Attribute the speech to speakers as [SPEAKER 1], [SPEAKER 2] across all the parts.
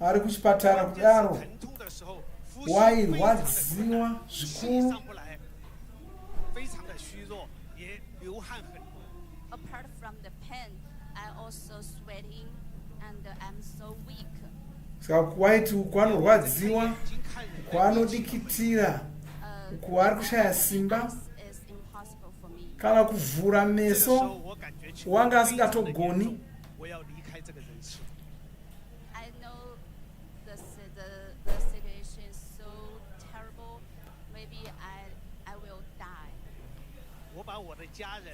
[SPEAKER 1] ari kuchipatara kudaro wairwadziwa zvikuru.
[SPEAKER 2] Apart from the pain, I also sweating and I'm so weak.
[SPEAKER 1] Saka waiti kwanorwadziwa, kwanodikitira, kwari kushaya simba, kana kuvhura meso wanga asingatogoni.
[SPEAKER 2] I know the situation is so terrible. Maybe I will die.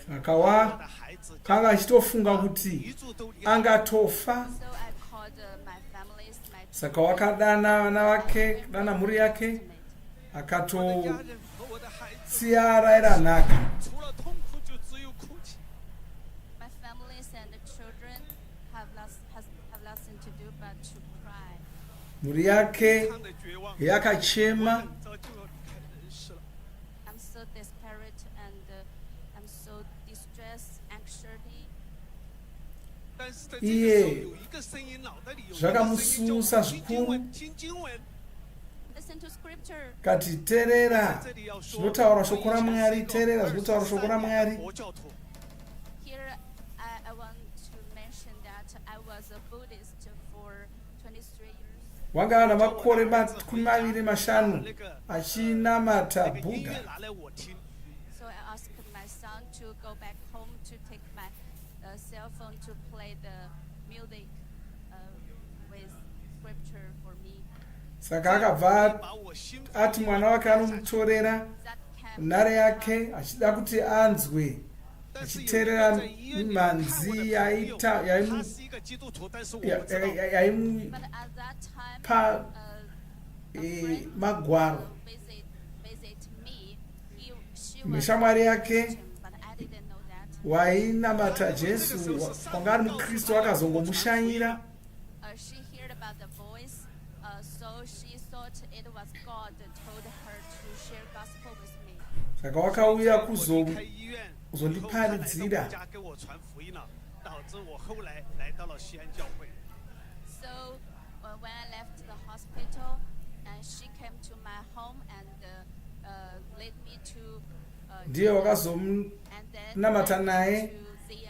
[SPEAKER 1] Saka kanga achitofunga kuti angatofa.
[SPEAKER 2] So I called my family, my
[SPEAKER 1] Saka wakadana vana vake, dana mhuri yake, akatosiya iranhaka.
[SPEAKER 2] My families and the children have nothing to do but to cry.
[SPEAKER 1] Mhuri yake yakachema.
[SPEAKER 2] I'm so desperate and I'm so distressed, anxiety.
[SPEAKER 1] Iye zvakamususa zvikuru.
[SPEAKER 2] Listen to scripture.
[SPEAKER 1] Kati terera zvinotaura shoko raMwari, terera zvinotaura shoko raMwari.
[SPEAKER 2] Here I want to mention that I was a Buddhist for 23 years.
[SPEAKER 1] Wanga ana makore 25 achinamata Buddha.
[SPEAKER 2] So I asked my son to go back home to take my cell phone to play the music with scripture for me.
[SPEAKER 1] Saka akabva ati mwana wake anomutorera nhare yake achida kuti anzwe achiterera mimhanzi yaimupa magwaro. Meshamwari yake wainamata Jesu, wanga ari muKristu, akazongomushanyira.
[SPEAKER 2] She heard about the voice, so she thought it was God that told her to share gospel with me.
[SPEAKER 1] Saka wakauya kuzondiparidzira.
[SPEAKER 2] So when I left the hospital, she came to my home and led me to
[SPEAKER 1] Ndiye wakazomunamata naye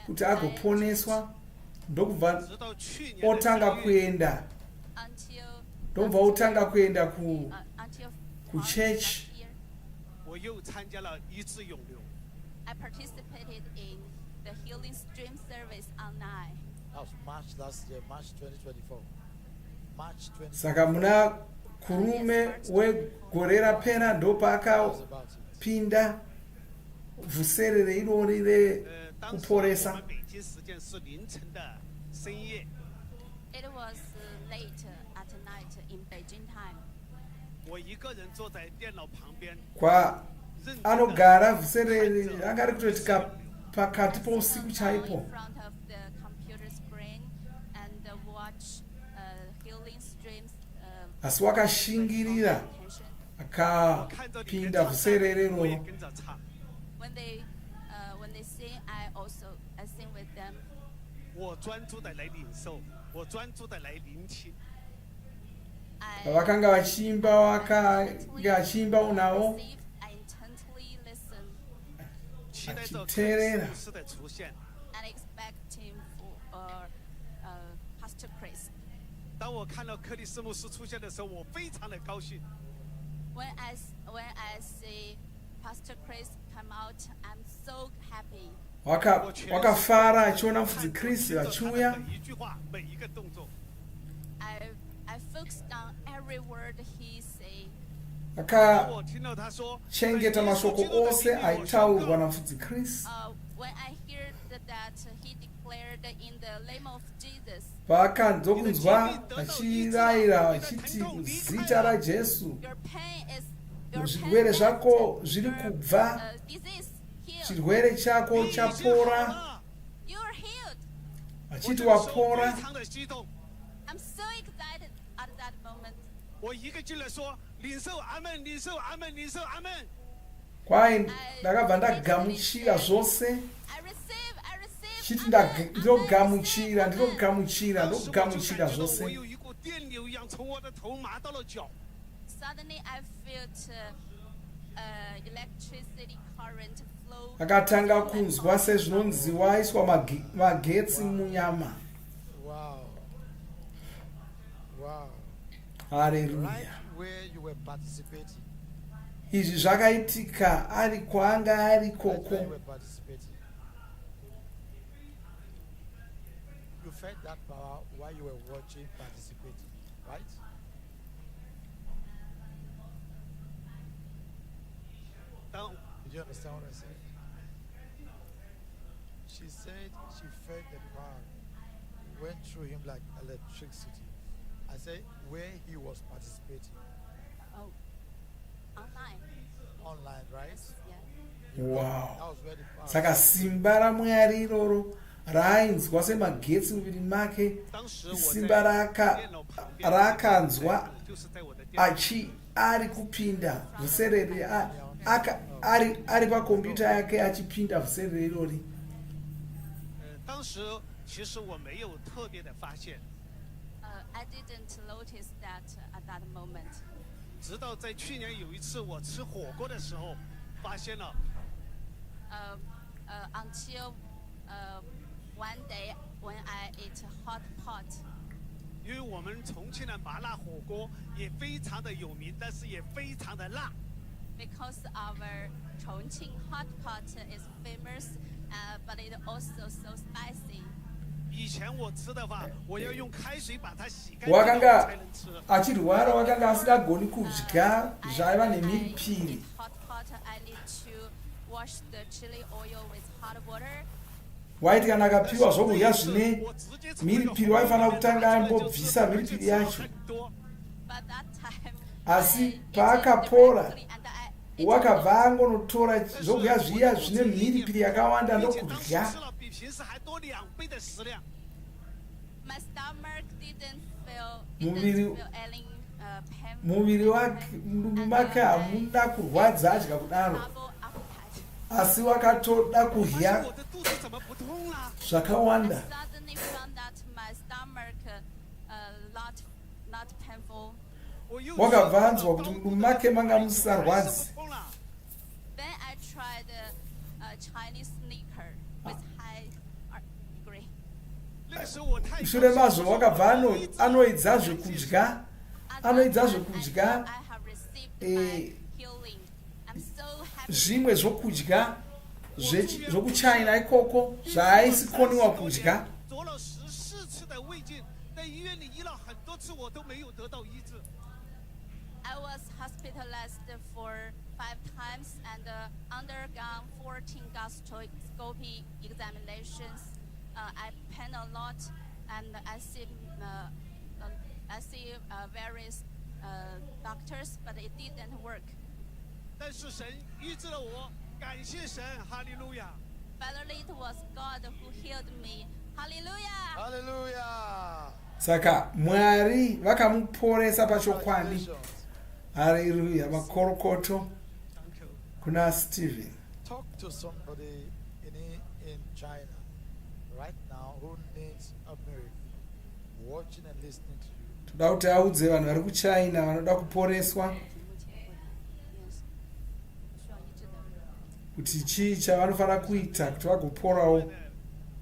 [SPEAKER 1] kuti agoponeswa. Ndokubva otanga kuenda, ndobva otanga kuenda kuchurch.
[SPEAKER 2] I participated in the healing stream service online.
[SPEAKER 3] That was March last year, March 2024. March 2024.
[SPEAKER 1] Saka muna kurume wegore rapera ndopakapinda Vhuserere irori ReKuporesa.
[SPEAKER 2] It was late at night in Beijing time.
[SPEAKER 1] Kwa anogara Vhuserere anga ari kutoitika pakati pousiku chaipo.
[SPEAKER 2] In front of the computer screen and watch healing streams.
[SPEAKER 1] Asi wakashingirira akapinda Vhuserere iroro.
[SPEAKER 2] When they sing, I sing with them.
[SPEAKER 1] Vakanga vachiimba unawo
[SPEAKER 2] I intently listen
[SPEAKER 1] achiterera.
[SPEAKER 2] and expecting for Pastor Chris. When I see Pastor Chris come out, I'm so happy.
[SPEAKER 1] Wakafara achiona mufudzi Chris achiuya.
[SPEAKER 2] I focused on every word he say.
[SPEAKER 1] Akachengeta mashoko ose aitaurwa namufudzi Chris.
[SPEAKER 2] When I heard that he declared in the name of Jesus.
[SPEAKER 1] Pakanzonzwa achirayira achiti zita raJesu zvirwere zvako zviri kubva, chirwere chako chapora. Achiti wapora.
[SPEAKER 2] I'm so excited at that moment.
[SPEAKER 1] Kwai ndakabva ndagamuchira zvose.
[SPEAKER 2] I receive.
[SPEAKER 1] Chiti ndinogamuchira zvose.
[SPEAKER 4] 从我的头麻到了脚。
[SPEAKER 2] Suddenly, I felt electricity current flow.
[SPEAKER 1] akatanga kunzwa sezvinonzi waiswa magetsi munyama.
[SPEAKER 3] Wow. Wow.
[SPEAKER 1] Haleluya.
[SPEAKER 3] Right where you were participating.
[SPEAKER 1] Izvi zvakaitika ari kwanga ari
[SPEAKER 3] Right where you
[SPEAKER 1] koko.
[SPEAKER 3] were participating. You felt that power while you were watching, participating, right? Did you understand what I said? She said she felt the power went through him like electricity. I said where he was participating.
[SPEAKER 2] Oh, online.
[SPEAKER 3] Online, right?
[SPEAKER 2] Yeah.
[SPEAKER 1] Wow.
[SPEAKER 3] That was where the power.
[SPEAKER 1] Saka simba raMwari iroro rainzwa semagetsi muviri make,
[SPEAKER 4] 当时我
[SPEAKER 1] simba
[SPEAKER 4] 在电脑旁边，
[SPEAKER 1] rakanzwa
[SPEAKER 4] 就是在我的电脑。
[SPEAKER 1] ari kupinda Vhuserere ari pakombiyuta yake achipinda Vhuserere irori.
[SPEAKER 4] 当时其实我没有特别的发现，
[SPEAKER 2] I didn't notice that at that moment.
[SPEAKER 4] 直到在去年有一次我吃火锅的时候，发现了
[SPEAKER 2] Until one day when I ate hot pot.
[SPEAKER 4] 因为我们重庆的麻辣火锅也非常的有名，但是也非常的辣。
[SPEAKER 2] Because our Chongqing hot pot is famous, but it also so spicy.
[SPEAKER 4] 以前我吃的话，我要用开水把它洗干净
[SPEAKER 1] Wakanga
[SPEAKER 4] 才能吃。
[SPEAKER 1] achirwara wakanga asingagoni kudya zvaiva nemhiripiri.
[SPEAKER 2] In hot pot, I need to wash the chili oil with hot water.
[SPEAKER 1] Waiti kana akapiwa zvokudya zvine
[SPEAKER 4] 我直接从
[SPEAKER 1] mhiripiri waifanira kutanga ambobvisa mhiripiri yacho.
[SPEAKER 4] 很多。
[SPEAKER 2] But that time,
[SPEAKER 1] Asi
[SPEAKER 2] I ate it
[SPEAKER 1] paakapora,
[SPEAKER 2] directly and I ate it
[SPEAKER 1] wakabva angonotora zvokudya zviya zvine
[SPEAKER 4] 我吃一点
[SPEAKER 1] mhiripiri yakawanda
[SPEAKER 4] 并且当时
[SPEAKER 1] ndokudya.
[SPEAKER 4] 吃了比平时还多2倍的食量。
[SPEAKER 2] My stomach didn't
[SPEAKER 1] Muviri-
[SPEAKER 2] feel any pain.
[SPEAKER 1] Muviri wake mudumbu make hamuna kurwadza adya kudaro,
[SPEAKER 2] Double appetite.
[SPEAKER 1] asi wakatoda
[SPEAKER 4] 我发现
[SPEAKER 1] kudya
[SPEAKER 4] 我的肚子怎么不痛了？
[SPEAKER 2] I
[SPEAKER 1] zvakawanda.
[SPEAKER 2] suddenly found that my stomach not painful.
[SPEAKER 4] 我又
[SPEAKER 1] Wakabva anzwa kuti mudumbu make manga musisarwadzi.
[SPEAKER 4] 痛了。
[SPEAKER 2] Then I tried Chinese sneaker with high degree.
[SPEAKER 4] 那个时候我太
[SPEAKER 1] Mushure mazvo wakabva anoedza zvekudya, anoedza zvekudya
[SPEAKER 2] I have received
[SPEAKER 1] eh,
[SPEAKER 2] my healing. I'm so happy.
[SPEAKER 1] zvimwe zvokudya zvokuchina ikoko zvaaisикoniwa kudya.
[SPEAKER 4] 做了14次的胃镜，在医院里医了很多次，我都没有得到医治。
[SPEAKER 2] I was hospitalized for 5 times and undergone 14 gastroscopy examinations. I pain a lot and I see various doctors, but it didn't work.
[SPEAKER 4] 但是神医治了我，感谢神，哈利路亚。
[SPEAKER 2] Finally, it was God who healed me. Hallelujah!
[SPEAKER 3] Hallelujah.
[SPEAKER 1] Saka Mwari vakamuporesa pachokwadi.
[SPEAKER 3] Congratulations.
[SPEAKER 1] Haleluya. Makorokoto
[SPEAKER 4] Thank you.
[SPEAKER 1] kuna Stephen.
[SPEAKER 3] Talk to somebody in China right now who needs a miracle, watching and listening to you.
[SPEAKER 1] Toda kuti audze vanhu vari kuChina vanoda kuporeswa kuti chii chavanofanira kuita kuti vagoporawo.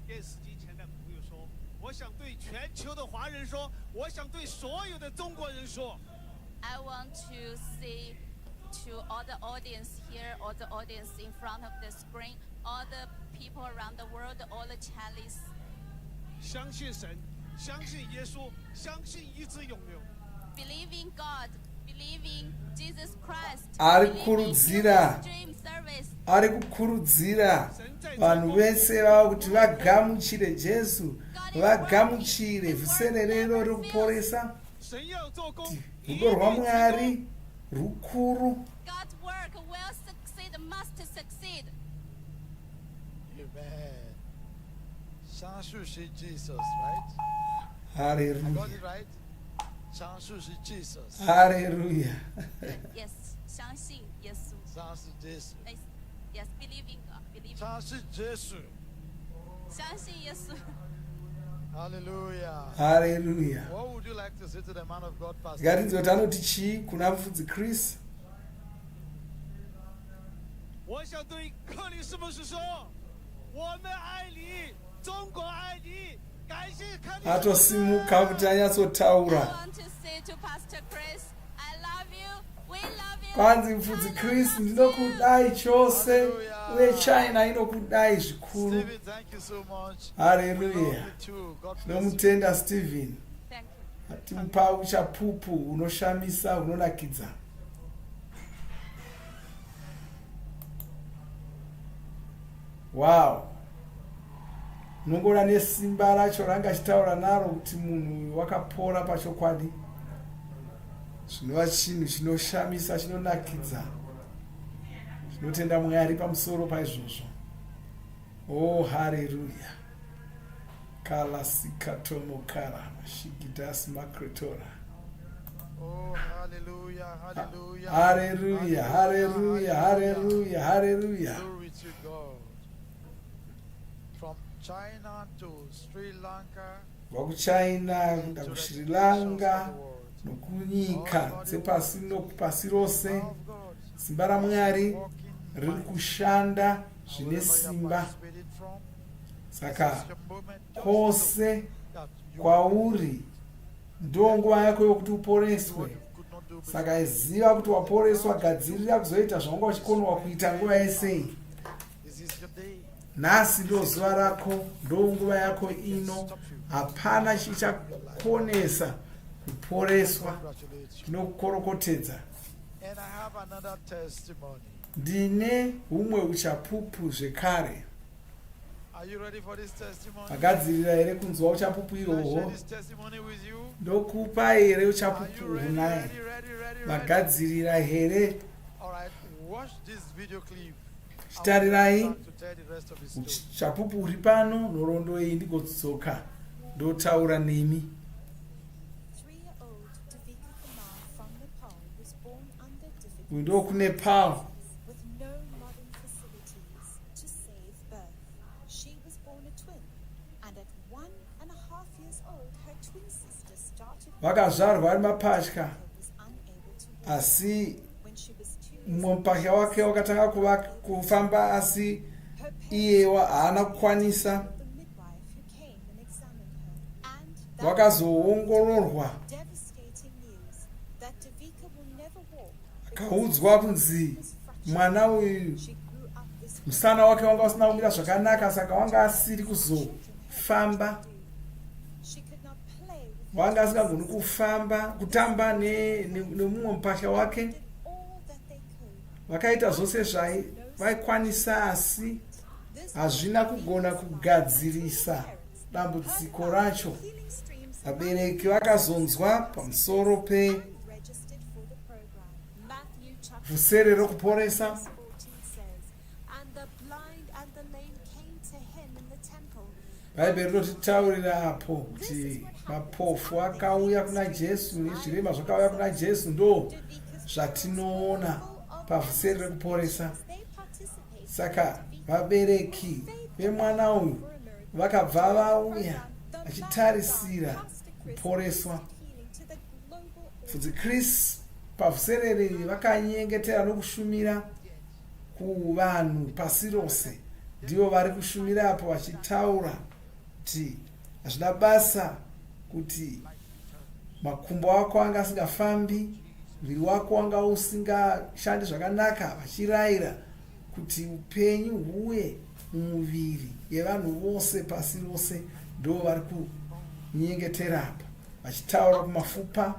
[SPEAKER 4] 电视机前的朋友说，我想对全球的华人说，我想对所有的中国人说，
[SPEAKER 2] I want to say to all the audience here, all the audience in front of the screen, all the people around the world, all the Chinese,
[SPEAKER 4] 相信神，相信耶稣，相信医治永留。
[SPEAKER 2] believe in God, believe in Jesus Christ,
[SPEAKER 1] Ari
[SPEAKER 2] believe in
[SPEAKER 1] kurudzira.
[SPEAKER 2] stream service.
[SPEAKER 1] Ari kukurudzira vanhu vese vava kuti vagamuchire Jesu, vagamuchire Vhuserere ReKuporesa.
[SPEAKER 4] 神要做工，
[SPEAKER 1] Rudo rwaMwari rukuru.
[SPEAKER 2] God's work will succeed, must succeed.
[SPEAKER 3] Amen. 相信是 Jesus, right? I got
[SPEAKER 1] Haleluya.
[SPEAKER 3] it right? 相信是 Jesus.
[SPEAKER 1] Haleluya.
[SPEAKER 2] Yes, 相信耶稣.
[SPEAKER 3] 相信 Jesus.
[SPEAKER 2] Yes, believe in God, believe.
[SPEAKER 3] 相信 Jesus.
[SPEAKER 2] 相信耶稣.
[SPEAKER 3] Hallelujah.
[SPEAKER 1] Hallelujah.
[SPEAKER 3] What would you like to say to the man of God, Pastor?
[SPEAKER 1] Ngarinzoti anoti chii kuna mufudzi Chris?
[SPEAKER 4] 我想对克里斯牧师说，我们爱你，中国爱你，感谢克里斯牧师。
[SPEAKER 1] Atosimuka kuti anyatsotaura.
[SPEAKER 2] I want to say to Pastor Chris, I love you, we love you.
[SPEAKER 1] Kwanzi mufudzi Chris ndinokudai chose uye China inokudai zvikuru.
[SPEAKER 3] Stephen, thank you so much.
[SPEAKER 1] Hallelujah.
[SPEAKER 3] We love you too. God bless you.
[SPEAKER 1] Nomutenda Stephen.
[SPEAKER 2] Thank you.
[SPEAKER 1] Atimupa uchapupu unoshamisa unonakidza. Wow. Nongora nesimba racho ranga chitaura naro kuti munhu wakapora pachokwadi. Zvinova chinhu chinoshamisa chinonakidza. Tinotenda Mwari pamusoro paizvozvo. Oh, hallelujah. Kala sikatomo kara mashigidas makretora.
[SPEAKER 3] Oh, hallelujah, hallelujah.
[SPEAKER 1] Hallelujah, hallelujah, hallelujah, hallelujah.
[SPEAKER 3] Glory to God. From China to Sri Lanka,
[SPEAKER 1] Vakuchina kuenda
[SPEAKER 3] to the
[SPEAKER 1] kuSri
[SPEAKER 3] nations
[SPEAKER 1] Lanka
[SPEAKER 3] of the world.
[SPEAKER 1] nokunyika dzepasi nokupasi rose.
[SPEAKER 3] Of God,
[SPEAKER 1] Simba raMwari
[SPEAKER 3] walking
[SPEAKER 1] riri
[SPEAKER 3] mighty.
[SPEAKER 1] kushanda zvine
[SPEAKER 3] Wherever you are
[SPEAKER 1] simba.
[SPEAKER 3] participating from,
[SPEAKER 1] Saka
[SPEAKER 3] this is your moment. Just
[SPEAKER 1] kwose
[SPEAKER 3] know that you
[SPEAKER 1] kwauri ndonguva yako yokuti
[SPEAKER 3] do
[SPEAKER 1] uporeswe.
[SPEAKER 3] what you could not do before.
[SPEAKER 1] Saka ziva kuti waporeswa, gadzirira kuzoita zvawanga uchikonwa kuita nguva yese.
[SPEAKER 3] This is your day.
[SPEAKER 1] Nhasi ndo zuva rako, ndo nguva yako ino. Hapana chichakonesa kuporeswa.
[SPEAKER 3] Congratulations.
[SPEAKER 1] Tinokukorokotedza.
[SPEAKER 3] And I have another testimony.
[SPEAKER 1] Ndine humwe uchapupu zvekare.
[SPEAKER 3] Are you ready for this testimony?
[SPEAKER 1] Magadzirira here kunzwa uchapupu
[SPEAKER 3] Can I share
[SPEAKER 1] ihwohwo?
[SPEAKER 3] this testimony with you?
[SPEAKER 1] Ndokupa here
[SPEAKER 3] Are
[SPEAKER 1] uchapupu
[SPEAKER 3] you ready,
[SPEAKER 1] unaye.
[SPEAKER 3] ready, ready, ready, ready?
[SPEAKER 1] Magadzirira here.
[SPEAKER 3] All right, watch this video clip.
[SPEAKER 1] Chitarirai
[SPEAKER 3] I want to tell the rest of the story.
[SPEAKER 1] uchapupu uri pano nhoroondo iyi ndigodzoka ndotaura nemi.
[SPEAKER 5] 3-year-old Davika Kumar from Nepal was born under difficult
[SPEAKER 1] Uyu ndo kuNepal.
[SPEAKER 5] with no modern facilities to save birth. She was born a twin, and at 1.5 years old, her twin sister started
[SPEAKER 1] Vakazvarwa ari mapatya,
[SPEAKER 5] and was unable to walk.
[SPEAKER 1] asi
[SPEAKER 5] When she was 2 years
[SPEAKER 1] mumwe
[SPEAKER 5] old,
[SPEAKER 1] mupatya wake wakatanga kufamba asi
[SPEAKER 5] her parents
[SPEAKER 1] iyewa haana kukwanisa.
[SPEAKER 5] the midwife who came and examined her. And that
[SPEAKER 1] Vakazoongororwa,
[SPEAKER 5] devastating news that Davika will never walk.
[SPEAKER 1] akaudzwa kunzi mwana uyu
[SPEAKER 5] She grew up this way.
[SPEAKER 1] musana wake wanga usina kumira zvakanaka, saka wanga asiri kuzofamba.
[SPEAKER 5] She could not play with
[SPEAKER 1] Wanga asingagoni kufamba, kutamba nemumwe mupatya wake.
[SPEAKER 5] did all that they could.
[SPEAKER 1] Vakaita zvose vaikwanisa, asi hazvina kugona kugadzirisa dambudziko racho.
[SPEAKER 5] Healing streams
[SPEAKER 1] Vabereki vakazonzwa pamusoro
[SPEAKER 5] registered for the program.
[SPEAKER 6] Matthew chapter
[SPEAKER 1] pevhusere rekuporesa.
[SPEAKER 6] 14 says, and the blind and the lame came to him in the temple.
[SPEAKER 1] Bhaibheri rinotitaurira apo kuti mapofu akauya kuna Jesu nezvirema zvakauya kuna Jesu. Ndo zvatinoona pavhusere rekuporesa.
[SPEAKER 5] They participated
[SPEAKER 1] Saka vabereki vemwana uyu vakabva vauya vachitarisira kuporeswa.
[SPEAKER 5] healing to the global
[SPEAKER 1] Mufudzi Chris pavhusere riri vakanyengetera nokushumira kuvanhu pasi rose. Ndivo vari kushumira apo vachitaura kuti hazvina basa kuti makumbo ako anga asingafambi, muviri wako wanga usingashandi zvakanaka, vachirayira kuti upenyu huye mumuviri yevanhu vose pasi rose. Ndo vari kunyengetera apa vachitaura kumapfupa.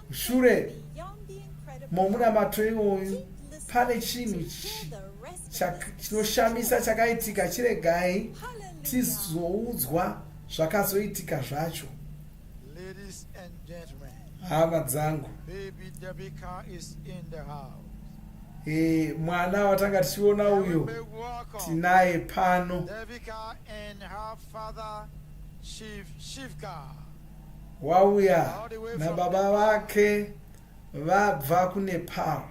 [SPEAKER 1] Mushure
[SPEAKER 5] beyond the incredible.
[SPEAKER 1] momunamato iwoyu
[SPEAKER 5] Keep listening
[SPEAKER 1] pane
[SPEAKER 5] to
[SPEAKER 1] chinhu
[SPEAKER 5] hear the rest of
[SPEAKER 1] chinoshamisa chakaitika. Chiregai
[SPEAKER 5] Hallelujah.
[SPEAKER 1] tizoudzwa zvakazoitika zvacho.
[SPEAKER 3] Ladies and gentlemen,
[SPEAKER 1] Hama dzangu,
[SPEAKER 3] baby Davika is in the house.
[SPEAKER 1] mwana watanga tichiona uyo
[SPEAKER 3] Big welcome.
[SPEAKER 1] tinaye pano.
[SPEAKER 3] Davika and her father, Chief Shivka.
[SPEAKER 1] Wauya nababa vake vabva kuNepal.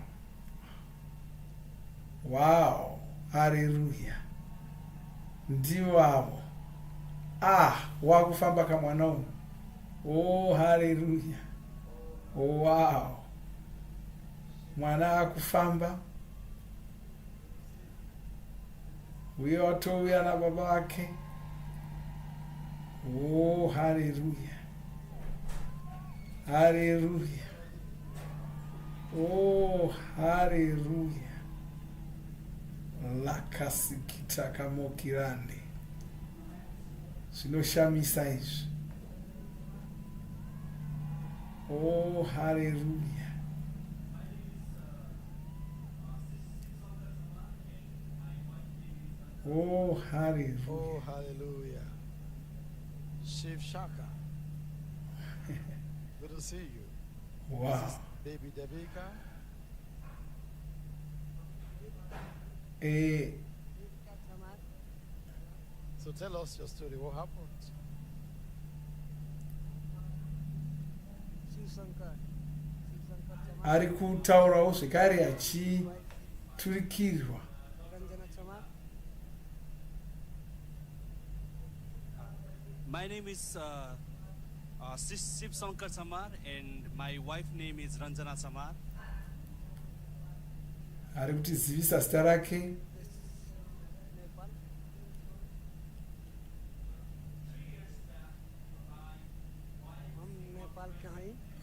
[SPEAKER 1] Wow, haleluya. Ndivo avo wakufamba kamwana uyu. Oh, haleluya. Oh, wow. Mwana akufamba. Uye watouya nababa vake. Oh, haleluya. Haleluya. Oh, haleluya. Lakasikita kamokirande. Zvinoshamisa izvi. Oh, haleluya. Oh, hallelujah.
[SPEAKER 3] Oh, hallelujah. Shiv Shaka. Good to see you.
[SPEAKER 1] Wow.
[SPEAKER 3] This is Baby Devika. So tell us your story. What happened?
[SPEAKER 1] Ari kutaurawo zvekare achiturikirwa.
[SPEAKER 7] My name is Shiv Shankar Samar and my wife name is Ranjana Samar.
[SPEAKER 1] Ari kutizivisa zita rake.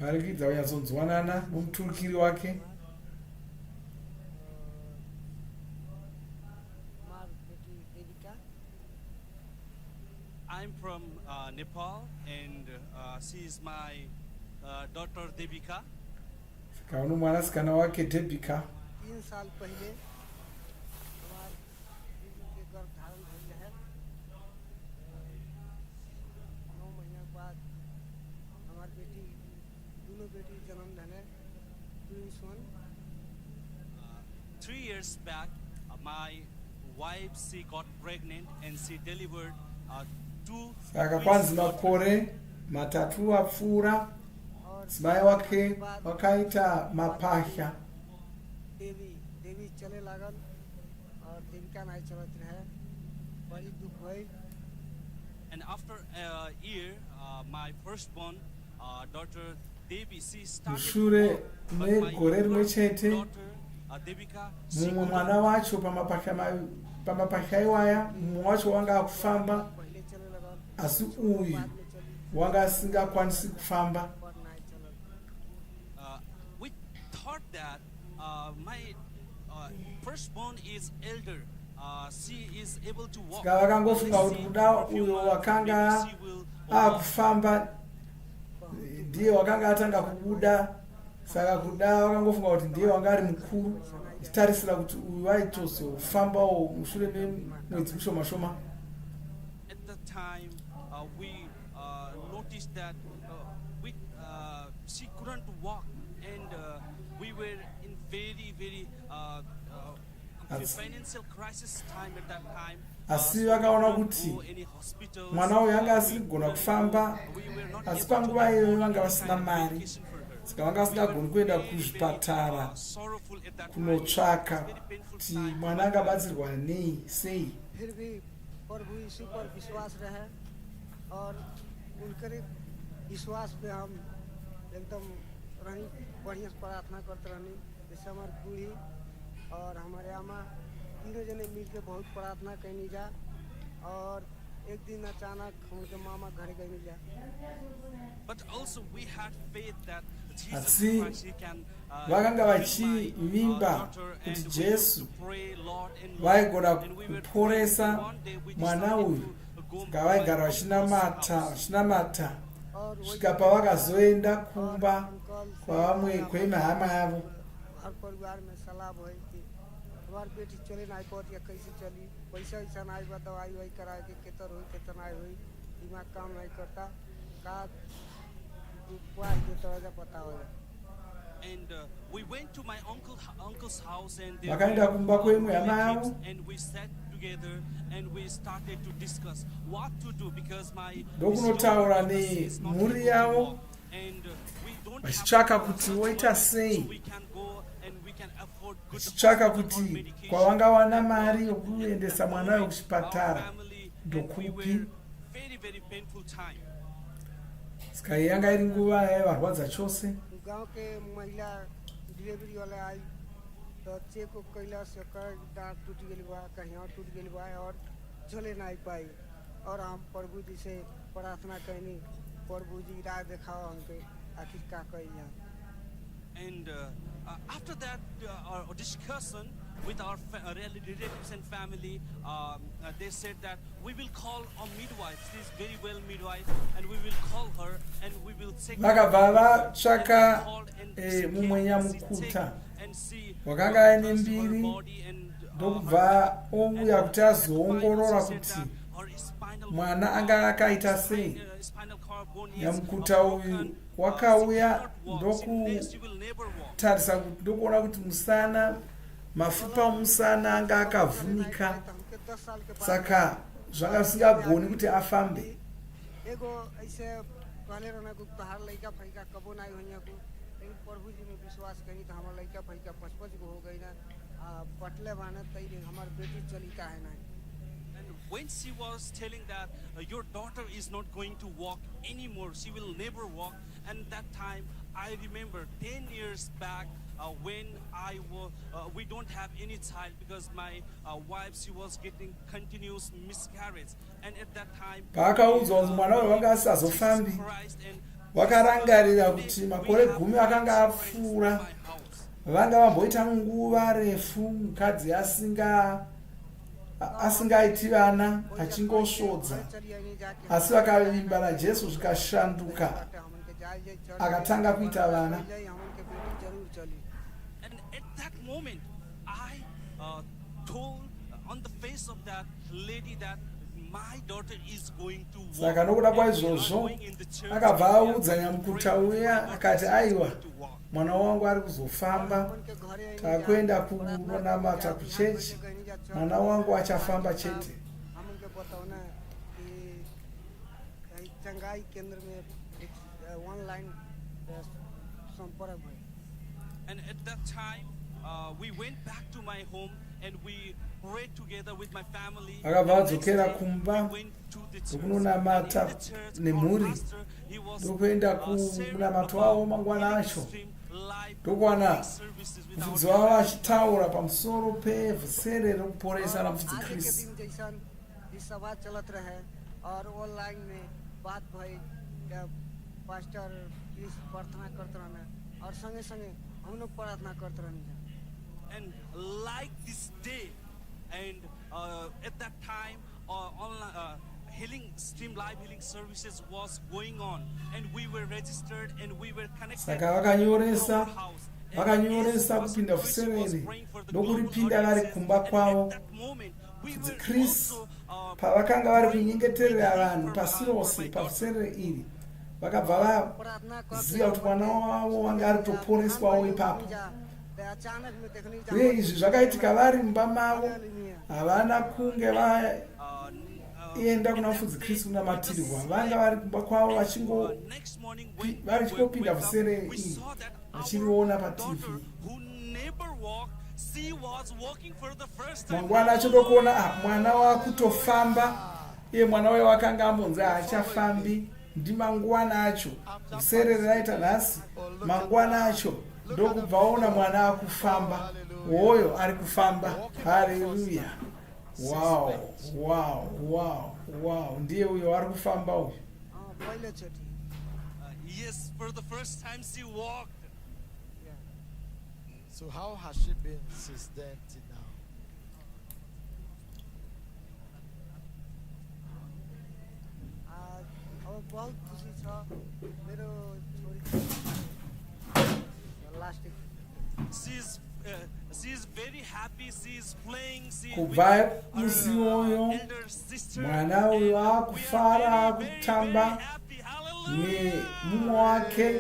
[SPEAKER 1] Ari kuita kunyatsonzwanana nomuturukiri wake.
[SPEAKER 7] I'm from Nepal and she is my daughter Devika.
[SPEAKER 1] Saka uno mwanasikana wake Devika.
[SPEAKER 8] 3 साल पहले हमारे के गर्भ धारण भइल है 9 महीना बाद हमारी बेटी दोनों बेटी जन्म धने twins one
[SPEAKER 7] 3 years back my wife she got pregnant and she delivered 2
[SPEAKER 1] Saka kwanzi makore matatu apfuura. Mai wake wakaita mapasha.
[SPEAKER 8] देवी चले लागल और देविका नहीं चलत रहे बड़ी दुख भइल.
[SPEAKER 7] And after a year my firstborn daughter Devi she started
[SPEAKER 1] Mushure
[SPEAKER 7] but my
[SPEAKER 1] megore rimwe chete
[SPEAKER 7] daughter Devika she
[SPEAKER 1] mumwe mwana wacho pamapasha iwaya mumwe wacho wanga akufamba
[SPEAKER 8] पहले चले लगल
[SPEAKER 1] asi uyu wanga asingakwanisi kufamba.
[SPEAKER 8] पर नहीं चलल.
[SPEAKER 7] we thought that my firstborn is elder. She is able to walk.
[SPEAKER 1] Saka vakangofunga kuti kuda uyo wakanga akufamba ndiye wakanga atanga kubuda. Saka kuda vakangofunga kuti ndiye wanga ari mukuru. Tarisira kuti uyu waitozofambawo mushure memwedzi mushoma shoma.
[SPEAKER 7] At the time, we noticed that she couldn't walk, and we were in very financial crisis time at that time.
[SPEAKER 1] Asi vakaona kuti mwana uyu anga asiri kugona kufamba, asi panguva iyoyo vanga vasina mari. Saka vanga vasingagoni kuenda kuzvipatara kunotsvaka kuti mwana angabatsirwa nei sei.
[SPEAKER 8] फिर भी प्रभु यीशु पर विश्वास रहे और उनके विश्वास पे हम एकदम रही बढ़िया प्रार्थना करते रहनी. जैसे हमारी बूढ़ी और हमारे अम्मा तीनों जने मिलके बहुत प्रार्थना करनी जा और एक दिन अचानक उनके मामा घर गए जा.
[SPEAKER 7] But also we had faith that Jesus
[SPEAKER 1] Asi
[SPEAKER 7] Christ he can
[SPEAKER 1] vakanga vachivimba kuti Jesu vaigona kuporesa mwana uyu. Saka vaigara vachinamata kusvika pavakazoenda kumba kwavamwe kwemihama yavo.
[SPEAKER 8] हर परिवार में सलाह भई थी हमारी बेटी चले नहीं पाती या कैसे चली पैसा वैसा नहीं बा दवाई वही कराए के केतर हुई केतर नहीं हुई दिमाग काम नहीं करता का पता हो.
[SPEAKER 7] and we went to my uncle's house and they
[SPEAKER 1] Vakaenda
[SPEAKER 7] were
[SPEAKER 1] kumba kwemwe hama
[SPEAKER 7] relatives,
[SPEAKER 1] yavo.
[SPEAKER 7] and we sat together and we started to discuss what to do because my
[SPEAKER 1] Ndokunotaura
[SPEAKER 7] daughter is not
[SPEAKER 1] nemhuri
[SPEAKER 7] able to
[SPEAKER 1] yavo.
[SPEAKER 7] walk, and we don't
[SPEAKER 1] Vachitsvaka
[SPEAKER 7] have
[SPEAKER 1] kuti
[SPEAKER 7] much
[SPEAKER 1] voita
[SPEAKER 7] money,
[SPEAKER 1] sei.
[SPEAKER 7] so we can go and we can afford good
[SPEAKER 1] Vachitsvaka
[SPEAKER 7] hospital or
[SPEAKER 1] kuti
[SPEAKER 7] medication.
[SPEAKER 1] kwavangawana mari yokuendesa mwana uyu kuchipatara
[SPEAKER 7] Our family, and we
[SPEAKER 1] ndokupi.
[SPEAKER 7] were very very painful time.
[SPEAKER 1] Saka yanga iri nguva yaivarwadza chose.
[SPEAKER 8] गांव के महिला डिलीवरी वाले आई तो चेक को कैला से कर दांत टूट गई बा कहीं और टूट गई बा और चले नहीं पाई और हम प्रभु जी से प्रार्थना करनी प्रभु जी राह दिखाओ हमके आखिर का कही।
[SPEAKER 7] And after that our discussion with our relatives and family, they said that we will call a midwife. She is very well midwife, and we will call her and we will check
[SPEAKER 1] Vakabva vatsvaka mumwenyamukuta wakanga aine mbiri ndokubva ouya kuti azoongorora kuti mwana anga akaita sei. Nyamukuta uyu wakauya ndokutarisa kuti ndokuona kuti musana mafupa omusana anga akavhunika saka zvanga zvisingagoni kuti afambe.
[SPEAKER 8] प्रभु जी में विश्वास करी तो हमारा लड़का फैका 55 को हो गई ना पटले बाना तई हमार बेटी चली का है ना।
[SPEAKER 7] And when she was telling that your daughter is not going to walk anymore, she will never walk, and that time I remember 10 years back when we don't have any child because my wife, she was getting continuous miscarriage, and at that time
[SPEAKER 1] paakaudzwa kuti mwana uyu wanga asazofambi wakarangarira kuti makore 10 akanga apfuura vanga vamboita nguva refu mukadzi asingaiti vana achingosvodza, asi vakavimba naJesu zvikashanduka akatanga kuita vana.
[SPEAKER 7] And at that moment I told on the face of that lady that my daughter is going to walk.
[SPEAKER 1] Saka nokuda kwaizvozvo akabva audza nyamukuta uya akati aiwa mwana wangu ari kuzofamba, takuenda kunonamata kuchechi, mwana wangu achafamba chete.
[SPEAKER 7] And at that time we went back to my home and we prayed together with my family.
[SPEAKER 1] Akabva adzokera kumba ndokunonamata nemhuri, ndokuenda kunamata wavo mangwana acho, ndokuwana mufudzi wavo achitaura pamusoro pevhusere rekuporesa ramufudzi Kristu.
[SPEAKER 8] सभा चलत रहे और ऑनलाइन में बात भई pastor please प्रार्थना करते रहना और संगे संगे हम लोग प्रार्थना करते रहना।
[SPEAKER 7] And like this day and at that time online live healing services was going on and we were registered and we were connected.
[SPEAKER 1] Saka vakanyoresa kupinda vhuserere ndokuripinda vari kumba kwavo. Mufudzi Kristu pavakanga vari kunyengeterera vanhu pasi rose pavhuserere iri vakabva vaziva kuti mwana wavo wanga ari kutoporeswawo ipapo. Uye izvi zvakaitika vari mumba mavo, havana kunge vaenda kuna mufudzi Kristu kunamatirwa, vanga vari kumba kwavo vachingopinda vhuserere iri vachiriona paTV. Mangwana achotokuona mwana wakutofamba, iye mwana wayo wakanga ambonzi haachafambi. Ndi mangwana acho vhuserere raita nhasi, mangwana acho ndokubvaona mwana akufamba, woyo ari kufamba. Haleluya! Wow, wow, wow, wow, ndiye uyo ari kufamba uyo.
[SPEAKER 7] Yes, for the first time she walked.
[SPEAKER 3] So how has she been since then till now?
[SPEAKER 8] बहुत खुशी छ मेरो छोरी last
[SPEAKER 7] She is very happy. She is playing.
[SPEAKER 1] Kubva musi uyo mwana uyo akufara akutamba nemumwe wake,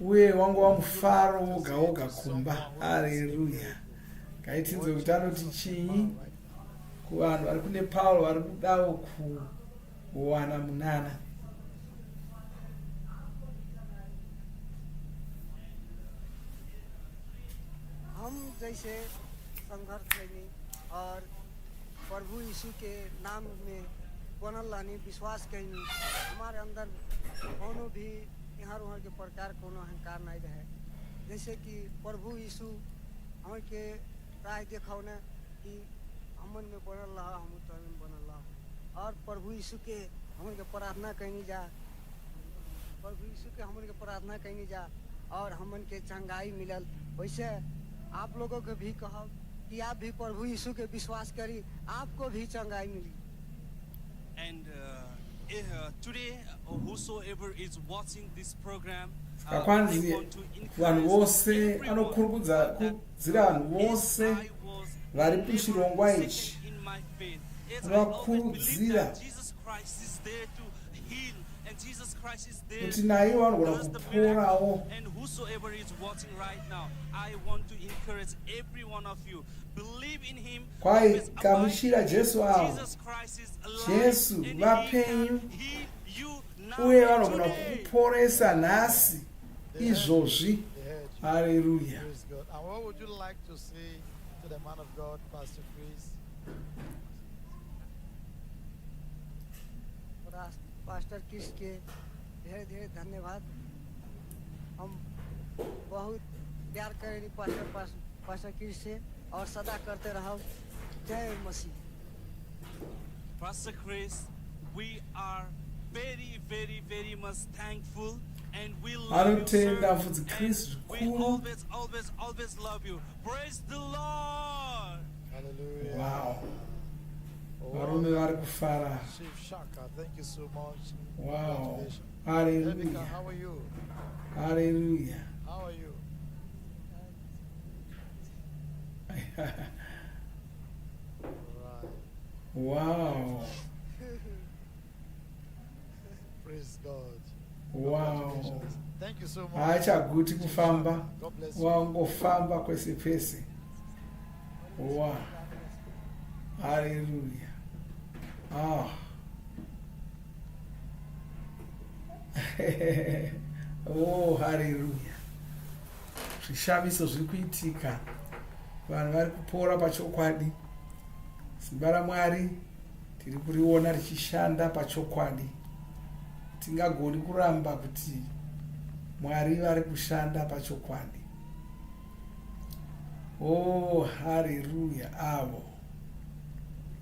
[SPEAKER 1] uye wangu wamufaro woga woga kumba. Haleluya! Ngaitinzwe kuti anoti chinyi kuvanhu vari kune Paulo vari kudawo kuwana munana.
[SPEAKER 8] हम जैसे संघर्ष करें और प्रभु यीशु के नाम में बनल रहनी विश्वास कहनी हमारे अंदर कोनो भी यहाँ वहाँ के प्रकार कोनो अहंकार नहीं रहे जैसे कि प्रभु यीशु हमें के राह देखौने कि हमन में बनल रहा हम तो में बनल रहा और प्रभु यीशु के हमन के प्रार्थना कहनी जा प्रभु यीशु के हमन के प्रार्थना कहनी जा और हमन के चंगाई मिलल वैसे आप लोगों को भी कहो कि आप भी प्रभु यीशु के विश्वास करी आपको भी चंगाई मिली.
[SPEAKER 7] And today, whosoever is watching this program, I
[SPEAKER 1] Kakwanzi
[SPEAKER 7] want to
[SPEAKER 1] vanhu
[SPEAKER 7] encourage
[SPEAKER 1] vose
[SPEAKER 7] everyone
[SPEAKER 1] anokurukudza kudzira vanhu vose
[SPEAKER 7] I was
[SPEAKER 1] vari
[SPEAKER 7] never
[SPEAKER 1] muchirongwa
[SPEAKER 7] second
[SPEAKER 1] ichi
[SPEAKER 7] in my faith. As I always believe
[SPEAKER 1] vakurudzira
[SPEAKER 7] that Jesus Christ is there to heal, and Jesus Christ is there
[SPEAKER 1] kuti naivo vanogona
[SPEAKER 7] does the
[SPEAKER 1] kuporawo.
[SPEAKER 7] miracle. And whosoever is watching right now, I want to encourage every one of you. Believe in Him.
[SPEAKER 1] Kwai
[SPEAKER 7] Always
[SPEAKER 1] gamuchira
[SPEAKER 7] abide in
[SPEAKER 1] Jesu
[SPEAKER 7] Him.
[SPEAKER 1] avo.
[SPEAKER 7] Jesus Christ is alive,
[SPEAKER 1] Jesu
[SPEAKER 7] and He
[SPEAKER 1] vapenyu
[SPEAKER 7] can heal you now
[SPEAKER 1] uye
[SPEAKER 7] and
[SPEAKER 1] vanogona
[SPEAKER 7] today.
[SPEAKER 1] kukuporesa nhasi izvozvi.
[SPEAKER 3] They heard you.
[SPEAKER 1] Haleluya.
[SPEAKER 3] Praise God. And what would you like to say to the man of God, Pastor Chris?
[SPEAKER 8] Pastor Chris के ढेर ढेर धन्यवाद. हम बहुत प्यार करें pastor Chris से और सदा करते रहो. जय मसीह.
[SPEAKER 7] Pastor Chris, we are very, very, very much thankful, and we love you,
[SPEAKER 1] Anotenda
[SPEAKER 7] sir,
[SPEAKER 1] mufudzi
[SPEAKER 7] and
[SPEAKER 1] Kristu
[SPEAKER 7] we
[SPEAKER 1] zvikuru.
[SPEAKER 7] always, always, always love you. Praise the Lord.
[SPEAKER 3] Hallelujah.
[SPEAKER 1] Wow.
[SPEAKER 3] Oh,
[SPEAKER 1] Varume vari kufara.
[SPEAKER 3] Chief Shaka, thank you so much.
[SPEAKER 1] Wow.
[SPEAKER 3] Congratulations.
[SPEAKER 1] Haleluya.
[SPEAKER 3] Rebecca, how are you?
[SPEAKER 1] Haleluya.
[SPEAKER 3] How are you? Right.
[SPEAKER 1] Wow.
[SPEAKER 3] Praise God.
[SPEAKER 1] Wow.
[SPEAKER 3] Congratulations. Thank you so much.
[SPEAKER 1] Haachaguti
[SPEAKER 3] Chief
[SPEAKER 1] kufamba.
[SPEAKER 3] Shaka. God bless you.
[SPEAKER 1] Wangofamba kwese kwese. Wow. Haleluya. Ah. Oh, haleluya. Zvishamiso zviri kuitika. Vanhu vari kupora pachokwadi. Simba raMwari tiri kuriona richishanda pachokwadi. Tingagoni kuramba kuti Mwari vari kushanda pachokwadi. Oh, haleluya avo.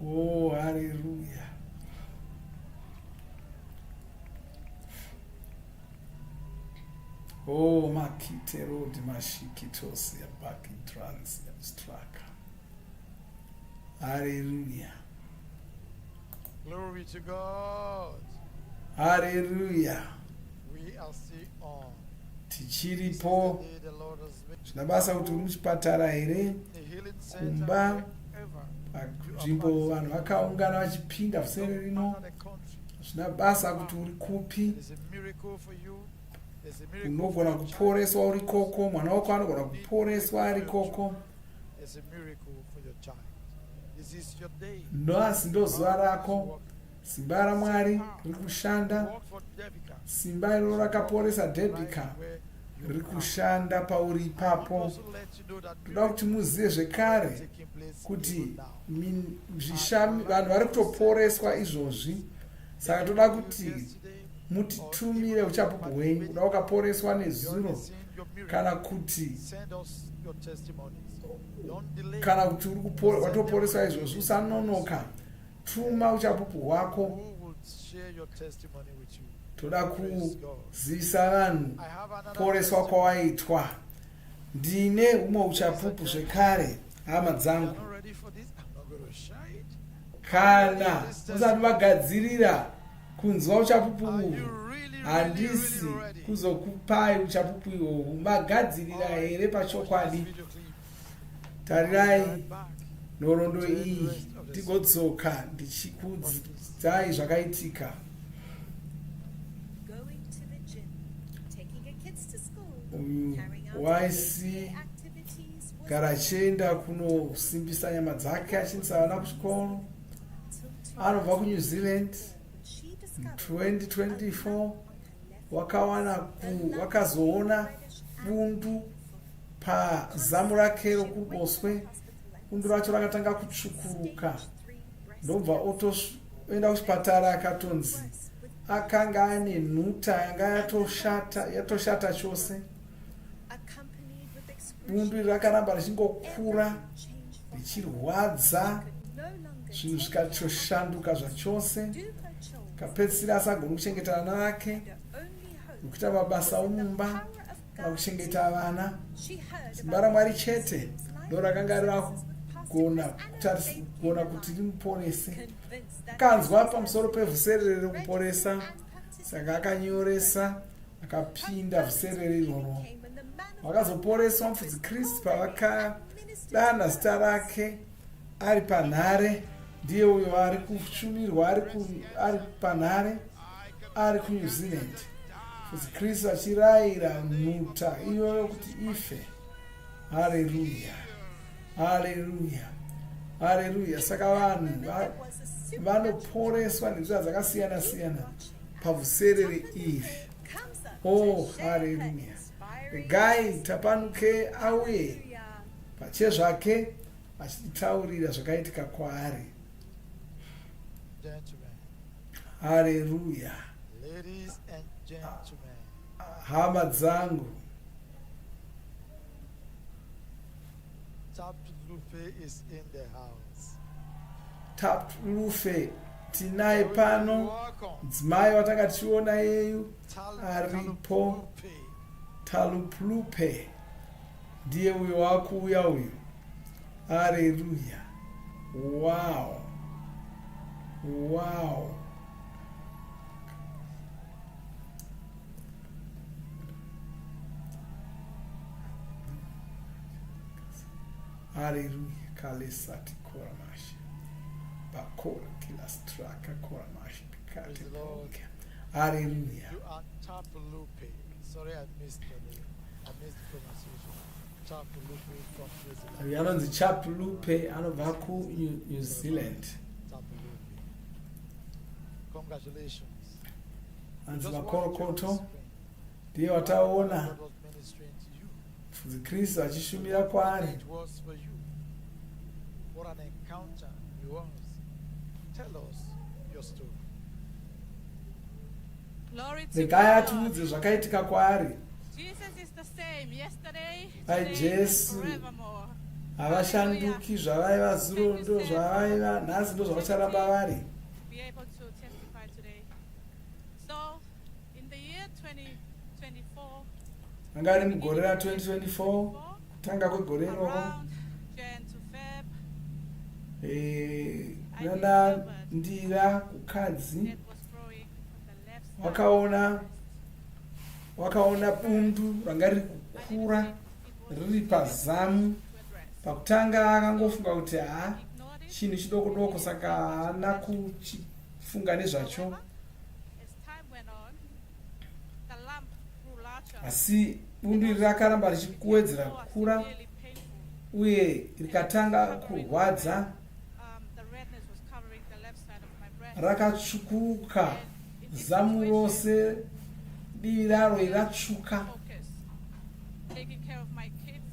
[SPEAKER 1] Oh, haleluya. Oh, makite road mashikitosi ya parking trans ya straka. Hallelujah.
[SPEAKER 3] Glory to God.
[SPEAKER 1] Hallelujah.
[SPEAKER 3] We are still on.
[SPEAKER 1] Tichiripo.
[SPEAKER 3] This is the day the Lord has made.
[SPEAKER 1] Zvinabasa kuti uri muchipatara here,
[SPEAKER 3] A healing center
[SPEAKER 1] kumba,
[SPEAKER 3] wherever
[SPEAKER 1] panzvimbo vanhu vakaungana vachipinda Vhuserere rino.
[SPEAKER 3] the country.
[SPEAKER 1] Zvinabasa kuti uri kupi,
[SPEAKER 3] There's a miracle for you. There's a miracle
[SPEAKER 1] unogona
[SPEAKER 3] for your child.
[SPEAKER 1] kuporeswa uri koko, mwana wako anogona kuporeswa ari koko.
[SPEAKER 3] There's a miracle for your child. This is your day.
[SPEAKER 1] Nhasi ndo zuva rako. Simba raMwari riri kushanda.
[SPEAKER 3] Work for Debica.
[SPEAKER 1] Simba iro rakaporesa Debika
[SPEAKER 3] Where you
[SPEAKER 1] riri
[SPEAKER 3] are.
[SPEAKER 1] kushanda pauri
[SPEAKER 3] I
[SPEAKER 1] ipapo.
[SPEAKER 3] also let you know that
[SPEAKER 1] Toda kuti muzive zvekare
[SPEAKER 3] taking place
[SPEAKER 1] kuti
[SPEAKER 3] even now.
[SPEAKER 1] vanhu vari kutoporeswa izvozvi. Saka toda kuti
[SPEAKER 3] Yesterday,
[SPEAKER 1] mutitumire uchapupu hwenyu kuda ukaporeswa
[SPEAKER 3] you
[SPEAKER 1] nezuro
[SPEAKER 3] already seen your miracle.
[SPEAKER 1] kana kuti
[SPEAKER 3] Send us your testimonies. Don't delay.
[SPEAKER 1] kana kuti watoporeswa izvozvi usanonoka. Tuma uchapupu hwako.
[SPEAKER 3] Who will share your testimony with you?
[SPEAKER 1] Toda kuzivisa vanhu
[SPEAKER 3] I have another
[SPEAKER 1] poreswa
[SPEAKER 3] testimony.
[SPEAKER 1] kwawaitwa. Ndine umwe uchapupu zvekare, hama
[SPEAKER 3] You
[SPEAKER 1] dzangu.
[SPEAKER 3] are not ready for this? I'm not going to share it.
[SPEAKER 1] Kana musati magadzirira kunzwa uchapupu
[SPEAKER 3] Are
[SPEAKER 1] uhu,
[SPEAKER 3] you really,
[SPEAKER 1] handisi
[SPEAKER 3] really ready?
[SPEAKER 1] kuzokupai uchapupu ihwohwu. Magadzirira here
[SPEAKER 3] Watch
[SPEAKER 1] pachokwadi.
[SPEAKER 3] this video clip.
[SPEAKER 1] Tarirai
[SPEAKER 3] Right back.
[SPEAKER 1] nhoroondo iyi tigodzoka ndichikudzai zvakaitika.
[SPEAKER 5] Going to the gym, taking her kids to school,
[SPEAKER 1] Uyu
[SPEAKER 5] carrying out
[SPEAKER 1] waisi
[SPEAKER 5] day-to-day activities was
[SPEAKER 1] gara achienda kunosimbisa nyama dzake achiendesa vana kuchikoro.
[SPEAKER 5] until
[SPEAKER 1] Anobva kuNew Zealand
[SPEAKER 5] she discovered
[SPEAKER 1] 2024. Wakazoona bundu pazamu rake rokuruboshwe. Bundu racho rakatanga kutsvukuruka. Ndobva oenda kuchipatara akatonzi akanga ane nhuta yanga yatoshata chose.
[SPEAKER 5] accompanied with
[SPEAKER 1] Bundu
[SPEAKER 5] expressions
[SPEAKER 1] rakaramba richingokura
[SPEAKER 5] changed for
[SPEAKER 1] richirwadza,
[SPEAKER 5] no longer
[SPEAKER 1] zvinhu zvikatoshanduka zvachose.
[SPEAKER 5] do her chores.
[SPEAKER 1] Kapedzisira asagona kuchengeta vana vake,
[SPEAKER 5] Her only hope
[SPEAKER 1] kuita mabasa
[SPEAKER 5] was in the
[SPEAKER 1] omumba
[SPEAKER 5] power of
[SPEAKER 1] kana
[SPEAKER 5] God's
[SPEAKER 1] kuchengeta vana.
[SPEAKER 5] She heard
[SPEAKER 1] Simba
[SPEAKER 5] about
[SPEAKER 1] raMwari
[SPEAKER 5] the
[SPEAKER 1] chete
[SPEAKER 5] saints like
[SPEAKER 1] ndo rakanga
[SPEAKER 5] Jesus
[SPEAKER 1] rakugona
[SPEAKER 5] with past
[SPEAKER 1] kugona kuti rimuporese.
[SPEAKER 5] convinced that
[SPEAKER 1] Akanzwa
[SPEAKER 5] Jesus
[SPEAKER 1] pamusoro pevhuserere
[SPEAKER 5] was
[SPEAKER 1] rekuporesa,
[SPEAKER 5] registered and practiced
[SPEAKER 1] saka akanyoresa akapinda vhuserere iroro.
[SPEAKER 5] came when the man of
[SPEAKER 1] Wakazoporeswa mufudzi Kristu pavakadana zita rake ari panhare. Ndiye uyo ari kushumirwa ari panhare ari kuNew Zealand. Mufudzi Kristu achirayira nhuta iyoyo kuti ife. Haleluya, haleluya, haleluya. Saka vanhu vanoporeswa nenzira dzakasiyana siyana pavhuserere iri. Oh, haleluya. Regai tapanuke auye pachezvake achitaurira zvakaitika kwaari.
[SPEAKER 3] Gentlemen,
[SPEAKER 1] Haleluya.
[SPEAKER 3] ladies and gentlemen,
[SPEAKER 1] Hama dzangu,
[SPEAKER 3] Tapt Lupe is in the house.
[SPEAKER 1] Tapt Lupe tinaye pano.
[SPEAKER 3] Welcome.
[SPEAKER 1] Mudzimai watanga tichiona yeyu aripo.
[SPEAKER 3] Lupe.
[SPEAKER 1] Taluplupe ndiye uyo wakuuya uyu. Haleluya. Wow, wow. Haleluya. Kalesati koramashi bakora kila straka koramashi pikate.
[SPEAKER 3] Praise the Lord.
[SPEAKER 1] Haleluya.
[SPEAKER 3] You are Tapt Lupe. Sorry, I missed the name. I missed the pronunciation. Tapt Lupe from New Zealand.
[SPEAKER 1] Yanonzi Chaplupe anobva kuNew Zealand.
[SPEAKER 3] Tapt Lupe. Congratulations.
[SPEAKER 1] Anzi
[SPEAKER 3] Just watch
[SPEAKER 1] makorokoto
[SPEAKER 3] your screen.
[SPEAKER 1] ndiye wataona
[SPEAKER 3] God was ministering to you.
[SPEAKER 1] mufudzi Kristu achishumira kwaari.
[SPEAKER 3] It was for you. What an encounter it was. Tell us your story.
[SPEAKER 9] Glory to
[SPEAKER 1] Regai
[SPEAKER 9] God.
[SPEAKER 1] atiudze zvakaitika kwaari.
[SPEAKER 9] Jesus is the same yesterday,
[SPEAKER 1] Ai,
[SPEAKER 9] today,
[SPEAKER 1] Jesu.
[SPEAKER 9] and forevermore.
[SPEAKER 1] Havashanduki, zvavaiva zuro ndo zvavaiva nhasi ndo zvavacharamba vari.
[SPEAKER 9] Be able to testify today. So, in the year 2024,
[SPEAKER 1] Anga ari mugore ra2024, kutanga kwegore iroro,
[SPEAKER 9] around Jan to Feb,
[SPEAKER 1] nana ndira kukadzi
[SPEAKER 9] it was growing on the left side.
[SPEAKER 1] wakaona bundu ranga riri kukura riri pazamu. Pakutanga akangofunga kuti chinhu chidoko doko, saka haana kuchifunga nezvacho.
[SPEAKER 9] As time went on, the lump grew larger.
[SPEAKER 1] Asi bundu iri rakaramba richikuwedzera
[SPEAKER 9] It was
[SPEAKER 1] kukura
[SPEAKER 9] severely painful.
[SPEAKER 1] uye rikatanga kurwadza.
[SPEAKER 9] The redness was covering the left side of my breast.
[SPEAKER 1] Rakatsvukuruka zamu rose, divi raro iratsvuka.
[SPEAKER 9] Focus. Taking care of my kids.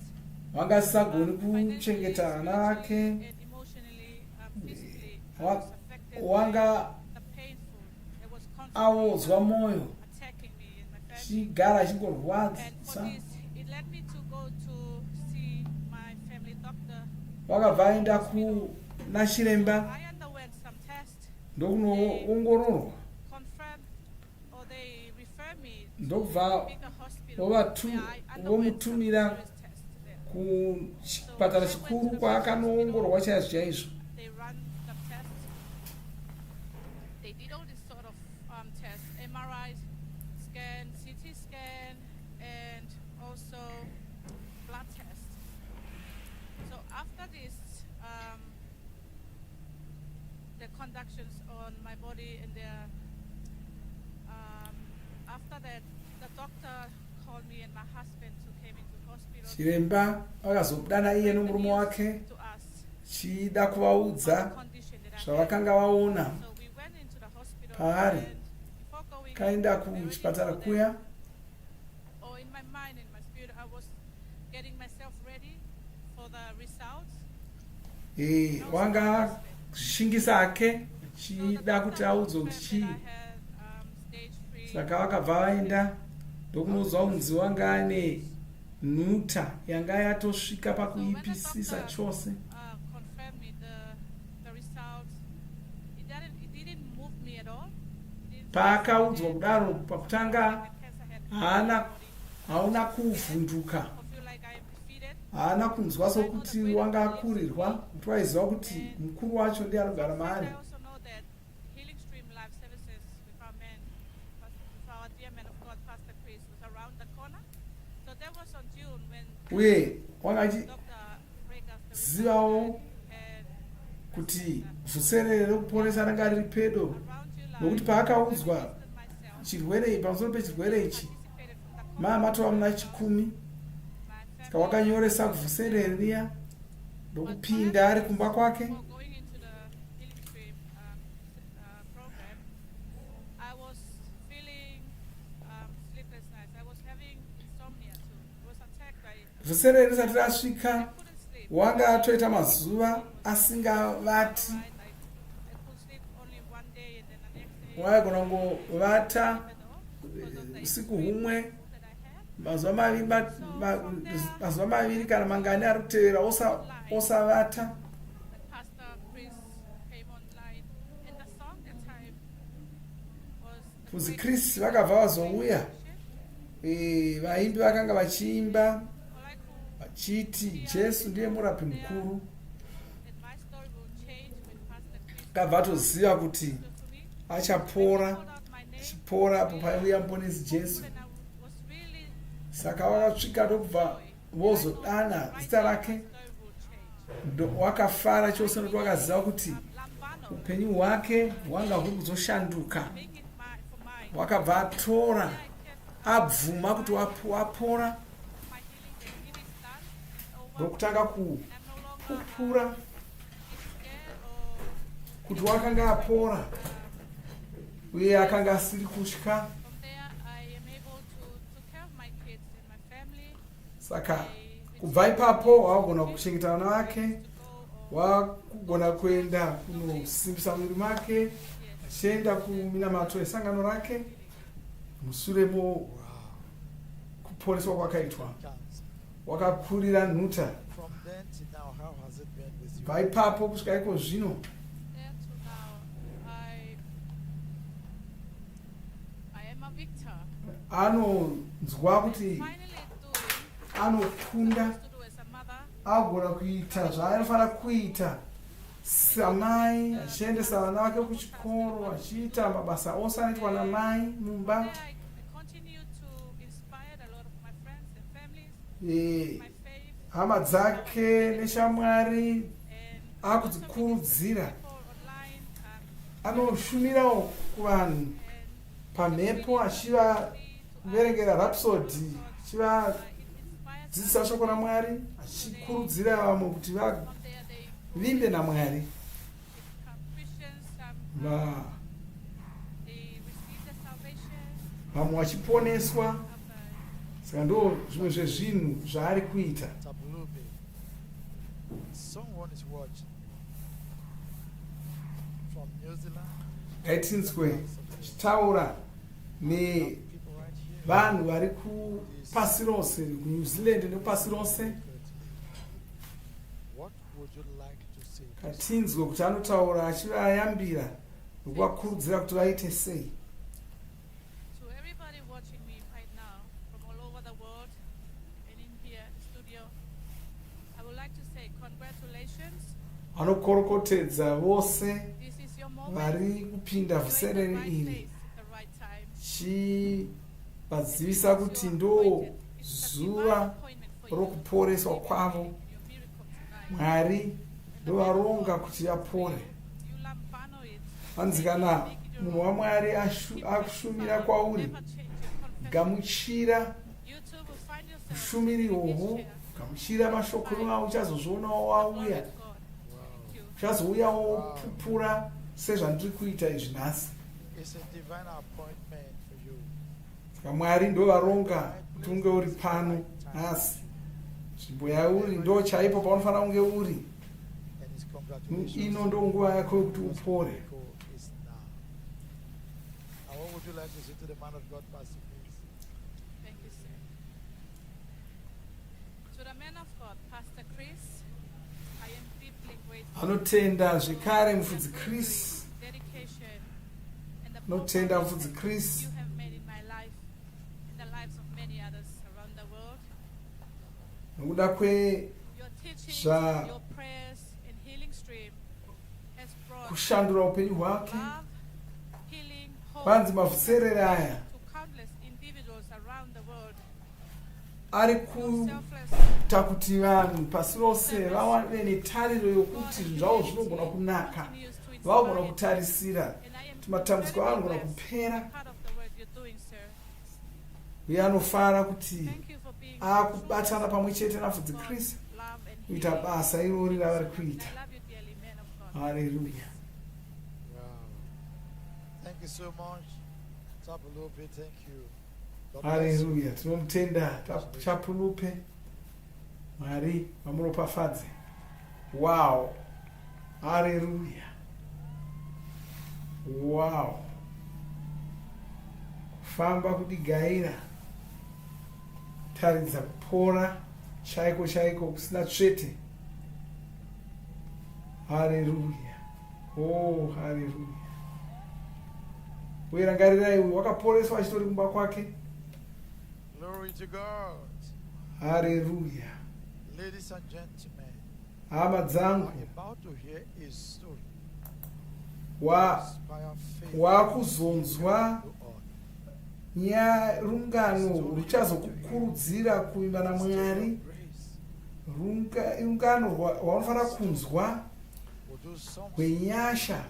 [SPEAKER 1] Wanga asisagoni kuchengeta vana vake.
[SPEAKER 9] And emotionally, physically, I
[SPEAKER 1] Wa-
[SPEAKER 9] was affected
[SPEAKER 1] wanga
[SPEAKER 9] by the painful. It was
[SPEAKER 1] aodzwa
[SPEAKER 9] constantly
[SPEAKER 1] moyo,
[SPEAKER 9] attacking me and my family.
[SPEAKER 1] chigara
[SPEAKER 9] And for
[SPEAKER 1] chingorwadza.
[SPEAKER 9] this, it led me to go to see my family doctor.
[SPEAKER 1] Wakabva aenda kuna chiremba
[SPEAKER 9] I underwent some tests,
[SPEAKER 1] ndokunoongororwa,
[SPEAKER 9] confirmed, or they refer me to
[SPEAKER 1] ndobva
[SPEAKER 9] a bigger hospital
[SPEAKER 1] vovatu-
[SPEAKER 9] where I underwent some
[SPEAKER 1] vomutumira
[SPEAKER 9] serious tests there.
[SPEAKER 1] kuchipatara chikuru kwaakanoongororwa chaizvo chaizvo.
[SPEAKER 9] They run the tests. They did all this sort of tests, MRI scan, CT scan, and also blood tests. So after this, the conductions on my body and their, after that, the doctor called me and my husband who came into hospital.
[SPEAKER 1] Chiremba vakazodana iye nomurume wake
[SPEAKER 9] To us,
[SPEAKER 1] chida kuvaudza
[SPEAKER 9] the condition that I had.
[SPEAKER 1] zvavakanga vaona.
[SPEAKER 9] So we went into the hospital
[SPEAKER 1] Paari.
[SPEAKER 9] and before going
[SPEAKER 1] Kaenda
[SPEAKER 9] in, they already
[SPEAKER 1] kuchipatara
[SPEAKER 9] told them,
[SPEAKER 1] kuya,
[SPEAKER 9] or in my mind and my spirit, I was getting myself ready for the results.
[SPEAKER 1] wanga zvishingisa ake chida kuti audzwe kuti chii. Saka vakabva vaenda ndokunozwa kunzi wanga ane nhuta yanga yatosvika pakuipisisa chose. Paakaudzwa kudaro pakutanga hauna kuvhunduka, haana kunzwa sokuti wanga akurirwa, kuti waiziva kuti mukuru wacho ndiye anogara maari. Uye wangachizivawo kuti Vhuserere ReKuporesa ranga riri pedo, nokuti paakaudzwa chirwere pamusoro pechirwere ichi matova muna 10. Saka wakanyoresa Vhuserere riya ndokupinda ari kumba kwake. Vhuserere risati rasvika wanga atoita mazuva asingavati, waigona kungovata usiku humwe, mazuva maviri kana mangani ari kutevera osavata. Vhuserere vakabva vazouya, vaimbi vakanga vachiimba vachiti Jesu ndiye murapi mukuru. Akabva atoziva kuti achapora apo paiuya muponesi Jesu. Saka vakasvika ndokubva vozodana zita rake, wakafara chose nokuti wakaziva kuti upenyu hwake hwanga huri kuzoshanduka. Wakabva atora abvuma kuti wapora, ndokutanga kupupura kuti wakanga apora uye akanga asiri kutya. Saka kubva ipapo wagona kuchengeta vana vake, wagona kuenda kunosimbisa mwiri make, achienda kuminamato esangano rake. Mushure mokuporeswa kwakaitwa wakakurira nhuta. Kubva ipapo kusvika iko zvino anonzwa kuti anokunda, agona kuita zvaanofanira kuita samai, achiendesa vana vake kuchikoro, achiita mabasa ose anoitwa namai mumba. Hama dzake neshamwari akudzikurudzira, anoshumirawo kuvanhu pamhepo, achivaverengera rhapsody, achivadzidzisa shoko raMwari, achikurudzira vamwe kuti vavimbe naMwari. Vamwe vachiponeswa. Saka ndo zvimwe zvezvinhu zvaari kuita. Ngaitinzwe chitaura nevanhu vari kupasi rose, kuNew Zealand nepasi rose. Ngatinzwe kuti anotaura achivayambira nekuvakurudzira kuti vaite sei. Vanokorokotedza vose vari kupinda Vhuserere iri, chivadzivisa kuti ndo zuva rokuporeswa kwavo. Mwari ndovaronga kuti vapore. Vanzi kana munhu waMwari akushumira kwauri, gamuchira ushumiri ihwohwo, gamuchira mashoko avo, uchazozvionawo wauya, uchazouyawo pupura sezvandiri kuita izvi nhasi. Saka Mwari ndovaronga kuti unge uri pano nhasi. Nzvimbo yauri ndo chaipo paunofanira kunge uri. Ino ndo nguva yako yokuti upore.
[SPEAKER 3] What would you like to say to the man of God, Pastor, please?
[SPEAKER 9] Thank you, sir. To the man of God, Pastor Chris, I am deeply grateful
[SPEAKER 1] Anotenda zvekare mufudzi Chris.
[SPEAKER 9] for dedication and the
[SPEAKER 1] Notenda
[SPEAKER 9] purpose
[SPEAKER 1] mufudzi
[SPEAKER 9] that
[SPEAKER 1] Chris.
[SPEAKER 9] you have made in my life, in the lives of many others around the world.
[SPEAKER 1] Nokuda kwe
[SPEAKER 9] Your teachings,
[SPEAKER 1] Zva-
[SPEAKER 9] your prayers, and healing stream has brought
[SPEAKER 1] kushandura upenyu hwake.
[SPEAKER 9] love, healing, hope
[SPEAKER 1] Kwanzi mavhuserere aya
[SPEAKER 9] to countless individuals around the world.
[SPEAKER 1] ari
[SPEAKER 9] Your
[SPEAKER 1] kuita
[SPEAKER 9] selfless
[SPEAKER 1] kuti vanhu pasi rose vave netariro yokuti zvinhu zvavo zvinogona kunaka,
[SPEAKER 9] continues to
[SPEAKER 1] vagona
[SPEAKER 9] inspire.
[SPEAKER 1] kutarisira
[SPEAKER 9] And I am
[SPEAKER 1] kuti matambudziko avo anogona
[SPEAKER 9] incredibly
[SPEAKER 1] kupera.
[SPEAKER 9] blessed to be part of the work you're doing, sir.
[SPEAKER 1] Uye anofara kuti
[SPEAKER 9] Thank you for being
[SPEAKER 1] akubatana pamwe chete nafudzi
[SPEAKER 9] God,
[SPEAKER 1] Chris
[SPEAKER 9] love and
[SPEAKER 1] kuita
[SPEAKER 9] healing.
[SPEAKER 1] basa irori ravari
[SPEAKER 9] I
[SPEAKER 1] kuita.
[SPEAKER 9] love you dearly, man of God.
[SPEAKER 1] Haleluya.
[SPEAKER 3] Wow. Thank you so much. Tapulope, thank you. God bless you.
[SPEAKER 1] Haleluya. Tinomutenda Chapulupe. Mwari vamuropafadze. Wow. Haleluya. Wow. Kufamba kudigaira. Taridza kupora chaiko chaiko kusina tsvete. Haleluya. Oh, haleluya. Uye rangarirai uyu wakaporeswa achitori kumba kwake.
[SPEAKER 3] Glory to God.
[SPEAKER 1] Haleluya.
[SPEAKER 3] Ladies and gentlemen,
[SPEAKER 1] Hama dzangu,
[SPEAKER 3] we're about to hear a story. Inspire faith
[SPEAKER 1] wakuzonzwa
[SPEAKER 3] to all.
[SPEAKER 1] rungano ruchazokukurudzira kuimba naMwari.
[SPEAKER 3] Grace
[SPEAKER 1] Rungano rwaunofanira kunzwa
[SPEAKER 3] will do something.
[SPEAKER 1] rwenyasha.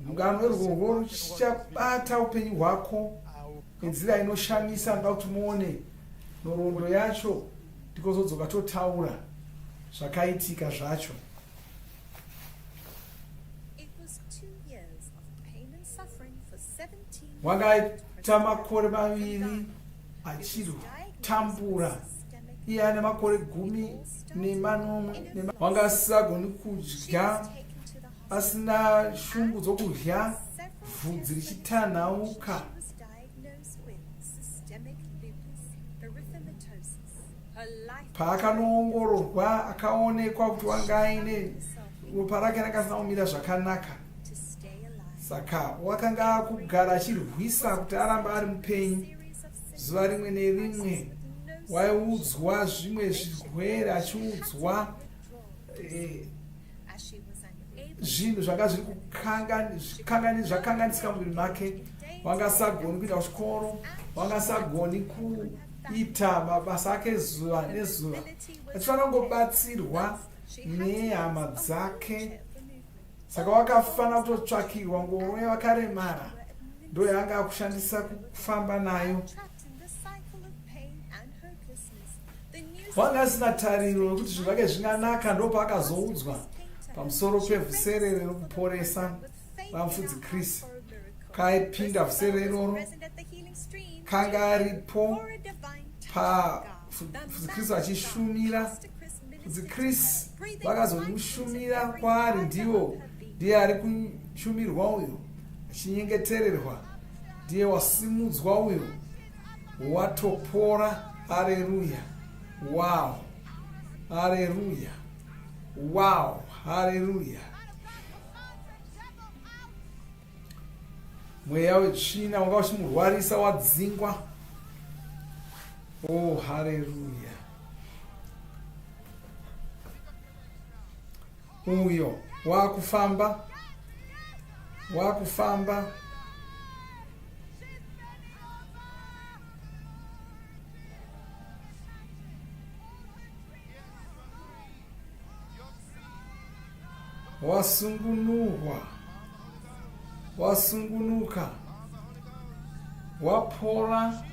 [SPEAKER 1] Rungano irworwo ruchabata upenyu hwako
[SPEAKER 3] I will
[SPEAKER 1] nenzira inoshamisa. Ndoda kuti muone nhoroondo yacho ndikozodzoka totaura zvakaitika zvacho.
[SPEAKER 5] It was 2 years of pain and suffering for 17
[SPEAKER 1] Wakaita makore maviri achirotambura. Iye ane makore 18. Wanga asisagoni kudya, asina shungu dzokudya, bvudzi richitanhauka. Paakanoongororwa akaonekwa kuti wanga aine ropa rake rakasina kumira zvakanaka. Saka wakanga akugara achirwisa kuti arambe ari mupenyu. Zuva rimwe nerimwe waiudzwa zvimwe zvirwere, achiudzwa zvinhu zvanga zviri zvakanganisika muviri make. Wanga asagoni kuenda kuchikoro, wanga asagoni kuita mabasa ake zuva nezuva. Achifanira kungobatsirwa nehama dzake. Saka wakafanira kutotsvakirwa ngoro yavakaremara, ndo yaanga akushandisa kufamba nayo. Wanga asina tariro yokuti zvinhu zvake zvinganaka. Ndo paakazoudzwa pamusoro pevhuserere rekuporesa ramufudzi Chris. Kaipinda vhuserere iroro, kanga aripo pafudzi Chris achishumira. Fudzi Chris vakazomushumira kwaari, ndiye ari kushumirwa uyo, achinyengetererwa, ndiye wasimudzwa uyo, watopora. Haleluya. Wow. Haleluya. Wow. Haleluya. Mweya wetsvina wanga uchimurwarisa wadzingwa. Oh, haleluya. Uyo wakufamba wasungunuka, wapora.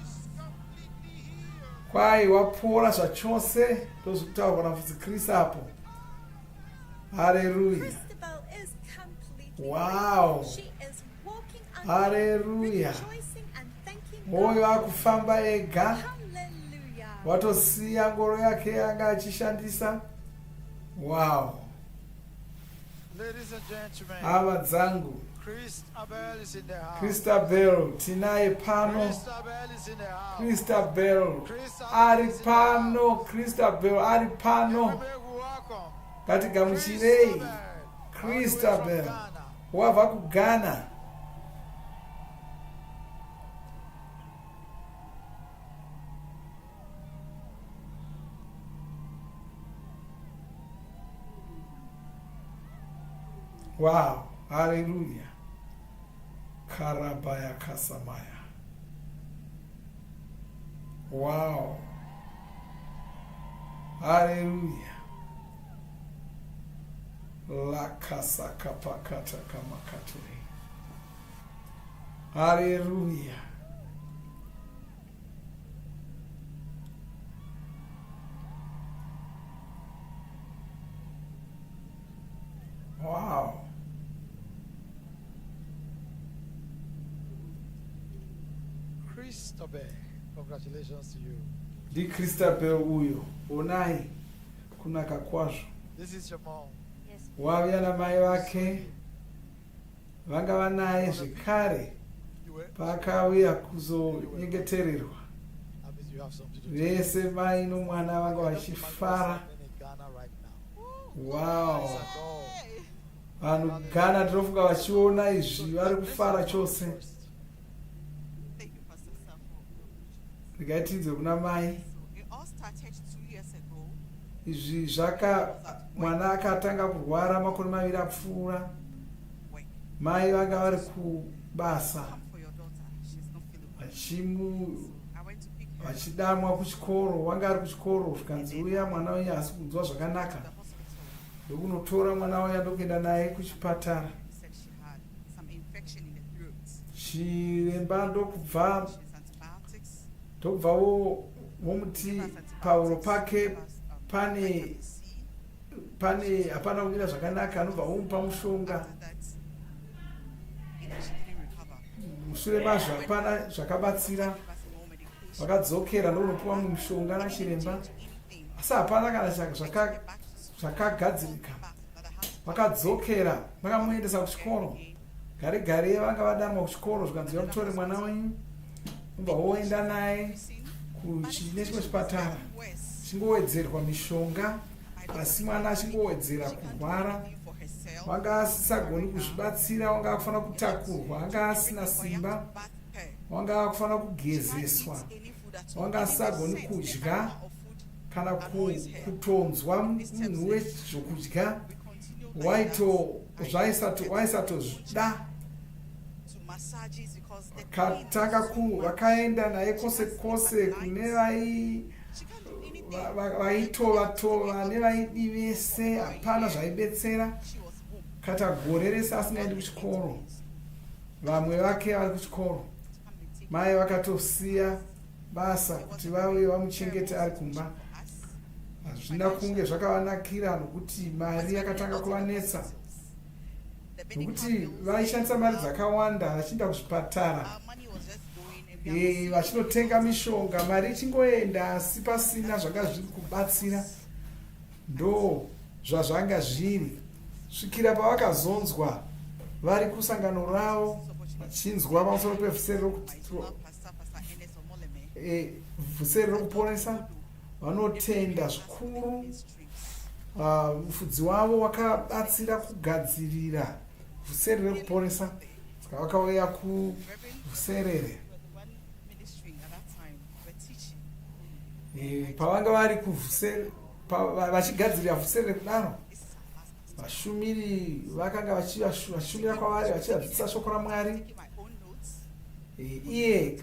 [SPEAKER 1] Kwai wapora zvachose. Ndozvekutaurwa namufudzi Chris apo. Haleluya. Wow. Haleluya. Oyo akufamba ega, watosiya ngoro yake yanga achishandisa. Wow.
[SPEAKER 3] Ladies and gentlemen,
[SPEAKER 1] Hama dzangu,
[SPEAKER 3] Christabel is in the house.
[SPEAKER 1] Christabel tinaye pano.
[SPEAKER 3] Christabel is in the house.
[SPEAKER 1] Christabel ari pano. Christabel ari pano.
[SPEAKER 3] Welcome.
[SPEAKER 1] Ngatigamuchirei Christabel wabva kuGhana. Wow, hallelujah. Karabaya kasamaya. Wow. Hallelujah. La casa kapakata kamakaturi. Hallelujah. Wow.
[SPEAKER 3] Christabel, congratulations to you.
[SPEAKER 1] Di Christabel uyo. Onai kunaka kwazvo.
[SPEAKER 3] This is your mom.
[SPEAKER 1] Wauya namai vake vanga vanaye zvekare paakauya kuzonyengetererwa. Vese mai nomwana vanga vachifara. Wow. Vanhu Ghana tinofunga vachiona izvi vari kufara chose. Ndingatidze kuna mai. Izvi mwana akatanga kurwara makore maviri apfuura. Mai vanga vari kubasa vachidamwa kuchikoro. Wanga ari kuchikoro zvikanzi uya mwana wenyu asi kunzwa zvakanaka. Ndokunotora mwana uya ndokuenda naye kuchipatara. Chiremba ndokubva vomuti pahuro pake pane hapana kumira zvakanaka, anobva vomupa mushonga. Mushure mazvo hapana zvakabatsira, vakadzokera ndokunopiwa mushonga nachiremba, asi hapana kana zvakagadzirika. Vakadzokera vakamuendesa kuchikoro. Gare gare vanga vadanwa kuchikoro zvikanzi mutore mwana wenyu obva woenda naye kuchine chimwe chipatara chingowedzerwa mishonga, asi mwana achingowedzera kurwara. Wanga asisagoni kuzvibatsira, wanga akufanira kutakurwa, wanga asina simba, wanga akufanira kugezeswa, wanga asisagoni kudya kana kutonzwa munhu wezvokudya. Waisatozvida. Vakaenda naye kose kose kune vaitova nevaidi vese, hapana zvaibetsera. Kata gore rese asingaendi kuchikoro, vamwe vake vari kuchikoro. Mai vakatosiya basa kuti vauye vamuchengete ari kumba. Hazvina kunge zvakavanakira nokuti mari yakatanga kuvanetsa, nokuti vaishandisa mari dzakawanda vachienda kuzvipatara, vachinotenga mishonga, mari ichingoenda asi pasina zvanga zviri kubatsira. Ndo zvazvanga zviri svikira pavakazonzwa vari kusangano ravo vachinzwa pamusoro pevhusere rokuporesa. Vanotenda zvikuru. Mufudzi wavo wakabatsira kugadzirira vhusere rekuporesa, saka vakauya kuvhuserere. Pavanga vari kuvhusere vachigadzirira vhusere kudaro, vashumiri vakanga vachishumira kwavari vachivadzidzisa shoko raMwari. Iye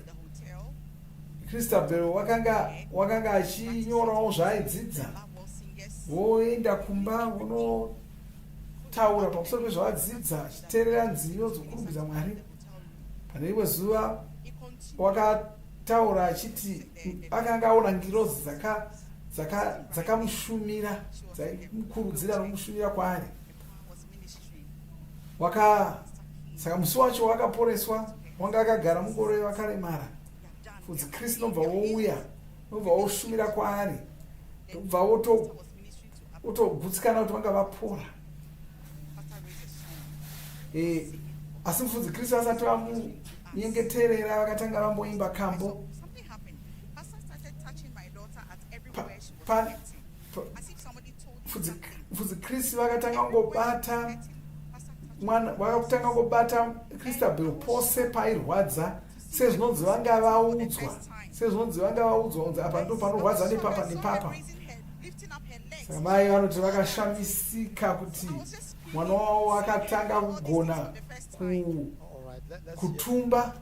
[SPEAKER 1] Christabel wakanga achinyorawo zvaaidzidza, voenda kumba vonotaura pamusoro pezvaadzidza, achiteerera nziyo dzokurumbidza Mwari. Pane rimwe zuva wakataura achiti akanga aona ngirozi dzakamushumira, dzaimukurudzira nomushumira kwaari. Saka musi wacho wakaporeswa, wanga akagara mungoro vakaremara. Fudzi Kristu nobva wouya, nobva woshumira kwaari, nobva wotogutsikana kuti vanga vapora. asi mufudzi Kristu asati vamunyengeterera vakatanga vamboimba kambo.
[SPEAKER 10] Something happened. Pastor started touching my daughter at everywhere she was
[SPEAKER 1] Pa-
[SPEAKER 10] sitting.
[SPEAKER 1] pa-
[SPEAKER 10] As if somebody told him something.
[SPEAKER 1] mufudzi Kristu vakatanga ngobata
[SPEAKER 10] Pastor touched
[SPEAKER 1] mwana, vakatanga ngobata Christabel pose pairwadza, sezvinonzi vanga vaudzwa, unzi apa ndo panorwadza nepapa nepapa.
[SPEAKER 10] raising her, lifting up her legs.
[SPEAKER 1] Saka mai vanoti vakashamisika kuti mwana wavo akatanga kugona
[SPEAKER 3] All right, let's hear
[SPEAKER 1] kutumba.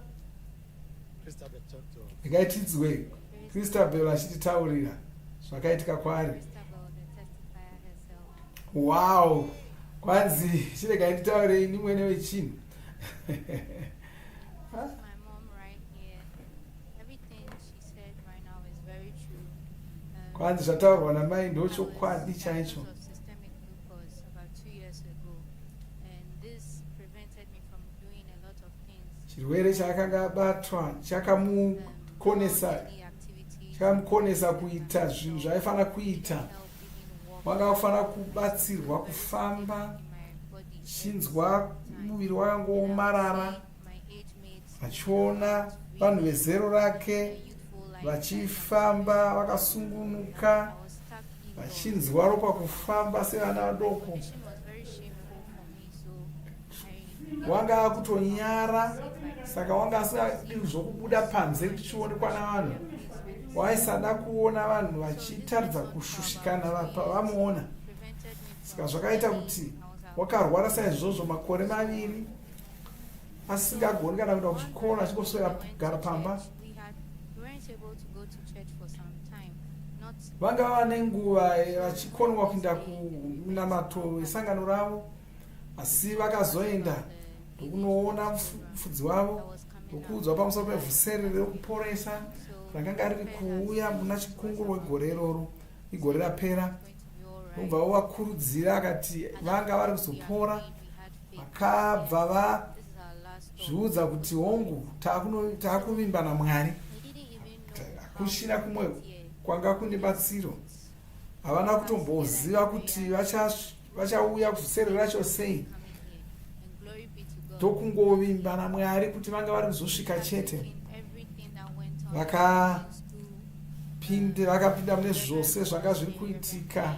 [SPEAKER 3] Christabel talk to us.
[SPEAKER 1] Ngaitidzwe Christabel achititaurira zvakaitika kwaari.
[SPEAKER 11] Christabel, the testifier herself.
[SPEAKER 1] Wow, kwanzi chiregai nditaure ini mwene wechinhu.
[SPEAKER 11] My mom right here, everything she said right now is very true.
[SPEAKER 1] Kwanzi zvataurwa namai ndo chokwadi
[SPEAKER 11] I was
[SPEAKER 1] chaicho.
[SPEAKER 11] diagnosed of systemic lupus about 2 years ago, and this prevented me from doing a lot of things.
[SPEAKER 1] Chirwere chaakanga abatwa chakamukonesa
[SPEAKER 11] Daily activities,
[SPEAKER 1] chakamukonesa kuita zvinhu zvaifanira kuita.
[SPEAKER 11] help even walk
[SPEAKER 1] Wanga wafanira kubatsirwa kufamba,
[SPEAKER 11] in my body.
[SPEAKER 1] chinzwa muviri wakangoomarara,
[SPEAKER 11] My age mates,
[SPEAKER 1] vachiona vanhu vezero rake
[SPEAKER 11] youthful life,
[SPEAKER 1] vachifamba vakasungunuka,
[SPEAKER 11] I was stuck in
[SPEAKER 1] vachinzwa ropa kufamba sevana vadoko.
[SPEAKER 11] was very shameful for me, so I
[SPEAKER 1] Wanga akutonyara, saka wanga asingadi zvokubuda panze tichionekwa navanhu. Waisada kuona vanhu vachitaridza kushushikana pavamuona.
[SPEAKER 11] prevented me
[SPEAKER 1] Saka zvakaita kuti wakarwara saizvozvo makore 2 asingagoni kana kuenda kuchikoro achingoswera kugara pamba.
[SPEAKER 11] we weren't able to go to church for some time. Not
[SPEAKER 1] Vanga vane nguva vachikonwa kuenda kumunamato esangano ravo, asi vakazoenda ndokunoona mufudzi wavo ndokuudzwa pamusoro pevhuserere rekuporesa rakanga riri kuuya muna chikunguru wegore iroro, igore rapera.
[SPEAKER 11] going to be all right.
[SPEAKER 1] Ndobva vovakurudzira akati vanga vari kuzopora,
[SPEAKER 11] We had faith.
[SPEAKER 1] vakabva
[SPEAKER 11] This is our last stop.
[SPEAKER 1] vazviudza kuti hongu taakuvimba naMwari,
[SPEAKER 11] We didn't even know how
[SPEAKER 1] kushina kumwe
[SPEAKER 11] here.
[SPEAKER 1] kwanga kune batsiro. Havana kutomboziva kuti vachauya kuzviserera racho sei.
[SPEAKER 11] Coming here. And glory be to God.
[SPEAKER 1] Ndokungovimba naMwari kuti vanga vari kuzosvika chete.
[SPEAKER 11] Everything that went on
[SPEAKER 1] Vaka-
[SPEAKER 11] in school,
[SPEAKER 1] vakapinda mune zvose zvanga zviri kuitika.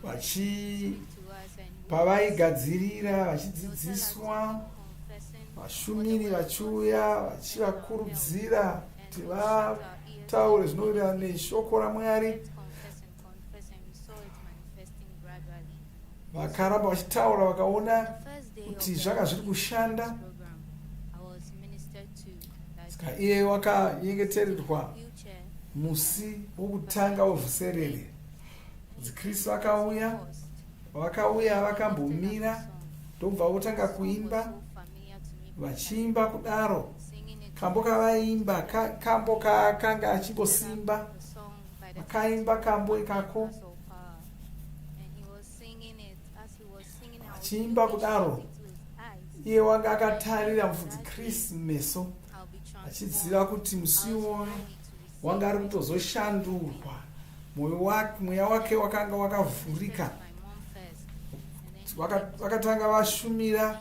[SPEAKER 1] Vachi
[SPEAKER 11] to us, and
[SPEAKER 1] pavaigadzirira vachidzidziswa,
[SPEAKER 11] confessing
[SPEAKER 1] vashumiri vachiuya vachivakurudzira kuti vataure zvinowirirana neshoko raMwari.
[SPEAKER 11] confess, and we saw it manifesting gradually.
[SPEAKER 1] Vakaramba vachitaura vakaona
[SPEAKER 11] First day of
[SPEAKER 1] kuti
[SPEAKER 11] the
[SPEAKER 1] zvanga zviri kushanda.
[SPEAKER 11] program, I was ministered to that
[SPEAKER 1] Saka iye wakanyengetererwa
[SPEAKER 11] future
[SPEAKER 1] musi wokutanga wevhuserere. Kristu akauya, vakauya vakambomira, ndobva votanga kuimba,
[SPEAKER 11] so familiar to me,
[SPEAKER 1] vachiimba kudaro.
[SPEAKER 11] singing it
[SPEAKER 1] Kambo kavaimba, kambo kakanga achimbosimba,
[SPEAKER 11] the song by the
[SPEAKER 1] vakaimba kambo ikako,
[SPEAKER 11] so far, and he was singing it as he was singing. I was
[SPEAKER 1] Achiimba
[SPEAKER 11] looking
[SPEAKER 1] kudaro.
[SPEAKER 11] into his eyes.
[SPEAKER 1] iye wanga akatarira mufudzi Kristu meso,
[SPEAKER 11] I'll be
[SPEAKER 1] achiziva kuti musi iwoyo wanga ari kutozoshandurwa. Mweya wake wakanga wakavhurika. Vakatanga vashumira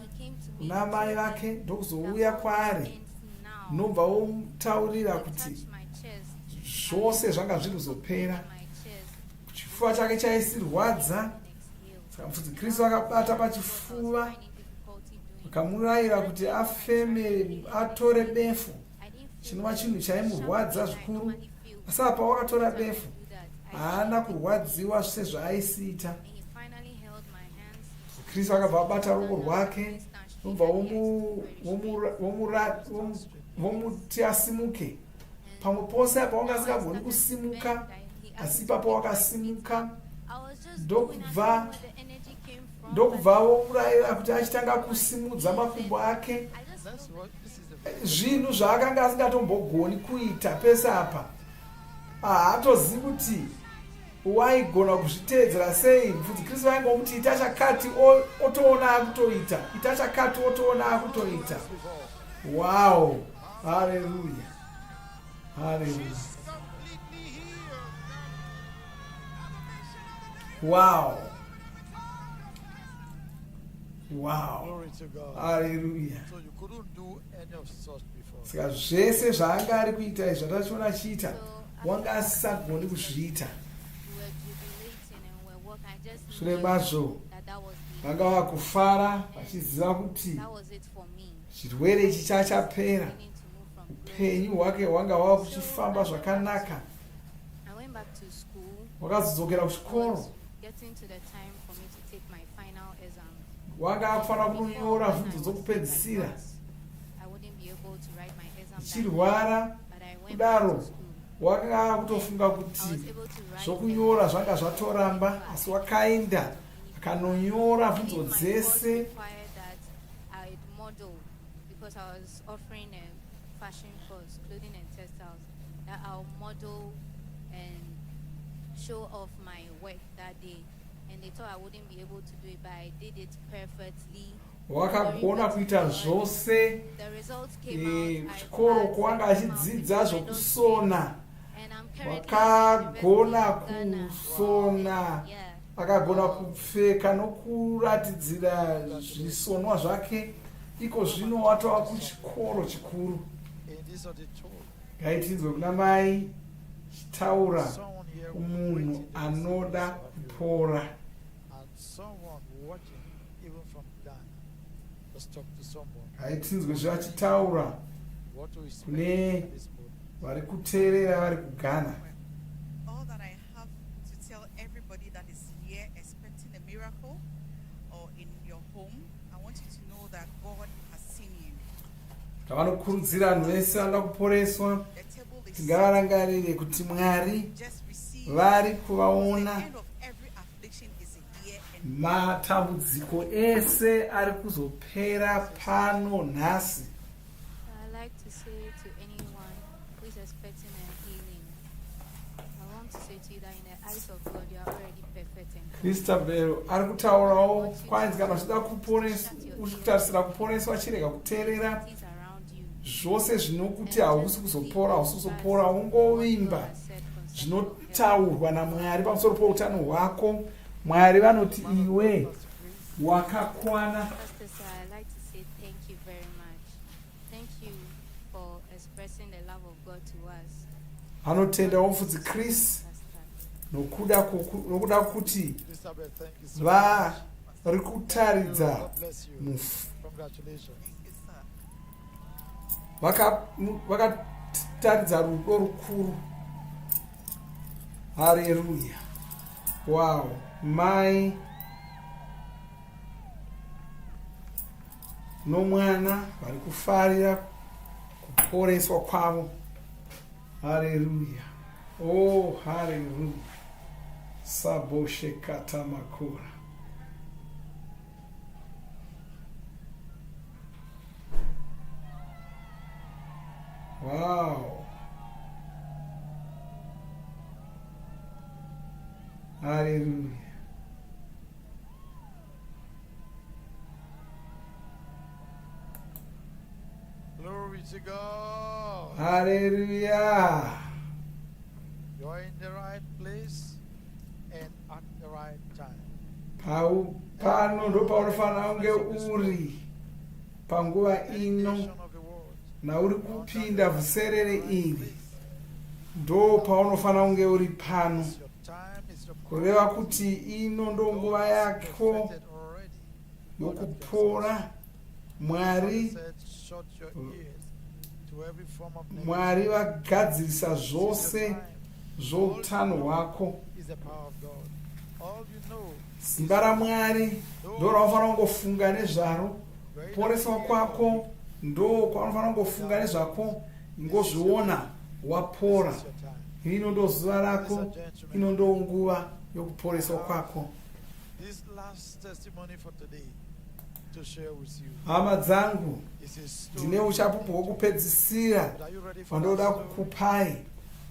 [SPEAKER 1] kuna mai vake ndokuzouya kwaari, nobva vomutaurira kuti zvose zvanga zviri kuzopera. Chifuva chake chaisirwadza, saka mufudzi Kristu akabata pachifuva akamurayira kuti afeme, atore befu, chinova chinhu chaimurwadza zvikuru. Asi apa wakatora befu haana kurwadziwa sezvaaisiita. Kristu akabva abata ruoko rwake, nobva vomuti asimuke. Pamwe pose apa wanga asingagoni kusimuka, asi ipapo wakasimuka. Ndokubva vomurayira kuti achitanga kusimudza makumbo ake,
[SPEAKER 3] That's what this is the
[SPEAKER 1] zvinhu zvaakanga asingatombogoni kuita pese apa. Haatozivi kuti waigona kuzviteedzera sei. Mufudzi Kristu vaingomuti ita chakati otoona akutoita, ita chakati otoona akutoita. Wow, haleluya, haleluya, wow. Wow.
[SPEAKER 3] Glory to God.
[SPEAKER 1] Hallelujah.
[SPEAKER 3] So you couldn't do any of such before.
[SPEAKER 1] Saka zvese zvaanga ari kuita izvi zvatachiona achiita wanga asisagoni kuzviita.
[SPEAKER 11] We were jubilating and we were working. I just
[SPEAKER 1] Shure
[SPEAKER 11] knew
[SPEAKER 1] mazvo
[SPEAKER 11] that was the
[SPEAKER 1] vanga vakufara vachiziva kuti
[SPEAKER 11] that was it for me.
[SPEAKER 1] chirwere ichi chachapera.
[SPEAKER 11] Beginning to move from
[SPEAKER 1] Upenyu hwake hwanga hwava kuchifamba zvakanaka.
[SPEAKER 11] I went back to school.
[SPEAKER 1] Wakazodzokera
[SPEAKER 11] Was
[SPEAKER 1] kuchikoro.
[SPEAKER 11] getting to the time for me to take my final exam.
[SPEAKER 1] Wanga akufanira kunonyora bvunzo dzokupedzisira.
[SPEAKER 11] I wouldn't be able to write my exam.
[SPEAKER 1] Uchirwara
[SPEAKER 11] But I went back
[SPEAKER 1] kudaro
[SPEAKER 11] to school.
[SPEAKER 1] wanga akutofunga
[SPEAKER 11] I
[SPEAKER 1] kuti
[SPEAKER 11] was able to write
[SPEAKER 1] zvokunyora zvanga zvatoramba, asi wakaenda akanonyora bvunzo
[SPEAKER 11] my course
[SPEAKER 1] dzese.
[SPEAKER 11] required that I'd model because I was offering a fashion course, clothing and textiles, that I'll model and show off my work that day. And they thought I wouldn't be able to do it, but I did it perfectly.
[SPEAKER 1] Wakagona kuita zvose.
[SPEAKER 11] The results came out. I
[SPEAKER 1] Kuchikoro
[SPEAKER 11] passed
[SPEAKER 1] kwanga
[SPEAKER 11] every
[SPEAKER 1] achidzidza
[SPEAKER 11] mountain
[SPEAKER 1] zvokusona.
[SPEAKER 11] and I'm currently
[SPEAKER 1] Wakagona
[SPEAKER 11] at the University of Ghana.
[SPEAKER 1] kusona.
[SPEAKER 11] Yeah.
[SPEAKER 1] Akagona kupfeka nokuratidzira zvisonwa zvake. Iko zvino watova kuchikoro chikuru.
[SPEAKER 3] In this auditorium,
[SPEAKER 1] Ngaitinzwe kuna mai chitaura
[SPEAKER 3] someone here
[SPEAKER 1] kumunhu
[SPEAKER 3] waiting to receive
[SPEAKER 1] anoda
[SPEAKER 3] this of you,
[SPEAKER 1] kupora.
[SPEAKER 3] and someone watching even from Ghana. Let's talk to someone.
[SPEAKER 1] Ngaitinzwe zvachitaura
[SPEAKER 3] What to expect
[SPEAKER 1] kune
[SPEAKER 3] at this moment.
[SPEAKER 1] vari kuteerera vari kuGhana.
[SPEAKER 10] All that I have to tell everybody that is here expecting a miracle or in your home, I want you to know that God has seen you.
[SPEAKER 1] Tavanokurudzira vanhu vese vanoda kuporeswa.
[SPEAKER 10] The table is
[SPEAKER 1] Ngavarangarire kuti Mwari
[SPEAKER 10] just receive.
[SPEAKER 1] vari
[SPEAKER 10] The
[SPEAKER 1] kuvaona.
[SPEAKER 10] end of every affliction is here and
[SPEAKER 1] Matambudziko ese ari kuzopera pano nhasi.
[SPEAKER 11] I'd like to say to anyone who is expecting a healing, I want to say to you that in the eyes of God, you are already perfect and complete.
[SPEAKER 1] Christabel ari kutaurawo kwanzi kana uchida kuporeswa, uchitarisira kuporeswa chirega kuteerera
[SPEAKER 11] Things around you.
[SPEAKER 1] zvose zvinokuti hausi kuzopora, hausi kuzopora, ungovimba. Zvinotaurwa naMwari pamusoro peutano hwako. Mwari vanoti iwe wakakwana.
[SPEAKER 11] Pastor sir, I'd like to say thank you very much. Thank you for expressing the love of God to us.
[SPEAKER 1] Anotenda womufudzi Chris
[SPEAKER 11] Pastor.
[SPEAKER 1] nokuda kuti
[SPEAKER 3] Elizabeth, thank you so much.
[SPEAKER 1] vari kutaridza
[SPEAKER 3] God bless you. Congratulations.
[SPEAKER 10] thank you, sir.
[SPEAKER 1] vakataridza rudo rukuru. Haleluya. Wow. Mai nomwana vari kufarira kuporeswa kwavo. Haleluya. Oh, haleluya. Saboshe katamakura. Wow. Hallelujah.
[SPEAKER 3] Glory to God.
[SPEAKER 1] Hallelujah.
[SPEAKER 3] You're in the right place and at the right time.
[SPEAKER 1] Pano ndo paunofanira kunge uri panguva ino
[SPEAKER 3] Meditation of the word.
[SPEAKER 1] nauri kupinda vhuserere iri ndo paunofanira kunge uri pano
[SPEAKER 3] It's your time, it's your
[SPEAKER 1] kureva kuti ino ndo nguva yako
[SPEAKER 3] perfected already.
[SPEAKER 1] yokupora. Mwari
[SPEAKER 3] Said, shut your ears to every form of
[SPEAKER 1] Mwari vagadzirisa zvose zvoutano hwako.
[SPEAKER 3] is the power of God. All you know,
[SPEAKER 1] Simba raMwari ndo raunofanira kungofunga nezvaro. Kuporeswa kwako ndo kwaunofanira kungofunga nezvako. Ingozviona wapora.
[SPEAKER 3] it's your time.
[SPEAKER 1] Ino ndo zuva rako. Ino ndo nguva yokuporeswa kwako.
[SPEAKER 3] This last testimony for today to share with you
[SPEAKER 1] Hama dzangu,
[SPEAKER 3] is a story.
[SPEAKER 1] ndine uchapupu hwokupedzisira
[SPEAKER 3] Are you ready for
[SPEAKER 1] hwandoda
[SPEAKER 3] that story?
[SPEAKER 1] kukupai.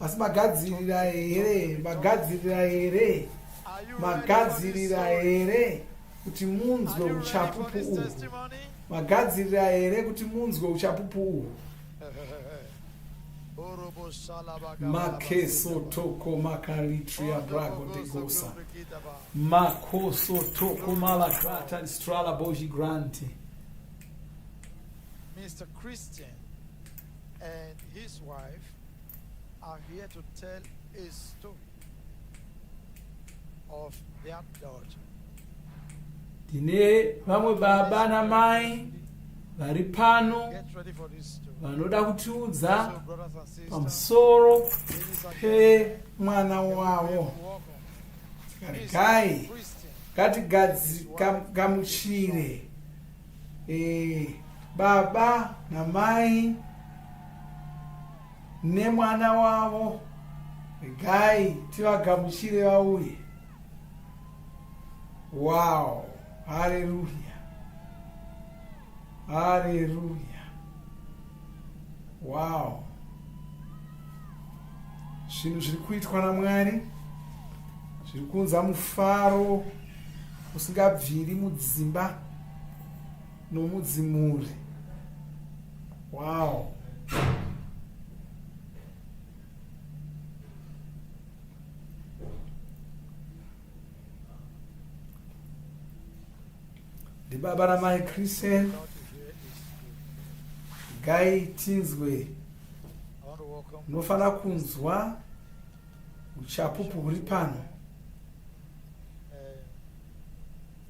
[SPEAKER 1] Asi magadzirira here, magadzirira here,
[SPEAKER 3] Are you ready for this
[SPEAKER 1] magadzirira
[SPEAKER 3] story?
[SPEAKER 1] here kuti
[SPEAKER 3] Are
[SPEAKER 1] munzwe
[SPEAKER 3] you ready for
[SPEAKER 1] uchapupu
[SPEAKER 3] this
[SPEAKER 1] uhu.
[SPEAKER 3] testimony?
[SPEAKER 1] Magadzirira here kuti munzwe uchapupu uhu. Makeso toko makalitria brago de gosa. Makoso toko malakrata strala boji grante.
[SPEAKER 3] Mr. Christian and his wife are here to tell a story of their daughter.
[SPEAKER 1] Tine vamwe baba na mai vari pano
[SPEAKER 3] Get ready for this story.
[SPEAKER 1] vanoda kutiudza
[SPEAKER 3] So, brothers and sisters,
[SPEAKER 1] pamusoro
[SPEAKER 3] ladies and
[SPEAKER 1] pemwana wavo.
[SPEAKER 3] welcome.
[SPEAKER 1] Kai
[SPEAKER 3] Christian,
[SPEAKER 1] gamuchire baba na mai nemwana wavo. Gai tivagamuchire vauye. Wow, hallelujah, hallelujah, wow. Zvinhu zviri kuitwa naMwari zviri kunza mufaro usingabviri mudzimba nomudzimuri. Wow. Baba na mai Christian Gai tinzwe
[SPEAKER 3] I want to welcome
[SPEAKER 1] nofana kunzwa uchapupu huri pano.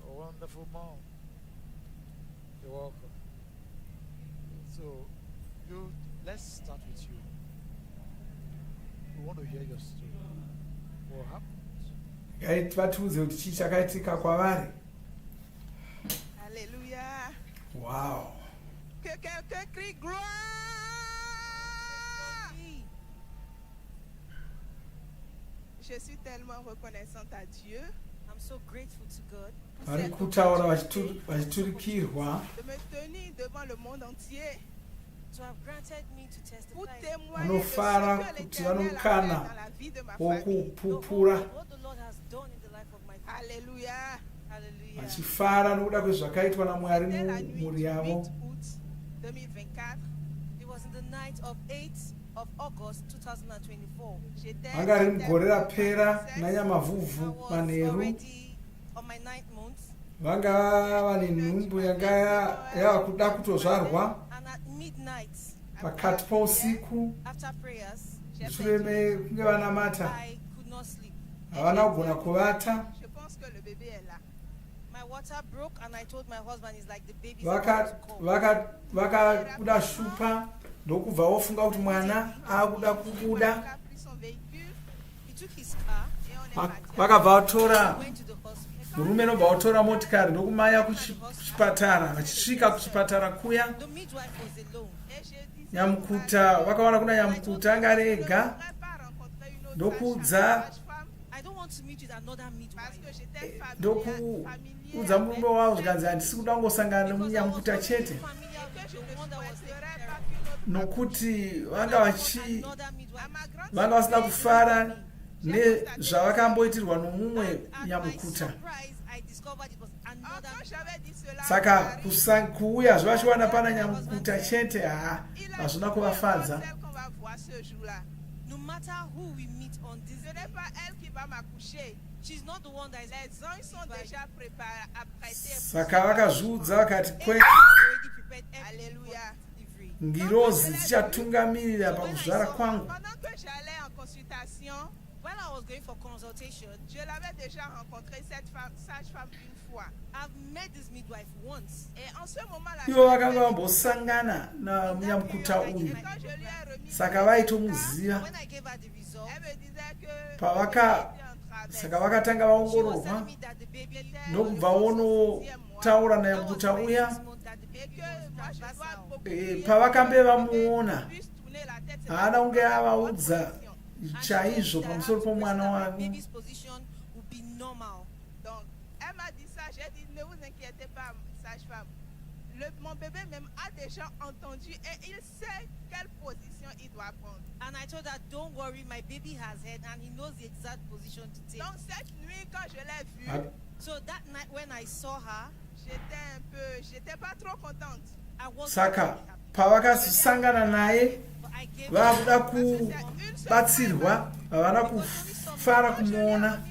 [SPEAKER 3] a wonderful mom. You're welcome. So, let's start with you. We want to hear your story. What happened?
[SPEAKER 1] Gai tivatiudze kuti chii chakaitika kwavari.
[SPEAKER 10] Alléluia.
[SPEAKER 1] Wow.
[SPEAKER 10] Que quelqu'un crie gloire. Je suis tellement reconnaissante à Dieu
[SPEAKER 6] I'm so grateful to God
[SPEAKER 1] Vari kutaura vachiturikirwa
[SPEAKER 10] de me tenir devant le monde entier
[SPEAKER 6] to have granted me to
[SPEAKER 10] pour
[SPEAKER 6] testify
[SPEAKER 10] témoigner de ce
[SPEAKER 1] vanofara
[SPEAKER 10] que
[SPEAKER 1] kuti
[SPEAKER 10] l'Éternel a fait
[SPEAKER 1] vanokana
[SPEAKER 10] dans la vie de ma famille.
[SPEAKER 1] wokupupura
[SPEAKER 6] what the Lord has done in the life of my family.
[SPEAKER 10] Alléluia.
[SPEAKER 6] Hallelujah.
[SPEAKER 1] vachifara nokuda kwezvakaitwa naMwari
[SPEAKER 10] C'était la nuit
[SPEAKER 1] mumhuri
[SPEAKER 10] du 8
[SPEAKER 1] yavo.
[SPEAKER 10] août 2024.
[SPEAKER 6] It was in the night of 8th of August 2024.
[SPEAKER 10] J'étais
[SPEAKER 1] Vanga riri
[SPEAKER 10] en
[SPEAKER 1] mugore rapera
[SPEAKER 10] terme
[SPEAKER 6] I
[SPEAKER 1] nanyamavhuvhu
[SPEAKER 6] was
[SPEAKER 1] manheru.
[SPEAKER 6] already on my 9th month,
[SPEAKER 1] Vanga vane nhumbu yanga yava kuda kutozvarwa
[SPEAKER 6] and at midnight,
[SPEAKER 1] pakati pousiku.
[SPEAKER 6] after prayers,
[SPEAKER 1] Mushure mekunge vanamata
[SPEAKER 6] I could not sleep.
[SPEAKER 1] havana kugona kuvata.
[SPEAKER 10] Je pense que le bébé est là.
[SPEAKER 6] My water broke, and I told my husband, "It's like the baby's about to come."
[SPEAKER 1] vakakuda shupa ndokubva vofunga kuti mwana akuda kubuda.
[SPEAKER 10] Il a pris son véhicule
[SPEAKER 6] He took his car,
[SPEAKER 10] et on est parti.
[SPEAKER 1] Vakabva vatora
[SPEAKER 6] went to the hospital.
[SPEAKER 1] murume nobva vatora motikari ndokumaya kuchipatara. Vachisvika kuchipatara kuya
[SPEAKER 6] The midwife was alone.
[SPEAKER 10] Et je disais,
[SPEAKER 1] nyamukuta vakaona kuna nyamukuta anga ari ega.
[SPEAKER 10] je ne pourrais pas rencontrer une autre
[SPEAKER 1] Ndokuudza
[SPEAKER 10] sage-femme
[SPEAKER 6] I don't want to meet with another
[SPEAKER 10] parce
[SPEAKER 6] midwife.
[SPEAKER 10] que j'étais
[SPEAKER 1] ndokuudza murume wavo zvikanzi handisi kuda kungosangana nemunyamukuta chete
[SPEAKER 6] Familiar
[SPEAKER 10] que
[SPEAKER 6] with
[SPEAKER 10] je
[SPEAKER 6] the
[SPEAKER 10] ne
[SPEAKER 6] one that was taking
[SPEAKER 10] souhaiterais
[SPEAKER 6] care
[SPEAKER 10] pas
[SPEAKER 6] of me.
[SPEAKER 10] qu'une autre.
[SPEAKER 1] nokuti vanga
[SPEAKER 6] Another midwife.
[SPEAKER 10] À ma grande
[SPEAKER 1] vanga vasina
[SPEAKER 10] surprise,
[SPEAKER 1] kufara nezvavakamboitirwa noumwe
[SPEAKER 6] And at my
[SPEAKER 1] nyamukuta.
[SPEAKER 6] surprise, I discovered it was another
[SPEAKER 10] quand
[SPEAKER 6] midwife.
[SPEAKER 10] j'avais dit cela, à
[SPEAKER 1] Saka
[SPEAKER 10] Marie,
[SPEAKER 1] kuuya zvachiwana pana nyamukuta chete
[SPEAKER 10] il a
[SPEAKER 1] hazvina
[SPEAKER 10] dit,
[SPEAKER 1] kuvafadza.
[SPEAKER 10] celle qu'on va voir ce jour-là.
[SPEAKER 6] No matter who we meet on this
[SPEAKER 10] Ce
[SPEAKER 6] day,
[SPEAKER 10] n'est pas elle qui va m'accoucher.
[SPEAKER 6] she's not the one that is
[SPEAKER 10] Les anges sont déjà préparés, apprêtés.
[SPEAKER 1] Saka vakazviudza vakati kwete,
[SPEAKER 6] already prepared everything
[SPEAKER 10] Alléluia.
[SPEAKER 6] for delivery.
[SPEAKER 1] ngirozi dzichatungamirira pakuzvara kwangu.
[SPEAKER 10] Pendant que j'allais en consultation,
[SPEAKER 6] While I was going for consultation,
[SPEAKER 10] je l'avais déjà rencontré cette femme, sage-femme une fois.
[SPEAKER 6] I've met this midwife once.
[SPEAKER 10] Et en ce moment-là,
[SPEAKER 1] Ivo vakanga vambosangana namunyamukuta
[SPEAKER 10] et
[SPEAKER 1] uyu,
[SPEAKER 10] quand je lui ai remis
[SPEAKER 1] saka
[SPEAKER 10] le
[SPEAKER 1] vaitomuziva.
[SPEAKER 6] When I gave her the result,
[SPEAKER 10] elle me disait que
[SPEAKER 1] Pavaka-
[SPEAKER 10] le bébé était en travers.
[SPEAKER 1] Saka vakatanga
[SPEAKER 6] she was
[SPEAKER 1] vaongororwa
[SPEAKER 6] telling me that the baby
[SPEAKER 1] ndokubva vonotaura nyamukuta uya.
[SPEAKER 6] that the
[SPEAKER 10] Et
[SPEAKER 6] baby
[SPEAKER 10] que
[SPEAKER 6] was
[SPEAKER 10] moi je dois
[SPEAKER 6] transversal.
[SPEAKER 10] beaucoup
[SPEAKER 1] Eh,
[SPEAKER 10] prier
[SPEAKER 1] pavakambe vamuona
[SPEAKER 10] pour puisse tourner la tête. C'est
[SPEAKER 1] haana
[SPEAKER 10] pas
[SPEAKER 1] kunge
[SPEAKER 10] une
[SPEAKER 1] avaudza
[SPEAKER 10] bonne position.
[SPEAKER 1] chaizvo pamusoro pomwana
[SPEAKER 6] My
[SPEAKER 1] wavo.
[SPEAKER 6] baby's position would be normal.
[SPEAKER 10] Donc, elle m'a dit ça. J'ai dit, ne vous inquiétez pas, sage-femme. Mon bébé même a déjà entendu et il sait quelle position il doit prendre.
[SPEAKER 6] And I told her, don't worry, my baby has heard and he knows the exact position to take.
[SPEAKER 10] Donc, cette nuit, quand je l'ai vue,
[SPEAKER 1] Ah.
[SPEAKER 6] So that night when I saw her,
[SPEAKER 10] j'étais pas trop contente.
[SPEAKER 6] I wasn't
[SPEAKER 1] Saka
[SPEAKER 6] very happy.
[SPEAKER 1] pavakazosangana naye vakuda kubatsirwa havana kufara kumuona,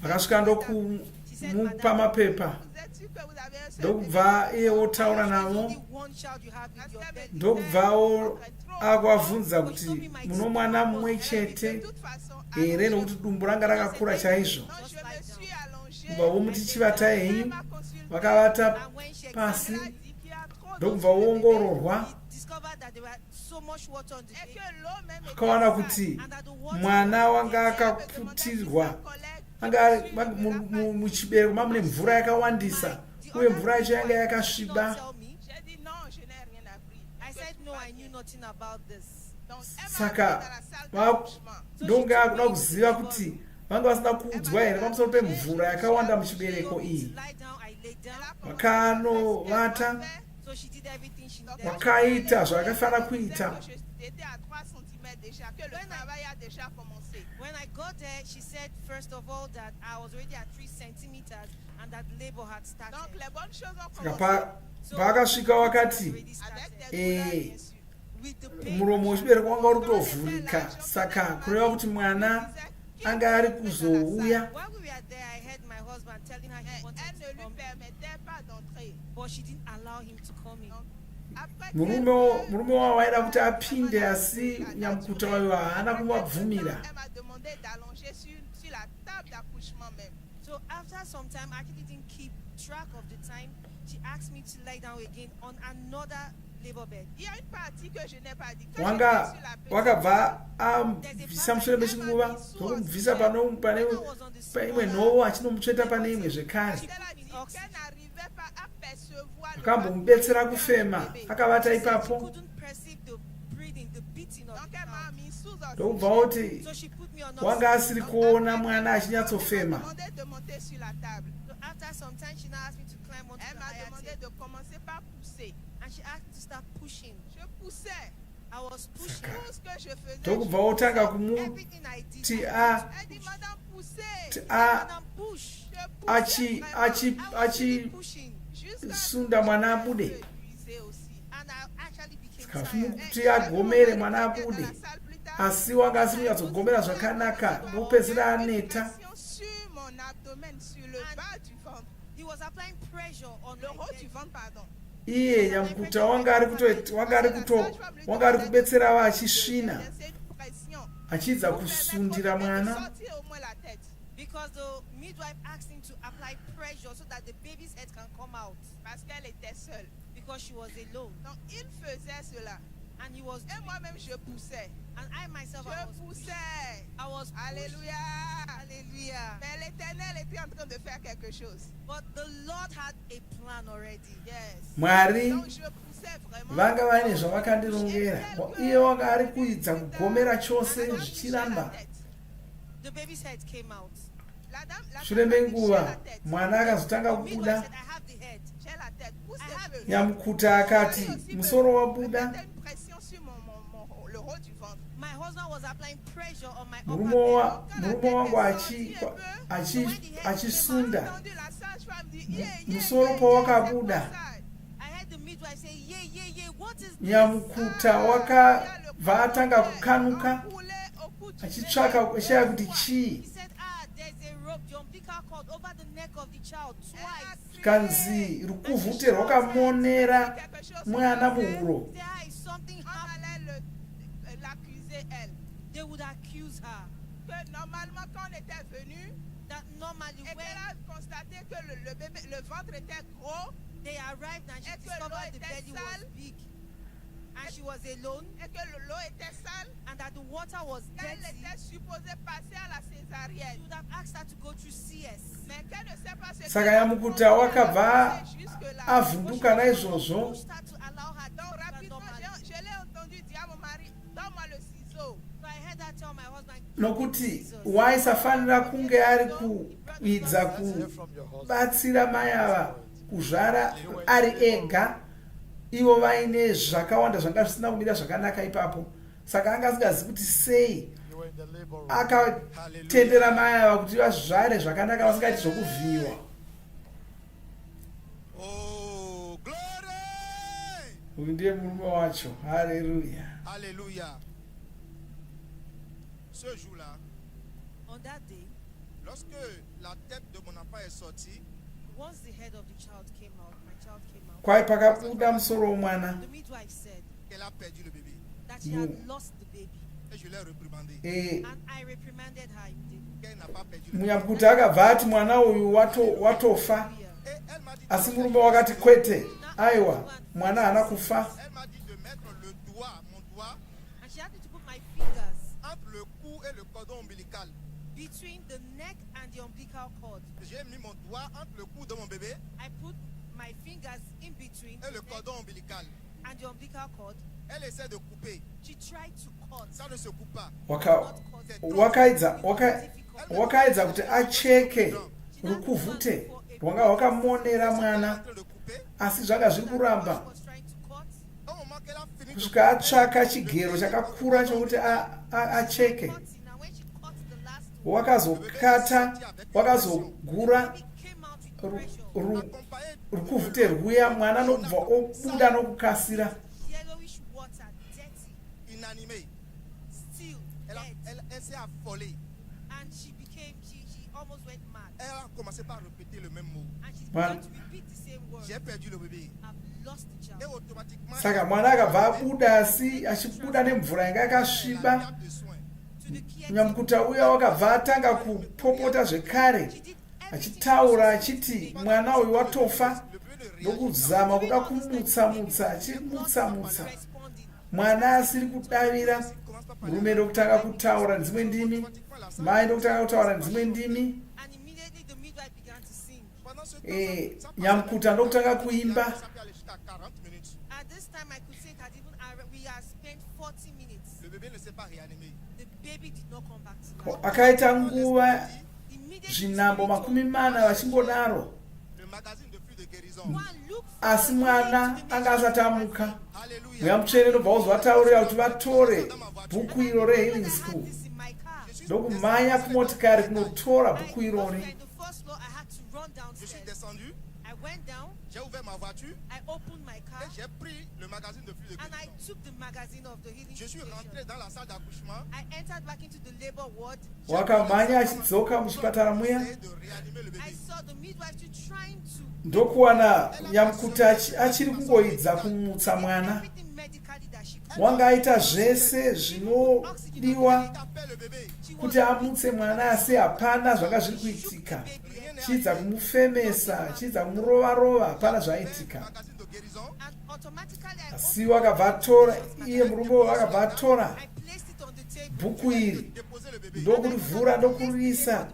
[SPEAKER 1] vakasvika ndokumupa mapepa, ndokubva iye otaura navo, ndokubvawo akuvabvunza kuti muno mwana mumwe chete here nokuti dumbu ranga rakakura chaizvo. Kubva vomuti chivatai henyu, vakavata pasi, ndokubva voongororwa, akaona kuti mwana wanga akaputirwa, anga muchibereko mamune mvura yakawandisa uye mvura yacho yanga yakasviba. Saka ndonga akuda kuziva kuti vanga vasina kuudzwa here pamusoro pemvura yakawanda muchibereko iyi. Vakanovata, vakaita zvakafanira kuita.
[SPEAKER 6] When I got there, she said first of all that I was already at 3 centimeters and that labor had started.
[SPEAKER 1] Pakasvika wakati muromo wechibereko wanga uri kutovhurika, saka kureva kuti mwana anga ari kuzouya.
[SPEAKER 6] While we were there, I heard my husband telling her he wanted to come, but she didn't allow him to come in.
[SPEAKER 1] Murume wavaida kuti apinde, asi nyamukuta wayo haana kumubvumira.
[SPEAKER 6] So after some time, I actually didn't keep track of the time. She asked me to lie down again on another labor bed.
[SPEAKER 1] Wanga wakabva amubvisa mushure mechinguva, zokumubvisa pane imwe nhovo achinomutsveta pane imwe zvekare. Akambomubetsera kufema, akavata ipapo. Ndokubva kuti wanga asiri kuona mwana achinyatsofema.
[SPEAKER 6] After some time, she now asked me to climb onto the higher table. And she asked me to start pushing. I was pushing.
[SPEAKER 1] Ndokubva otanga kumuti achisunda mwana abude. Sikafuna kuti agomere mwana abude, asi wanga asiri kunyatsogomera zvakanaka, ndopedzisira aneta.
[SPEAKER 6] He was applying pressure on the haut du ventre, pardon.
[SPEAKER 1] Iye nyamukuta wanga ari kubetsera achisvina, achidza kusundira mwana.
[SPEAKER 6] Because the midwife asked him to apply pressure so that the baby's head can come out. Parce qu'elle était seule. Because she was alone. Donc il faisait cela. And he was. Et moi-même je poussais. And I myself I was pushing. Alléluia. Alléluia. Mais l'Éternel était en train de faire quelque chose. But the Lord had a plan already. Yes.
[SPEAKER 1] Mwari
[SPEAKER 6] Donc je poussais vraiment.
[SPEAKER 1] Vanga vaine zvavakandirongera. Iye wanga ari kuidza kugomera chose zvichiramba.
[SPEAKER 6] The baby's head came out.
[SPEAKER 1] Shure menguva mwana akazotanga kubuda. Nyamukuta akati musoro wabuda. Murume wangu achisunda musoro pawakabuda. Nyamukuta wakabva atanga kukanuka achitsvaka ashaya kuti chii. Kanzi rukuvhute rwakamonera mwana muhuro.
[SPEAKER 6] They would accuse her. Que normalement quand on était venu, that normally et qu'elle a constaté que le ventre était gros, they arrived and she discovered the belly was big, and she was alone, et que l'eau était sale, and that the water was dirty. Elle était supposée passer à la césarienne. She would have asked her to go through CS. Mais qu'elle ne sait pas ce que.
[SPEAKER 1] Saka Nyamukuta wakabva avhunduka naizvozvo.
[SPEAKER 6] Donc rapidement je l'ai entendu dire à mon mari, donne-moi le ciseau.
[SPEAKER 1] Nokuti waisafanira kunge ari kuidza kubatsira mai ava kuzvara ari ega, ivo vaine zvakawanda zvanga zvisina kumira zvakanaka ipapo. Saka anga asingazivi kuti sei akatendera mai ava kuti vazvare zvakanaka vasingaiti zvokuvhiyiwa.
[SPEAKER 4] Oh, glory!
[SPEAKER 1] Uyu ndiye murume wacho. Hallelujah.
[SPEAKER 3] Alléluia. Ce jour-là,
[SPEAKER 6] On that day,
[SPEAKER 3] lorsque la tête de mon enfant est sortie,
[SPEAKER 6] once the head of the child came out, my child came out,
[SPEAKER 1] Kwai pakabuda musoro womwana.
[SPEAKER 6] the midwife said
[SPEAKER 3] qu'elle a perdu le bébé.
[SPEAKER 6] that she had lost the baby.
[SPEAKER 3] Et je l'ai réprimandé.
[SPEAKER 6] And I reprimanded her immediately.
[SPEAKER 3] Qu'elle n'a pas perdu le bébé.
[SPEAKER 1] Munyamukuta akabva ati mwana uyu watofa.
[SPEAKER 3] Et elle m'a dit,
[SPEAKER 1] Asi murume wakati kwete. Aiwa, mwana haana kufa.
[SPEAKER 3] elle m'a dit de mettre le doigt, mon doigt,
[SPEAKER 6] And she had me to put my fingers
[SPEAKER 3] entre le cou et le cordon ombilical.
[SPEAKER 6] between the neck and the umbilical cord.
[SPEAKER 3] J'ai mis mon doigt entre le cou de mon bébé
[SPEAKER 6] I put my fingers in between
[SPEAKER 3] et le
[SPEAKER 6] the neck
[SPEAKER 3] cordon ombilical.
[SPEAKER 6] and the umbilical cord.
[SPEAKER 3] Elle essaie de couper.
[SPEAKER 6] She tried to cut.
[SPEAKER 3] Ça ne se coupe pas.
[SPEAKER 1] Wakaedza kuti acheke rukuvhute rwanga rwakamonera mwana asi zvanga zviri kuramba
[SPEAKER 6] Was trying to cut.
[SPEAKER 3] Au moment qu'elle a fini de
[SPEAKER 1] kusvika atsvaka chigero chakakura chokuti acheke.
[SPEAKER 6] Cutting. And when she cut the last
[SPEAKER 1] Wakazokata, wakazogura
[SPEAKER 6] one, it came out with pressure.
[SPEAKER 3] accompagner
[SPEAKER 1] rukuvhute rwuya, mwana nokubva obuda nokukasira.
[SPEAKER 6] Yellowish water, dirty,
[SPEAKER 3] inanimée.
[SPEAKER 6] still, dead.
[SPEAKER 3] Elle s'est affolée.
[SPEAKER 6] And she almost went mad.
[SPEAKER 3] Elle a commencé par répéter le même mot.
[SPEAKER 6] And she
[SPEAKER 1] Man.
[SPEAKER 6] began to repeat the same word.
[SPEAKER 3] J'ai perdu le bébé.
[SPEAKER 6] I've lost the
[SPEAKER 3] Et
[SPEAKER 6] child.
[SPEAKER 3] automatiquement,
[SPEAKER 1] Saka mwana akabva abuda asi achibuda nemvura yanga yakasviba.
[SPEAKER 3] la garde de soins.
[SPEAKER 6] To the caretaker.
[SPEAKER 1] Munyamukuta uya wakabva atanga kupopota zvekare
[SPEAKER 6] She did
[SPEAKER 1] achitaura achiti mwana uyu watofa,
[SPEAKER 3] Le bébé ne réagit
[SPEAKER 1] ndokuzama kuda kumutsamutsa achimutsamutsa.
[SPEAKER 6] responding.
[SPEAKER 1] Mwana asiri kudavira, murume ndokutanga kutaura nedzimwe ndimi, mai ndokutanga kutaura nedzimwe ndimi,
[SPEAKER 6] And immediately the midwife began to sing.
[SPEAKER 3] pendant ce temps, ça
[SPEAKER 1] nyamukuta ndokutanga kuimba.
[SPEAKER 3] ça peut aller jusqu'à 40 minutes.
[SPEAKER 6] At this time, I could say that even we had spent 40 minutes.
[SPEAKER 3] Le bébé ne s'est pas réanimé.
[SPEAKER 6] The baby did not come back to life.
[SPEAKER 1] Akaita nguva
[SPEAKER 6] Immediately,
[SPEAKER 1] zvinambo makumi mana vachingodaro,
[SPEAKER 3] Le magazine de flux de guérison.
[SPEAKER 6] one looked
[SPEAKER 1] asi mwana anga asati amuka.
[SPEAKER 3] Alléluia.
[SPEAKER 1] Mweya mutsvene ndobva kuzovataurira kuti vatore bhuku iro rehealing
[SPEAKER 6] I
[SPEAKER 1] school
[SPEAKER 6] had this in my car.
[SPEAKER 1] ndokumhanya kumotikari kunotora
[SPEAKER 6] I
[SPEAKER 1] bhuku
[SPEAKER 6] got
[SPEAKER 1] irori.
[SPEAKER 6] there in the first floor. I had to run
[SPEAKER 3] Je suis
[SPEAKER 6] downstairs.
[SPEAKER 3] descendu,
[SPEAKER 6] I went down.
[SPEAKER 3] j'ai ouvert ma voiture
[SPEAKER 6] I opened my car
[SPEAKER 3] et j'ai pris le magazine de flux de
[SPEAKER 6] and I
[SPEAKER 3] guérison.
[SPEAKER 6] took the magazine of the healing
[SPEAKER 3] Je suis
[SPEAKER 6] station.
[SPEAKER 3] rentré dans la salle d'accouchement.
[SPEAKER 6] I entered back into the labor ward.
[SPEAKER 1] Wakamhanya achidzoka muchipatara muya,
[SPEAKER 3] Essayé de réanimer le
[SPEAKER 6] I
[SPEAKER 3] bébé.
[SPEAKER 6] saw the midwife trying to
[SPEAKER 1] ndokuwana nyamukuta achiri kungoidza kumutsa mwana.
[SPEAKER 6] everything medically that she could.
[SPEAKER 1] Wanga aita zvese zvinodiwa
[SPEAKER 3] Appelle le bébé.
[SPEAKER 6] She was
[SPEAKER 1] kuti amutse mwana asi hapana zvanga zviri kuitika. Chiidza kumufemesa, chiidza kumurovarova, hapana zvaitika.
[SPEAKER 3] Magazine de guérison.
[SPEAKER 6] and automatically I
[SPEAKER 1] Asi wakabva atora, iye murume wakabva atora
[SPEAKER 6] I placed it on the table.
[SPEAKER 1] bhuku iri
[SPEAKER 3] Déposer le bébé.
[SPEAKER 1] ndokurivhura ndokuriisa,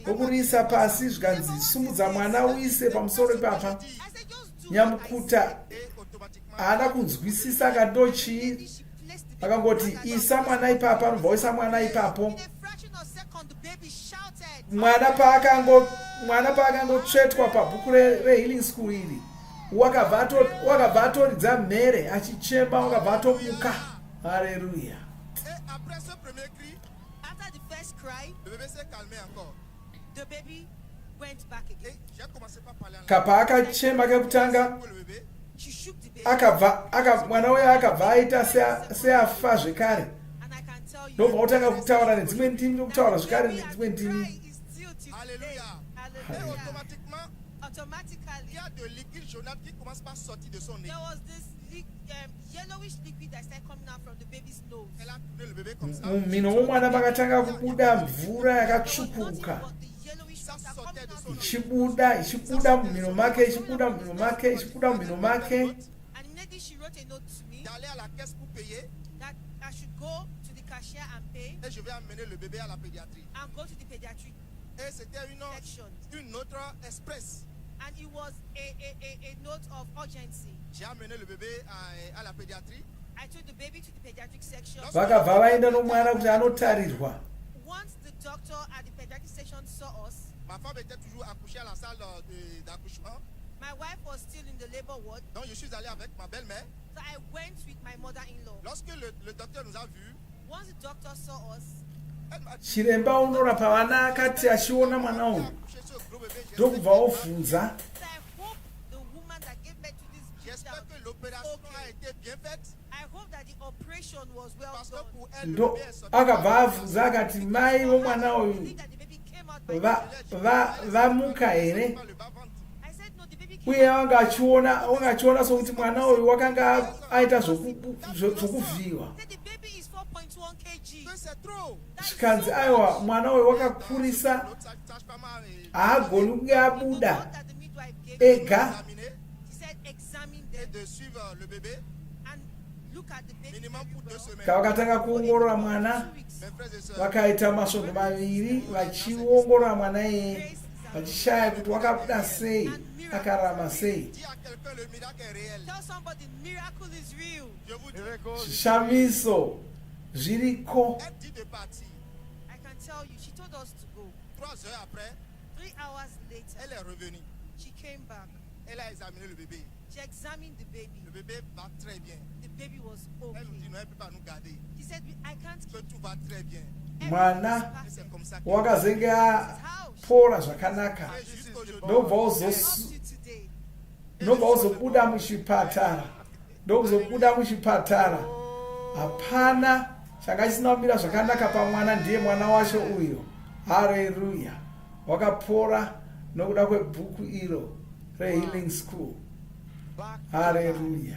[SPEAKER 1] ndokuriisa pasi zvikanzi sumudza mwana uise pamusoro ipapa.
[SPEAKER 6] I said, just do
[SPEAKER 1] Nyamukuta
[SPEAKER 3] Et automatiquement,
[SPEAKER 1] haana kunzwisisa akandochii,
[SPEAKER 6] she placed the
[SPEAKER 1] akangoti isa mwana ipapa, anobva oisa mwana ipapo.
[SPEAKER 6] in a fraction of a second the baby shouted.
[SPEAKER 1] Mwana paakangotsvetwa pabhuku rehealing school iri, wakabva atoridza mhere achichema, wakabva atomuka. Haleluya.
[SPEAKER 3] et après ce premier cri,
[SPEAKER 6] After the first cry,
[SPEAKER 3] le bébé s'est calmé encore.
[SPEAKER 6] the baby went back
[SPEAKER 3] Et
[SPEAKER 6] again.
[SPEAKER 3] j'ai commencé par parler en langue.
[SPEAKER 1] Kapa akachema kekutanga,
[SPEAKER 3] Pour le bébé,
[SPEAKER 6] She shook the baby.
[SPEAKER 1] mwana uya akabva aita seafa zvekare.
[SPEAKER 6] And I can tell you,
[SPEAKER 1] Ndobva otanga kutaura nedzimwe ndimi, ndokutaura zvekare
[SPEAKER 6] baby
[SPEAKER 1] nedzimwe
[SPEAKER 6] and
[SPEAKER 1] ndimi.
[SPEAKER 6] cry is still till today.
[SPEAKER 3] Alléluia. Et
[SPEAKER 6] Hallelujah.
[SPEAKER 3] automatiquement, il
[SPEAKER 6] Automatically,
[SPEAKER 3] y a de liquide jaunâtre qui commence par sortir de son nez.
[SPEAKER 6] there was this yellowish liquid that started coming out from the baby's nose.
[SPEAKER 3] Elle a tourné le bébé comme ça.
[SPEAKER 1] Mumhino momwana makatanga kubuda mvura
[SPEAKER 6] There was
[SPEAKER 1] yakatsvukuruka.
[SPEAKER 6] nothing but the yellowish
[SPEAKER 3] Ça
[SPEAKER 6] water
[SPEAKER 3] sortait
[SPEAKER 6] coming
[SPEAKER 3] de
[SPEAKER 6] out
[SPEAKER 3] son nez.
[SPEAKER 1] ichibuda mumhino make, ichibuda mumhino make, ichibuda mumhino make.
[SPEAKER 6] And immediately she wrote a note to me
[SPEAKER 3] D'aller à la caisse pour payer
[SPEAKER 6] that I should go to the cashier and pay
[SPEAKER 3] et je vais amener le bébé à la pédiatrie.
[SPEAKER 6] and go to the pediatric
[SPEAKER 3] Et c'était
[SPEAKER 6] section.
[SPEAKER 3] une autre express.
[SPEAKER 6] And it was a note of urgency.
[SPEAKER 3] J'ai amené le bébé à la pédiatrie.
[SPEAKER 6] I took the baby to the pediatric section.
[SPEAKER 1] Vakabva vaenda nomwana kuti anotarirwa.
[SPEAKER 6] Once the doctor at the pediatric section saw us,
[SPEAKER 3] Ma femme était toujours accouchée à la salle d'accouchement.
[SPEAKER 6] my wife was still in the labor ward.
[SPEAKER 3] Donc je suis allé avec ma belle-mère.
[SPEAKER 6] So I went with my mother-in-law.
[SPEAKER 3] Lorsque le docteur nous a vus,
[SPEAKER 6] Once the doctor saw us,
[SPEAKER 3] elle m'a dit,
[SPEAKER 1] Chiremba unorapa vana akati achiona mwana uyu,
[SPEAKER 3] accouché ce gros bébé.
[SPEAKER 1] ndokubva obvunza
[SPEAKER 6] so I hope the woman that gave birth to this
[SPEAKER 3] J'espère
[SPEAKER 6] child,
[SPEAKER 3] que
[SPEAKER 6] I hope that the operation was well
[SPEAKER 3] Parce que
[SPEAKER 6] done.
[SPEAKER 3] pour elle, le
[SPEAKER 1] ndo
[SPEAKER 3] bébé est sorti.
[SPEAKER 1] akabva abvunza akati mai vomwana uyu
[SPEAKER 6] Think that the baby came out by
[SPEAKER 1] vamuka here
[SPEAKER 3] Pas le bas-ventre.
[SPEAKER 6] I said no, the baby came
[SPEAKER 1] uye wangachiona sokuti mwana uyu wakanga aita zvokuvhiyiwa.
[SPEAKER 6] said the baby is 4.1 kg.
[SPEAKER 3] Que c'est trop.
[SPEAKER 1] Zvikanzi aiwa mwana uyu wakakurisa,
[SPEAKER 3] L'autre sage-femme a
[SPEAKER 1] haagoni kunge abuda
[SPEAKER 6] What that the midwife gave
[SPEAKER 1] ega.
[SPEAKER 3] examiné
[SPEAKER 6] she said examine
[SPEAKER 3] et
[SPEAKER 6] them
[SPEAKER 3] de suivre le bébé
[SPEAKER 6] and look at the baby
[SPEAKER 3] minimum
[SPEAKER 6] very
[SPEAKER 3] pour 2
[SPEAKER 6] well.
[SPEAKER 3] semaines.
[SPEAKER 1] Kavakatanga kuongorora mwana,
[SPEAKER 6] 2 weeks.
[SPEAKER 3] Mes frères et sœurs,
[SPEAKER 1] vakaita masvondo maviri vachiongorora mwana iyeye, vachishaya kuti wakabuda sei, akararama sei.
[SPEAKER 3] dis à quelqu'un le miracle est réel.
[SPEAKER 6] Tell somebody miracle is real.
[SPEAKER 3] Je vous dis,
[SPEAKER 1] Zvishamiso zviriko.
[SPEAKER 3] elle dit de partir.
[SPEAKER 6] I can tell you, she told us to go.
[SPEAKER 3] 3 heures après,
[SPEAKER 6] 3 hours later,
[SPEAKER 3] elle est revenue.
[SPEAKER 6] she came back.
[SPEAKER 3] Elle a examiné le bébé.
[SPEAKER 6] She examined the baby.
[SPEAKER 3] Le bébé va très bien.
[SPEAKER 6] The baby was
[SPEAKER 3] Elle nous dit
[SPEAKER 6] okay.
[SPEAKER 3] non, elle ne peut pas nous garder.
[SPEAKER 6] She said, I can't
[SPEAKER 3] Que
[SPEAKER 6] keep
[SPEAKER 3] tout va très bien.
[SPEAKER 1] Mwana
[SPEAKER 3] Et c'est comme ça que
[SPEAKER 1] wakazenge
[SPEAKER 6] house.
[SPEAKER 1] apora zvakanaka,
[SPEAKER 3] c'est jusqu'aujourd'hui.
[SPEAKER 1] ndobva
[SPEAKER 6] Up
[SPEAKER 1] uzosu-
[SPEAKER 6] to today.
[SPEAKER 1] ndobva uzobuda muchipatara, ndokuzobuda muchipatara. Hapana changa chisina kumira zvakanaka pamwana, ndiye mwana wacho uyo. Haleluya. Wakapora nokuda kwebhuku iro rehealing school. Haleluya.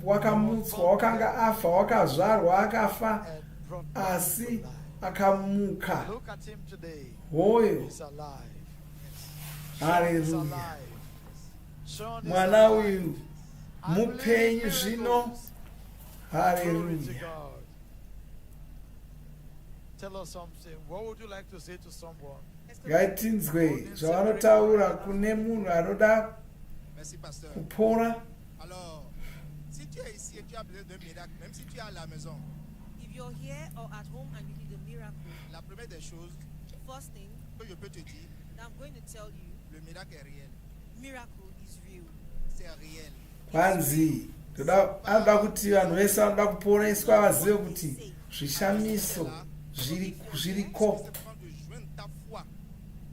[SPEAKER 1] Wakamutswa, wakanga afa, wakazvarwa akafa, asi akamuka.
[SPEAKER 3] Look at him today.
[SPEAKER 1] Hoyo.
[SPEAKER 3] He's alive.
[SPEAKER 1] Haleluya. Mwana uyu mupenyu zvino. Haleluya.
[SPEAKER 3] Tell us something. What would you like to say to someone?
[SPEAKER 1] Ngaitinzwe zvavanotaura kune munhu anoda
[SPEAKER 3] Merci, pasteur.
[SPEAKER 1] kupora.
[SPEAKER 3] Alors, si tu es ici et tu as besoin d'un miracle, même si tu es à la maison,
[SPEAKER 6] If you're here or at home and you need a miracle,
[SPEAKER 3] la première des choses
[SPEAKER 6] first thing
[SPEAKER 3] que je peux te dire,
[SPEAKER 6] that I'm going to tell you,
[SPEAKER 3] le miracle est réel.
[SPEAKER 6] miracle is real.
[SPEAKER 3] C'est réel.
[SPEAKER 1] Kwanzi anoda kuti vanhu vese vanoda kuporeswa vazive kuti zvishamiso zviriko.
[SPEAKER 3] C'est vraiment de joindre ta foi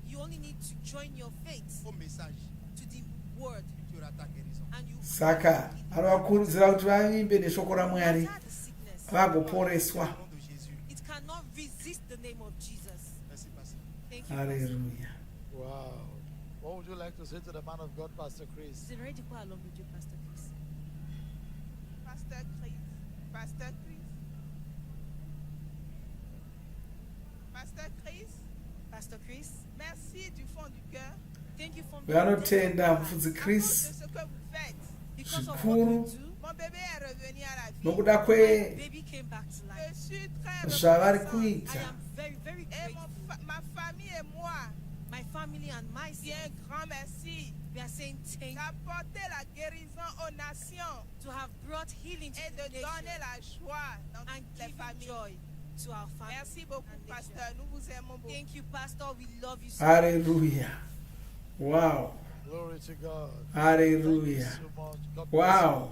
[SPEAKER 6] You only need to join your faith
[SPEAKER 3] au message.
[SPEAKER 6] to the word
[SPEAKER 3] Tu auras ta guérison.
[SPEAKER 6] and you
[SPEAKER 1] Saka anovakurudzira kuti vavimbe neshoko ramwari
[SPEAKER 6] matter the sickness.
[SPEAKER 1] vagoporeswa.
[SPEAKER 3] Au nom de Jésus.
[SPEAKER 6] It cannot resist the name of Jesus.
[SPEAKER 3] Merci, pasteur.
[SPEAKER 6] Thank you. Pastor.
[SPEAKER 1] Haleluya.
[SPEAKER 3] Wow. What would you like to say to the man of God, Pastor Chris?
[SPEAKER 6] C'est vrai de quoi l'homme de Dieu, Pasteur Chris?
[SPEAKER 10] Pasteur Chris. Pasteur Chris. Pasteur Chris.
[SPEAKER 6] Pastor Chris,
[SPEAKER 10] Merci du fond du cœur
[SPEAKER 6] thank you for
[SPEAKER 1] Vanotenda mufudzi
[SPEAKER 10] à cause de
[SPEAKER 1] Chris
[SPEAKER 10] ce que vous faites.
[SPEAKER 6] because of what
[SPEAKER 1] zvikuru
[SPEAKER 6] you do.
[SPEAKER 10] Mon bébé est revenu à la vie.
[SPEAKER 1] nokuda kwe
[SPEAKER 6] Baby came back to
[SPEAKER 10] Je
[SPEAKER 6] life.
[SPEAKER 10] suis très
[SPEAKER 1] zvavari
[SPEAKER 10] reconnaissante.
[SPEAKER 6] I
[SPEAKER 1] kuita.
[SPEAKER 6] am very, very
[SPEAKER 10] Et
[SPEAKER 6] grateful.
[SPEAKER 10] ma famille et moi,
[SPEAKER 6] My family and
[SPEAKER 10] bien
[SPEAKER 6] myself,
[SPEAKER 10] grand merci
[SPEAKER 6] we are saying thank you
[SPEAKER 10] d'apporter la guérison aux nations
[SPEAKER 6] to have brought healing to
[SPEAKER 10] et
[SPEAKER 6] the
[SPEAKER 10] de donner
[SPEAKER 6] nation
[SPEAKER 10] la joie dans
[SPEAKER 6] and
[SPEAKER 10] toutes les
[SPEAKER 6] giving
[SPEAKER 10] familles.
[SPEAKER 6] joy to our family.
[SPEAKER 10] Merci beaucoup,
[SPEAKER 6] and nation.
[SPEAKER 10] pasteur. Nous vous aimons beaucoup.
[SPEAKER 6] Thank you, Pastor. We love you so much.
[SPEAKER 1] Haleluya. Wow.
[SPEAKER 3] Glory to God.
[SPEAKER 1] Haleluya.
[SPEAKER 3] Thank you so much. God bless
[SPEAKER 1] Wow.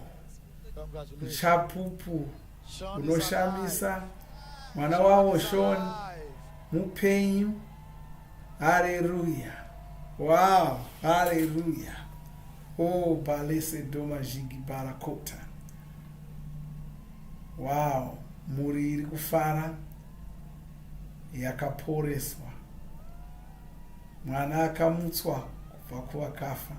[SPEAKER 3] you. Congratulations.
[SPEAKER 1] Chapupu
[SPEAKER 3] Sean is
[SPEAKER 1] unoshamisa.
[SPEAKER 3] alive.
[SPEAKER 1] Mwana wavo
[SPEAKER 3] Sean is
[SPEAKER 1] Sean
[SPEAKER 3] alive.
[SPEAKER 1] mupenyu. Haleluya. Wow. Haleluya. Oh, balese doma zhingi barakota. Wow. Muri iri kufara yakaporeswa. Mwana akamutswa kubva kuvakafa.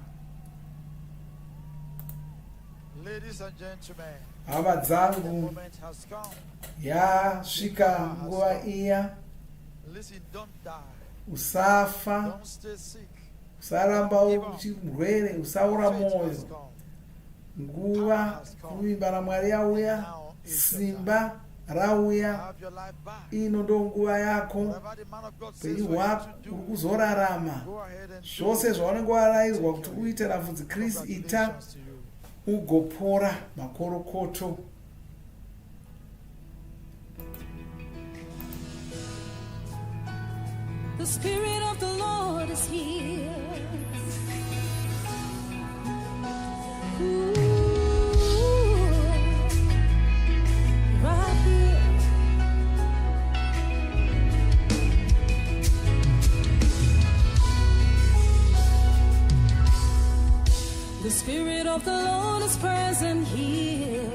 [SPEAKER 3] Ladies and gentlemen,
[SPEAKER 1] Hama
[SPEAKER 3] the
[SPEAKER 1] dzangu,
[SPEAKER 3] moment has come.
[SPEAKER 1] yasvika nguva iya.
[SPEAKER 3] Listen, don't die.
[SPEAKER 1] Usafa,
[SPEAKER 3] Don't stay sick.
[SPEAKER 1] usaramba uchirwere, usaura
[SPEAKER 3] Faith has
[SPEAKER 1] moyo.
[SPEAKER 3] come.
[SPEAKER 1] Nguva kuvimba naMwari yauya, simba rauya.
[SPEAKER 3] Have your life back.
[SPEAKER 1] Ino ndo nguva yako.
[SPEAKER 3] Whatever the man of God says
[SPEAKER 1] Upenyu
[SPEAKER 3] for you
[SPEAKER 1] hwako
[SPEAKER 3] to
[SPEAKER 1] uri
[SPEAKER 3] do,
[SPEAKER 1] kuzorarama.
[SPEAKER 3] go ahead and do
[SPEAKER 1] Zvose
[SPEAKER 3] it.
[SPEAKER 1] zvaunenge warayirwa kuti uite namufudzi Chris ita,
[SPEAKER 3] Congratulations to you.
[SPEAKER 1] ugopora makorokoto.
[SPEAKER 12] The Spirit of the Lord is here. Ooh, right here. The Spirit of the Lord is present here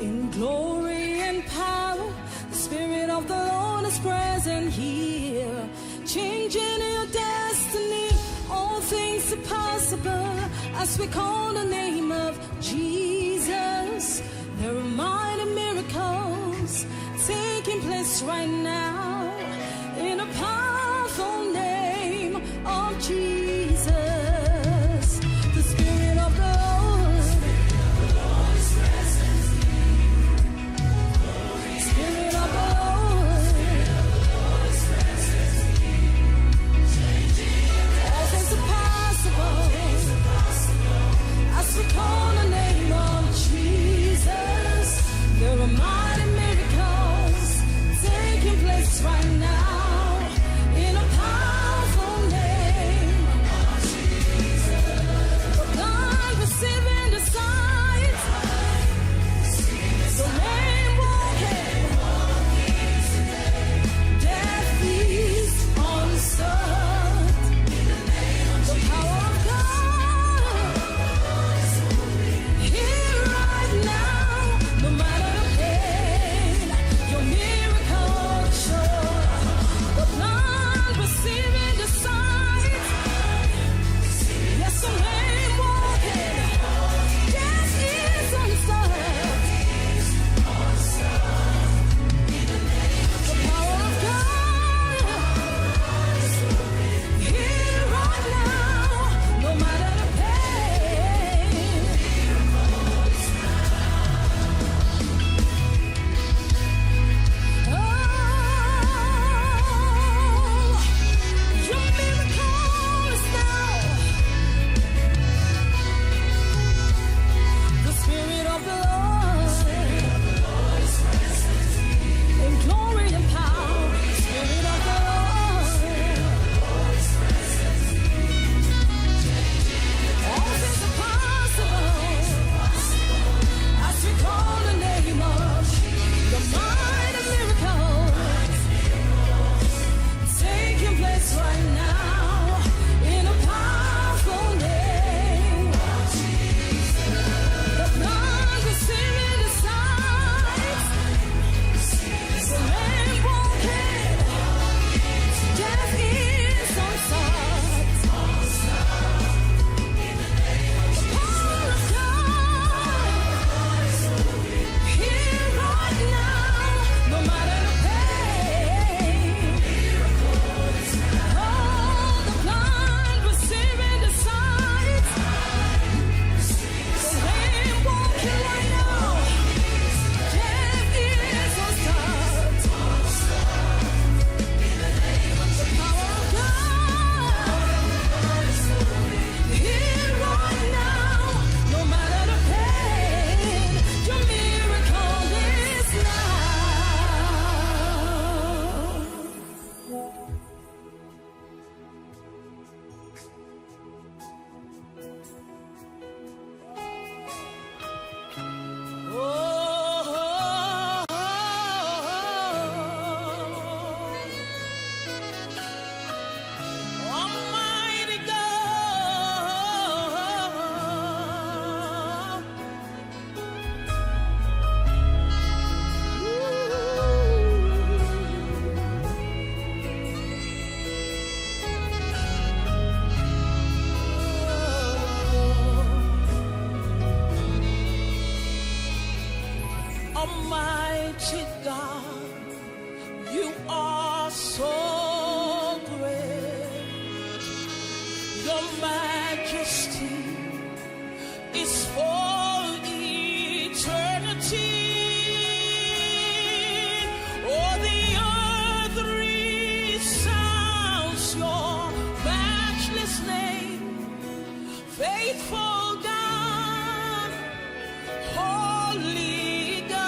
[SPEAKER 12] in glory and power. The Spirit of the Lord is present here, changing your destiny. All things are possible as we call the name of Jesus. There are mighty miracles taking place right now in the powerful name of Jesus. The Spirit of the Lord is present. Spirit of the Lord is present. All things are possible as we call the name of Jesus. There are mighty miracles taking place right now in a powerful name of Jesus. The blind receiving the sight, the lame walking, deaf is unstopped. The power of God here right now. No matter the pain, your miracle show. The blind receiving the sight. Yes, the lame walking. Death is unstopped. The power of God here right now. No matter the pain. Your miracle is now. The Spirit of the Lord is present in glory and power. Spirit of the Lord is present. All things are possible as we call the name of the mighty miracle taking place right now in a powerful name of Jesus. The blind receiving the sight, the lame walking, death is unstopped. The power of God here right now, no matter the pain. Oh, the blind receiving the sight, the lame walking right now, death is unstopped. The power of God here right now, no matter the pain, your miracle is now. Almighty God, Almighty God, you are so great. Your majesty is for eternity. Oh, the earth resounds your matchless name. Faithful God, holy God.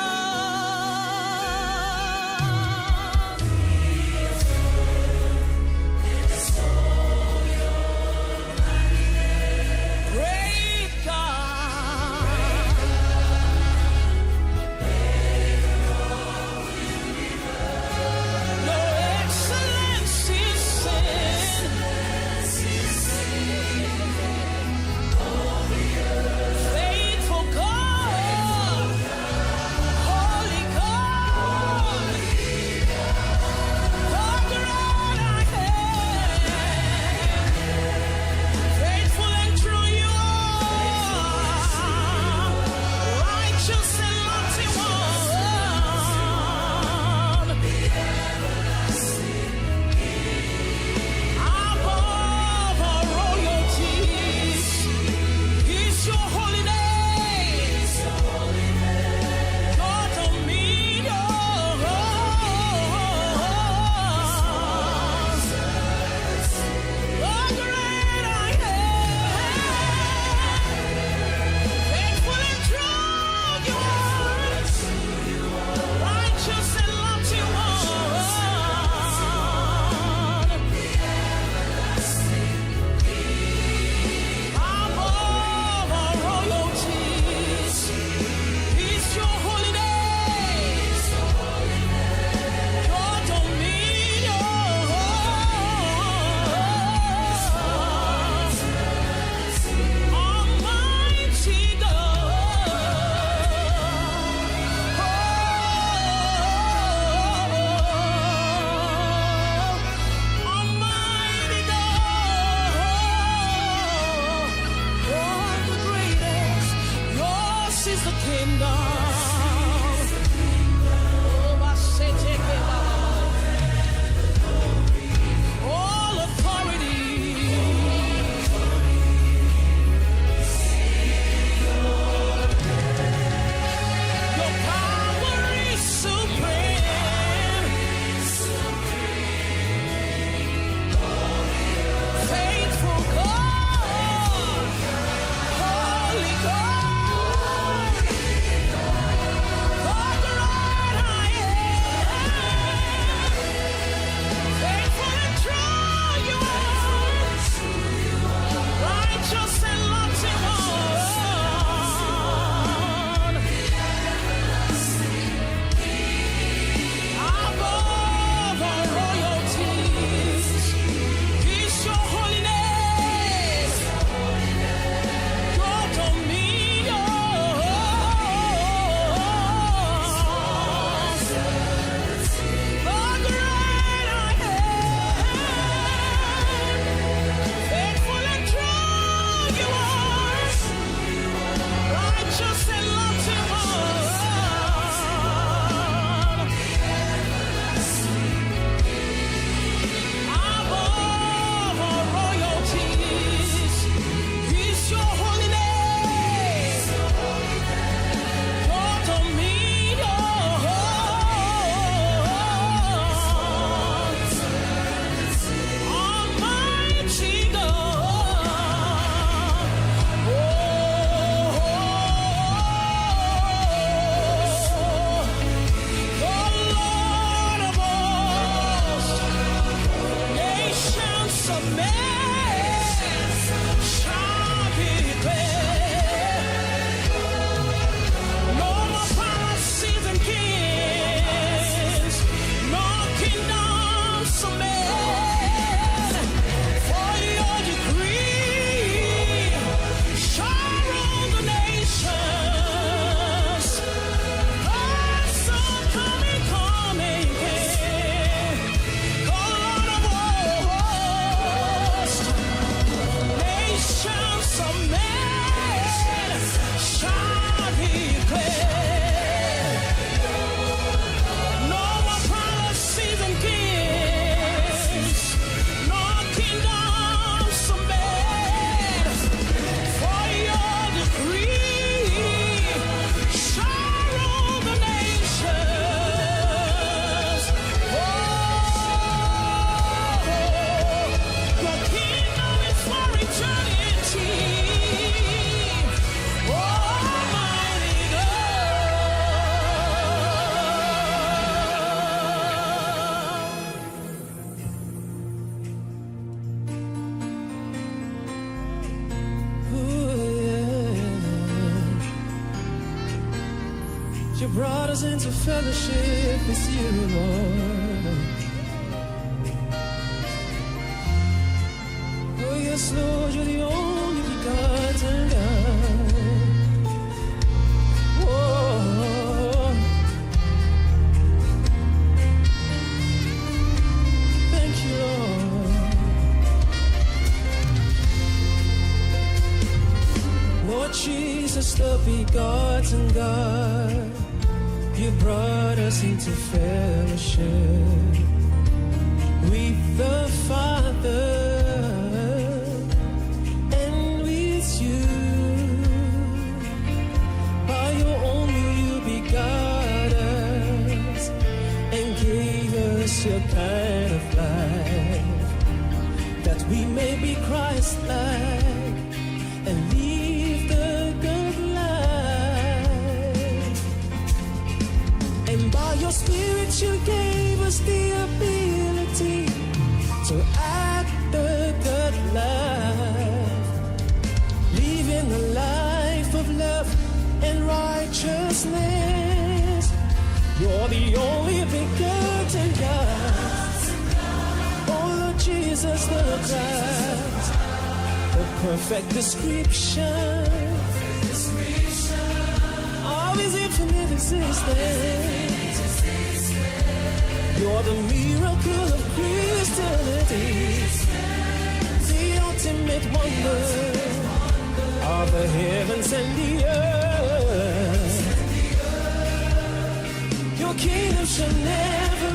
[SPEAKER 12] brought us into fellowship with you, Lord. Oh yes, Lord, you're the only begotten God. Oh, thank you, Lord. Lord Jesus, the begotten God, you brought us into fellowship with the Father and with you. By your only you begot us and gave us your kind of life, that we may be Christ-like and live the good life. And by your Spirit you gave us the ability to act the good life, living a life of love and righteousness. You're the only begotten God, oh Lord Jesus the Christ, the perfect description of his infinite existence. You're the miracle of Christianity, the ultimate wonder of the heavens and the earth. Your kingdom shall never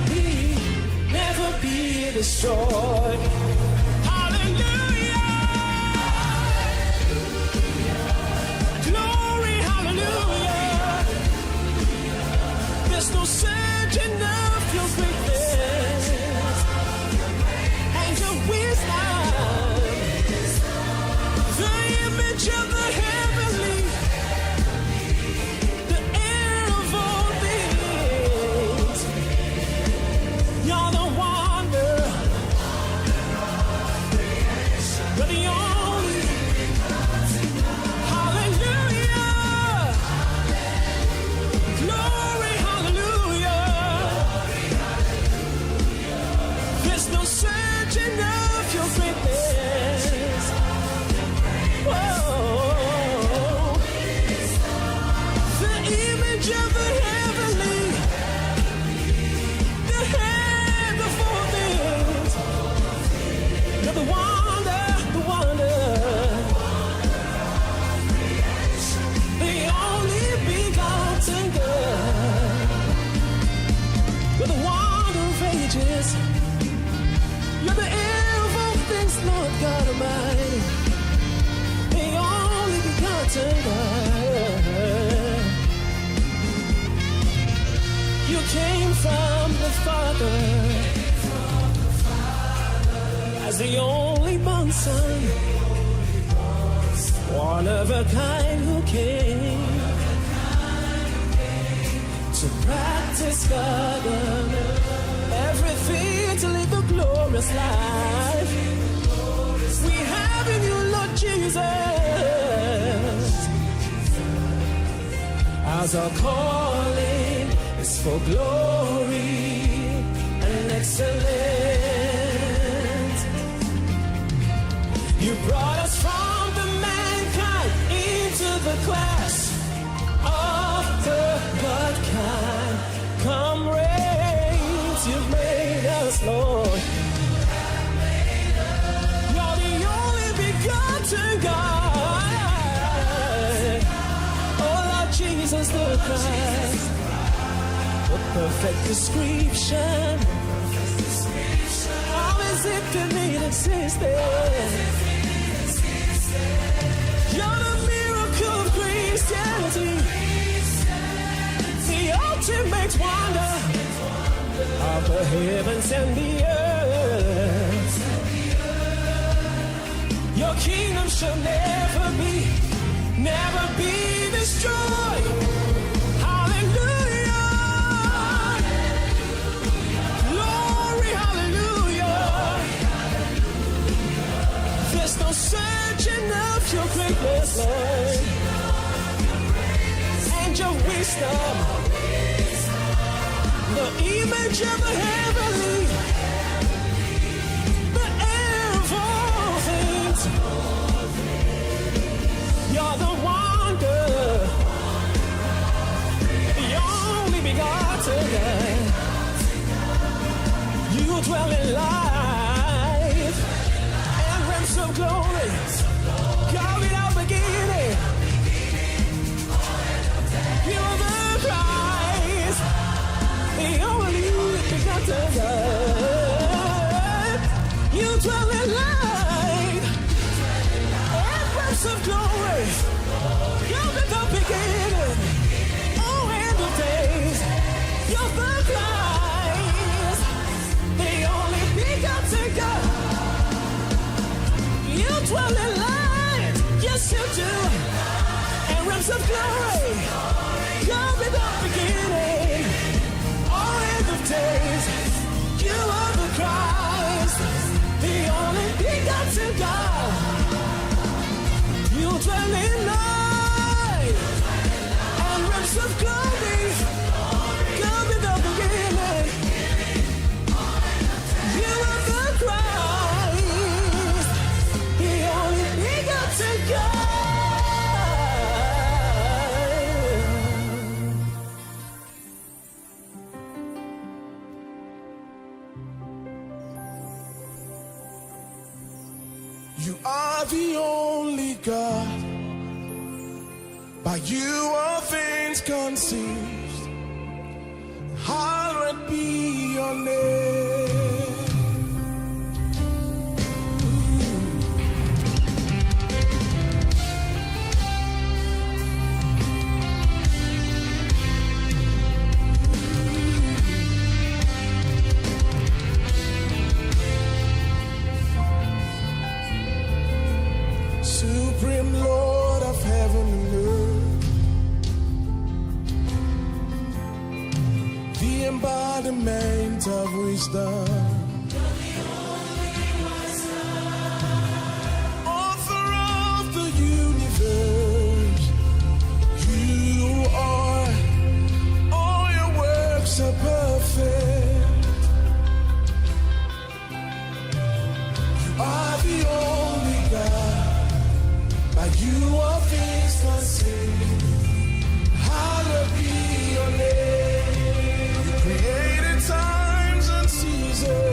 [SPEAKER 12] be destroyed. Hallelujah! Glory, hallelujah! There's no searching of your greatness and your wisdom. The image of the heavenly, the heir of all things. You're the wonder, you're the only. Hallelujah! Glory, hallelujah! There's no searching of your greatness. Whoa. The image of the heavenly, the head of all things. You're the wonder, the only begotten God. You're the wonder of ages. You're the heir of all things, Lord God Almighty. The only begotten God. You came from the Father as the only born Son, one of a kind who came to practice God on earth, everything to live a glorious life. We have in you, Lord Jesus, as our calling is for glory and excellence. You brought us from the mankind into the class of the God kind. Come reign, you've made us, Lord. You're the only begotten God, oh Lord Jesus the Christ, the perfect description of his infinite existence. You're the miracle of Christianity, the ultimate wonder of the heavens and the earth. Your kingdom shall never be destroyed. Hallelujah! Glory, hallelujah! There's no searching of your greatness, Lord, and your wisdom. image of the heavenly, the ever things. You're the wonder, the only begotten God. You dwell in light and realms of glory. God without beginning. You are the Christ, the only begotten God. You dwell in light and realms of glory. God without beginning. Oh, end of days. You're the Christ, the only begotten God. You dwell in light, yes you do, and realms of glory. God without beginning, all end of days. You are the Christ, the only begotten God. You dwell in light and realms of glory. God without beginning. You are the Christ, the only begotten God.
[SPEAKER 13] You are the only God. By you all things conceived. Hallowed be your name. Supreme Lord of heaven and earth, the embodiment of wisdom, author of the universe. You are, all your works are perfect. You are the only God. By you all things conceived. Hallowed be your name. You created times and seasons.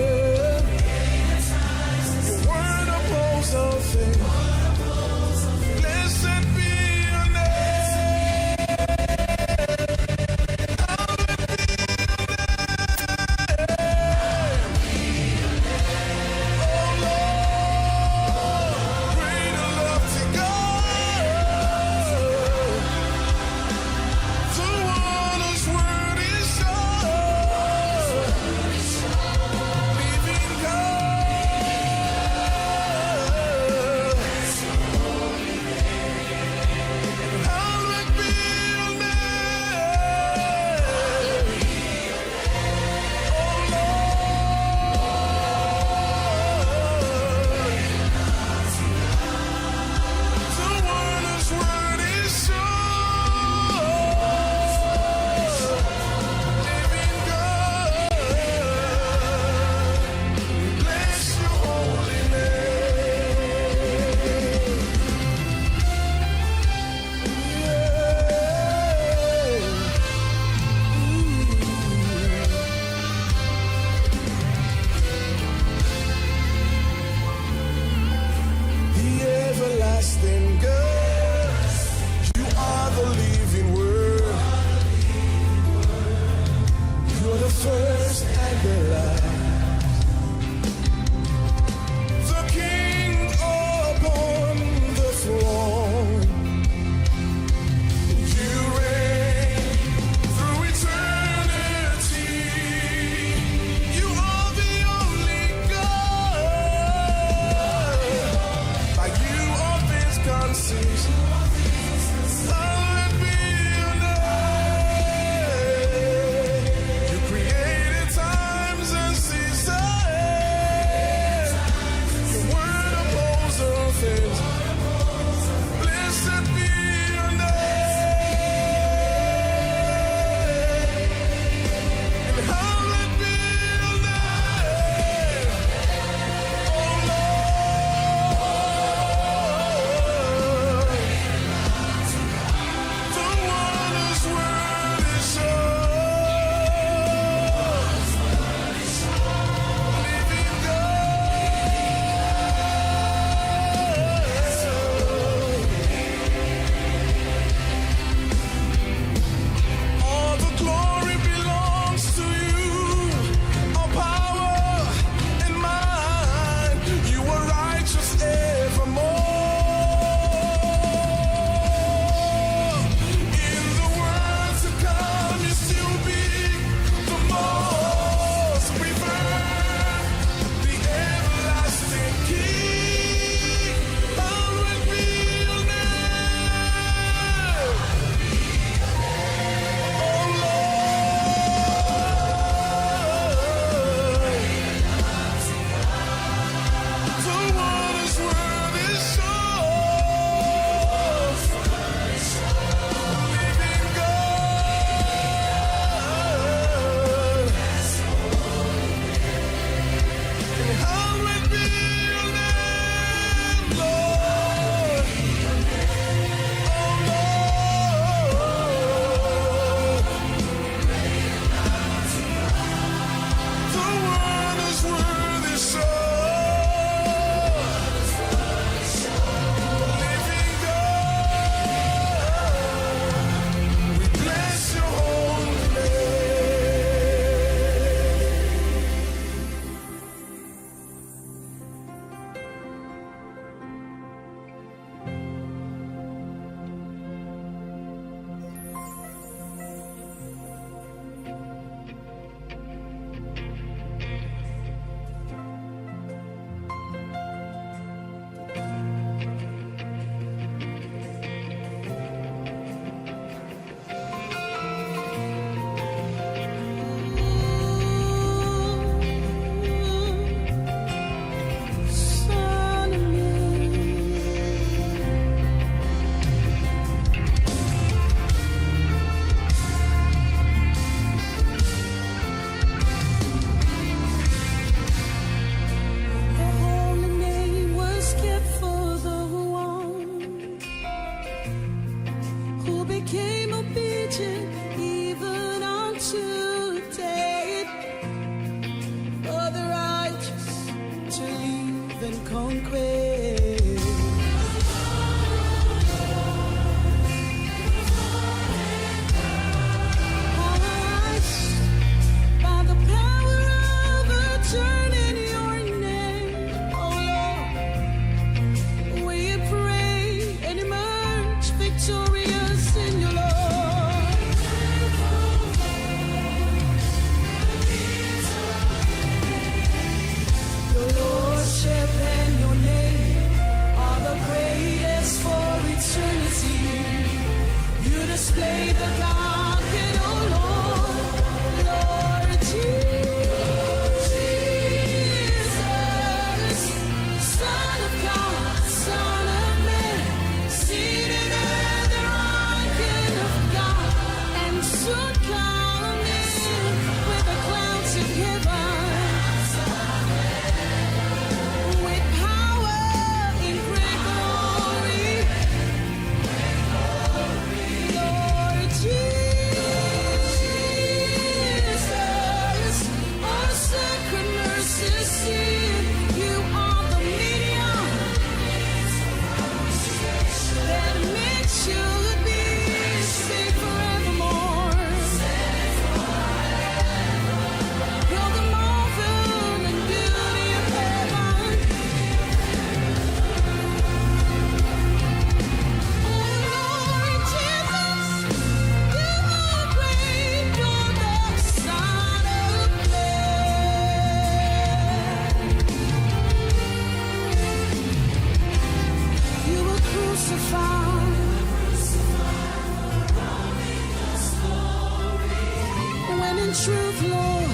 [SPEAKER 12] Truth, Lord,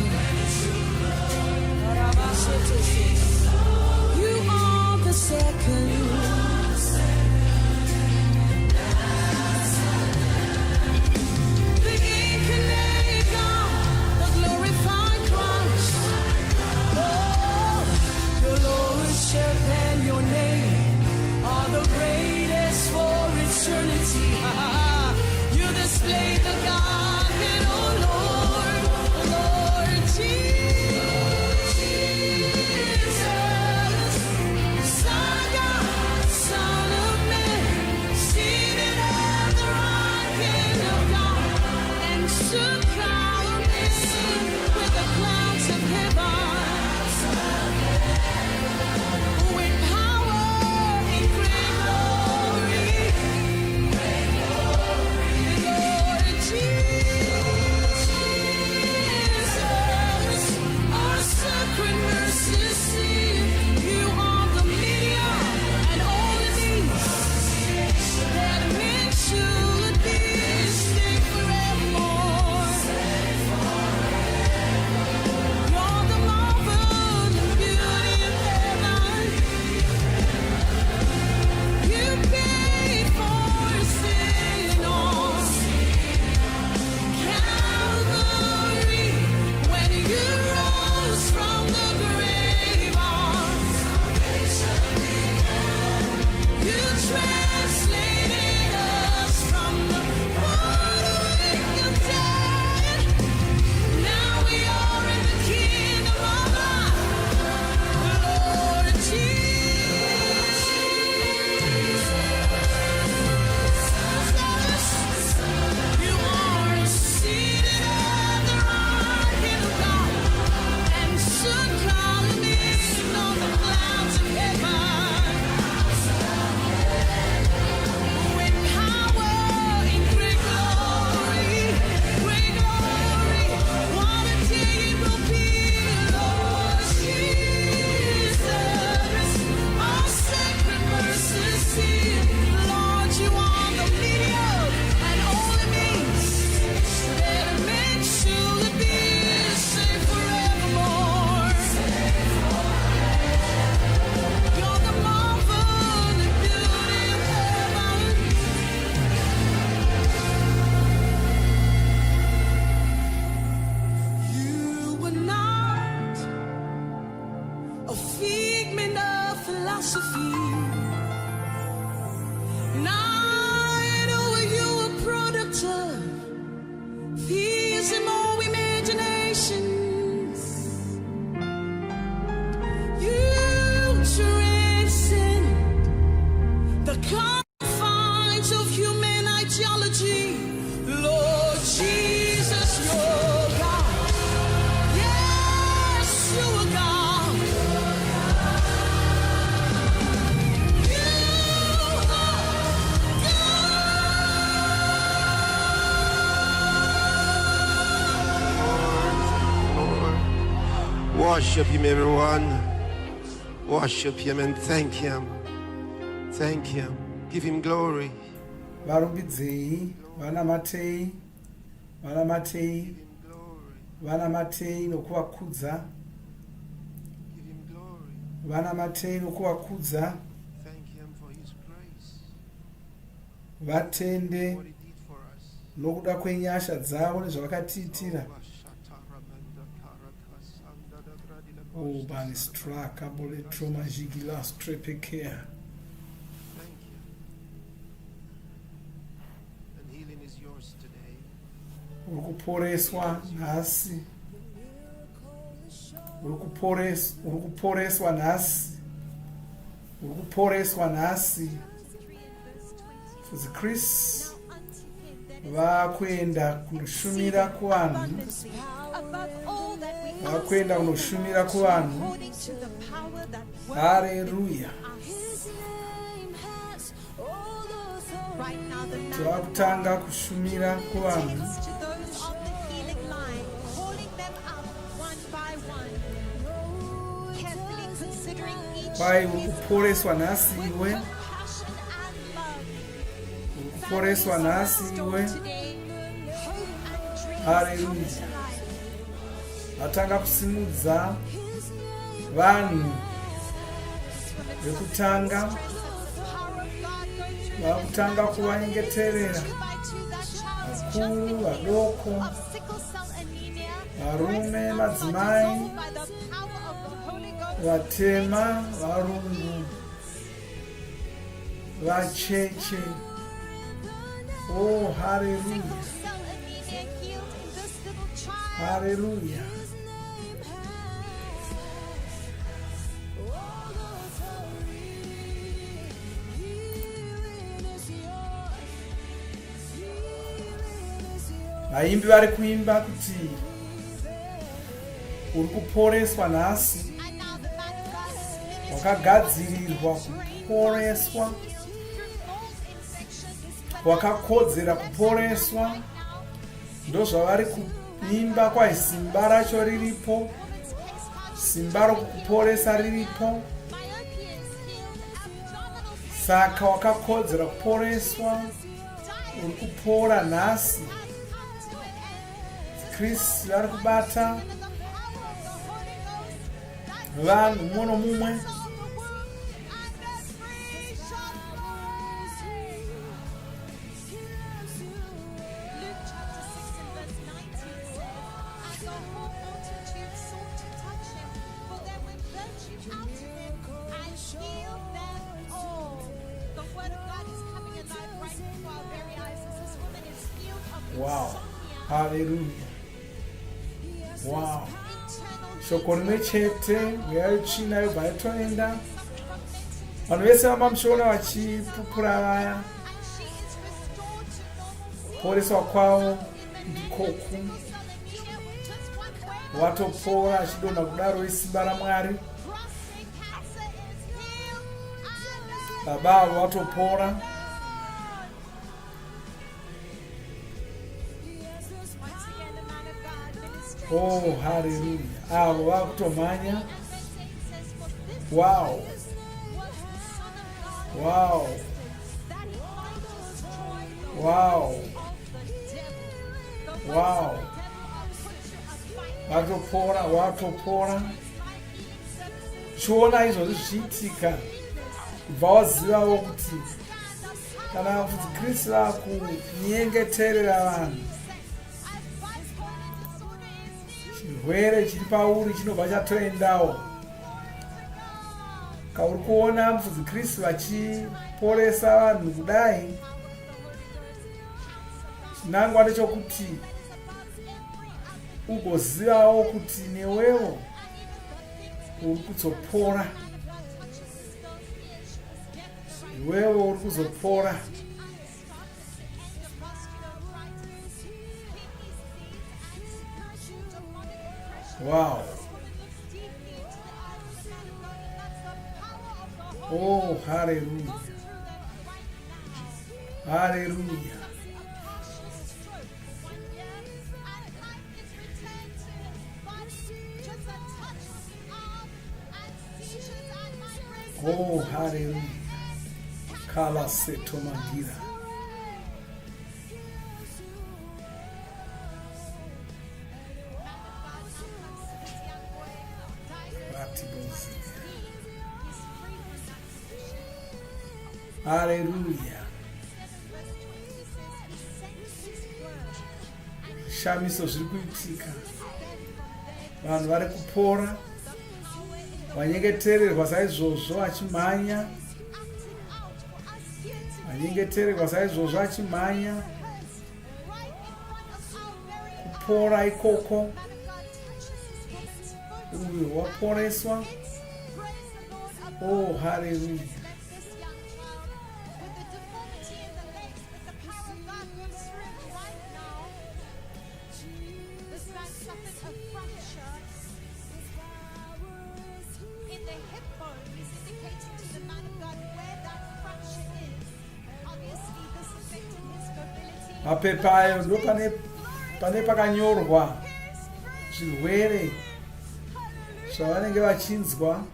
[SPEAKER 12] you are the second. The incarnate God, the glorified Christ. Oh, your lordship and your name are the greatest for eternity. You displayed the Godhead, oh Lord, Lord Jesus, Son of God, Son of Man, seated at the right hand of God, and should come in with the clouds of heaven, with power and great glory, Lord Jesus, our sacred mercy seat. You are the medium and all it needs that men should be saved forevermore. You're the marvel and beauty of heaven. You paid for sin on Calvary when you rose from the grave on you translated us from the bottom of death. Now we are in the kingdom of our Lord Jesus. You are seated at the right hand of God, and soon come in on the clouds of heaven, with power and great glory, great glory. What a day it will be, Lord Jesus, our sacred mercy seat. Lord, you are the medium and all it means that a man should be saved forevermore. You're the marvel and beauty of heaven. You were not a figment of philosophy. Neither were you a product of feasible imaginations. You transcended
[SPEAKER 14] Worship him, everyone. Worship him and thank him. Thank him. Give him glory.
[SPEAKER 1] Varumbidzei, vanamatei, vanamatei, vanamatei nokuvakudza. Vanamatei nokuvakudza.
[SPEAKER 14] Thank him for his grace.
[SPEAKER 1] Vatende
[SPEAKER 14] What he did for us.
[SPEAKER 1] nokuda kwenyasha dzavo nezvavakatiitira. Oh, bani straka bole troma jigila strepekea.
[SPEAKER 14] Thank you. And healing is yours today.
[SPEAKER 1] Urikuporeswa nhasi. Urikuporeswa nhasi. Urikuporeswa nhasi. Mufudzi Chris vakuenda kunoshumira kuvanhu. Vakuenda kunoshumira kuvanhu. Hallelujah. Vakutanga kushumira kuvanhu. Kwai urikuporeswa nhasi iwe. Urikuporeswa nhasi iwe. Hallelujah. Vatanga kusimudza vanhu vekutanga. Vakutanga kuvanyengeterera. Vakuru, vadoko, varume, madzimai, vatema, varungu, vacheche. Oh, hallelujah. Hallelujah. Vaimbi vari kuimba kuti uri kuporeswa nhasi. Wakagadzirirwa kuporeswa. Wakakodzera kuporeswa. Ndozvavari kuimba, kwai simba racho riripo. Simba rokukuporesa riripo. Saka wakakodzera kuporeswa. Uri kupora nhasi. Chris vari kubata vanhu mumwe nomumwe. Wow. Hallelujah. Wow. Shoko rimwe chete mweyaitsvina yobva yatoenda. Vanhu vese vamamushona vachipupura vaya. Poreswa kwavo ndikoku. Watopora achidonha kudaro isimba raMwari. Baba avo watopora. Oh, hallelujah. Avo vakutomhanya. Wow. Wow. Wow. Wow. Vatopora, watopora. Chiona izvozvi zvichiitika. Kubva wazivawo kuti kana Mufudzi Chris vakunyengeterera vanhu, chirwere chiri pauri chinobva chatoendawo. Kauri kuona Mufudzi Chris vachiporesa vanhu kudai, chinangwa ndechokuti ugozivawo kuti newewo uri kuzopora. Iwewo uri kuzopora. Wow. Oh, hallelujah. Hallelujah. Oh, hallelujah. Kala seto mangira. Hallelujah. Shamiso zviri kuitika. Vanhu vari kupora. Vanyengetererwa saizvozvo achimhanya. Vanyengetererwa saizvozvo achimhanya. Kupora ikoko. Uyu waporeswa. Oh, hallelujah. Mapepa ayo ndo pane pakanyorwa zvirwere zvavanenge vachinzwa.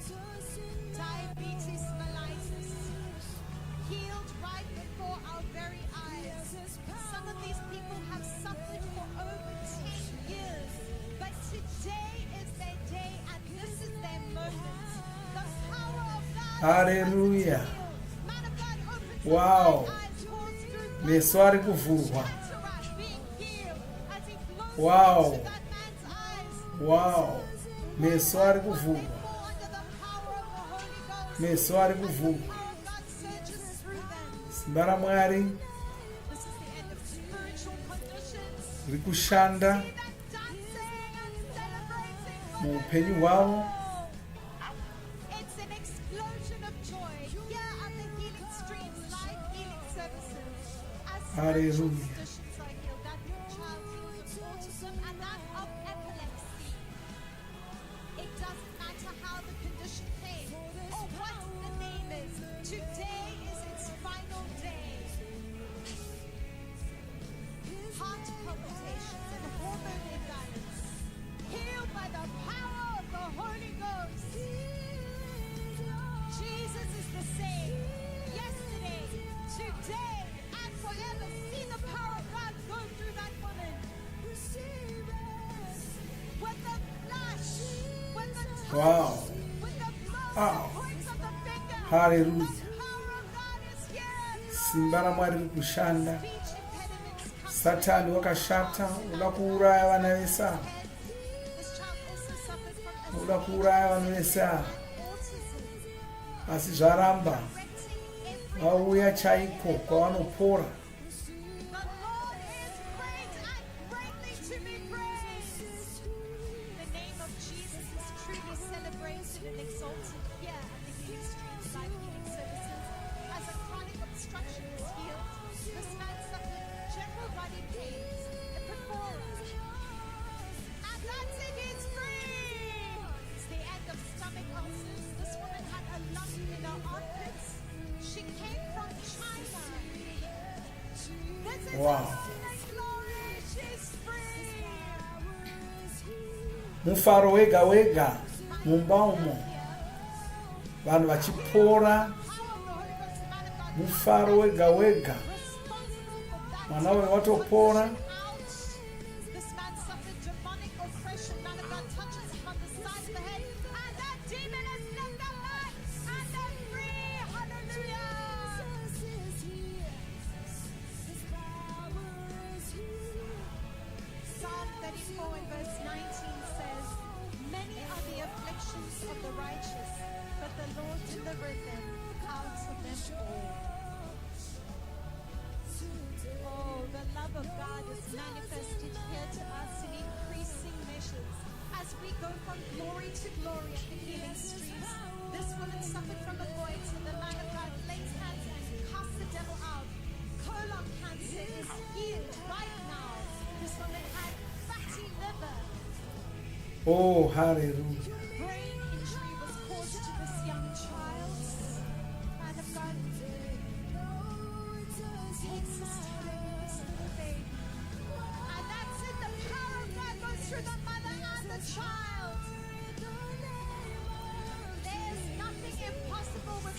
[SPEAKER 1] Hallelujah. Wow. Meso ari kuvhurwa. Wow. Wow. Meso ari kuvhurwa. Meso ari kuvhurwa. Simba raMwari riri kushanda muupenyu hwavo. Hallelujah. Wow. Oh. Hallelujah. Simba raMwari riri kushanda. Satani wakashata, unoda kuuraya vana veSara. Unoda kuuraya vana veSara. Asi zvaramba. Vauya chaiko kwavanopora. Wow. Mufaro wega wega mumba umo vanhu vachipora. Mufaro wega wega mwana we watopora. Oh, hallelujah.
[SPEAKER 5] Brain injury was caused to this young child. Man of God takes his time with the baby. And that's it. The power of God goes through the mother and the child. There's nothing impossible with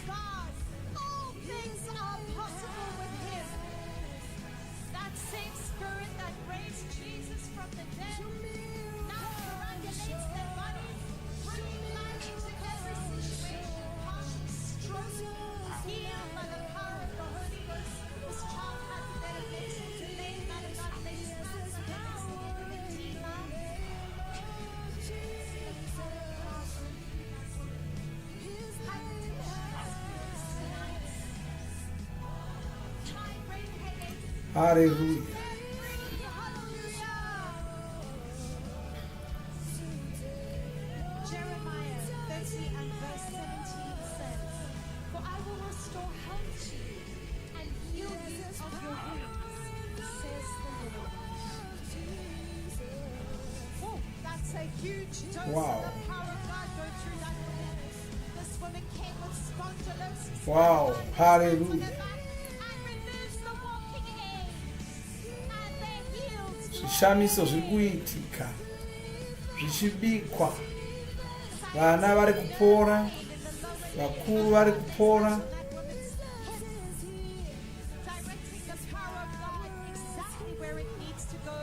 [SPEAKER 1] Hallelujah.
[SPEAKER 5] Jeremiah 30 and verse 17 says, "For I will restore health to you and heal you of your wounds, says the Lord." Oh, that's a huge dose
[SPEAKER 1] Wow.
[SPEAKER 5] of the power of God go through that woman. This woman came with spondylosis.
[SPEAKER 1] Wow. Hallelujah.
[SPEAKER 5] And removes the walking aid. And they're healed.
[SPEAKER 1] Zvishamiso zviri kuitika zvichibikwa, vana vari kupora, vakuru vari kupora.
[SPEAKER 5] Directing the power of God exactly where it needs to go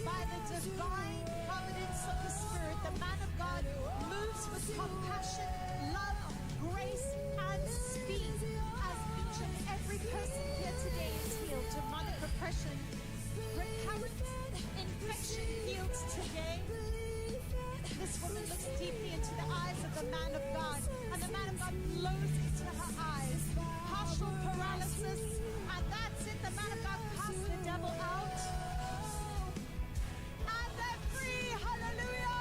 [SPEAKER 5] by the divine providence of the Spirit. The man of God moves with compassion, love, grace, and speed as each and every person here today is healed. Demonic oppression, recurrent infection healed today. This woman looks deeply into the eyes of the man of God, and the man of God blows into her eyes. Partial paralysis, and that's it. The man of God casts the devil out. And they're free. Hallelujah.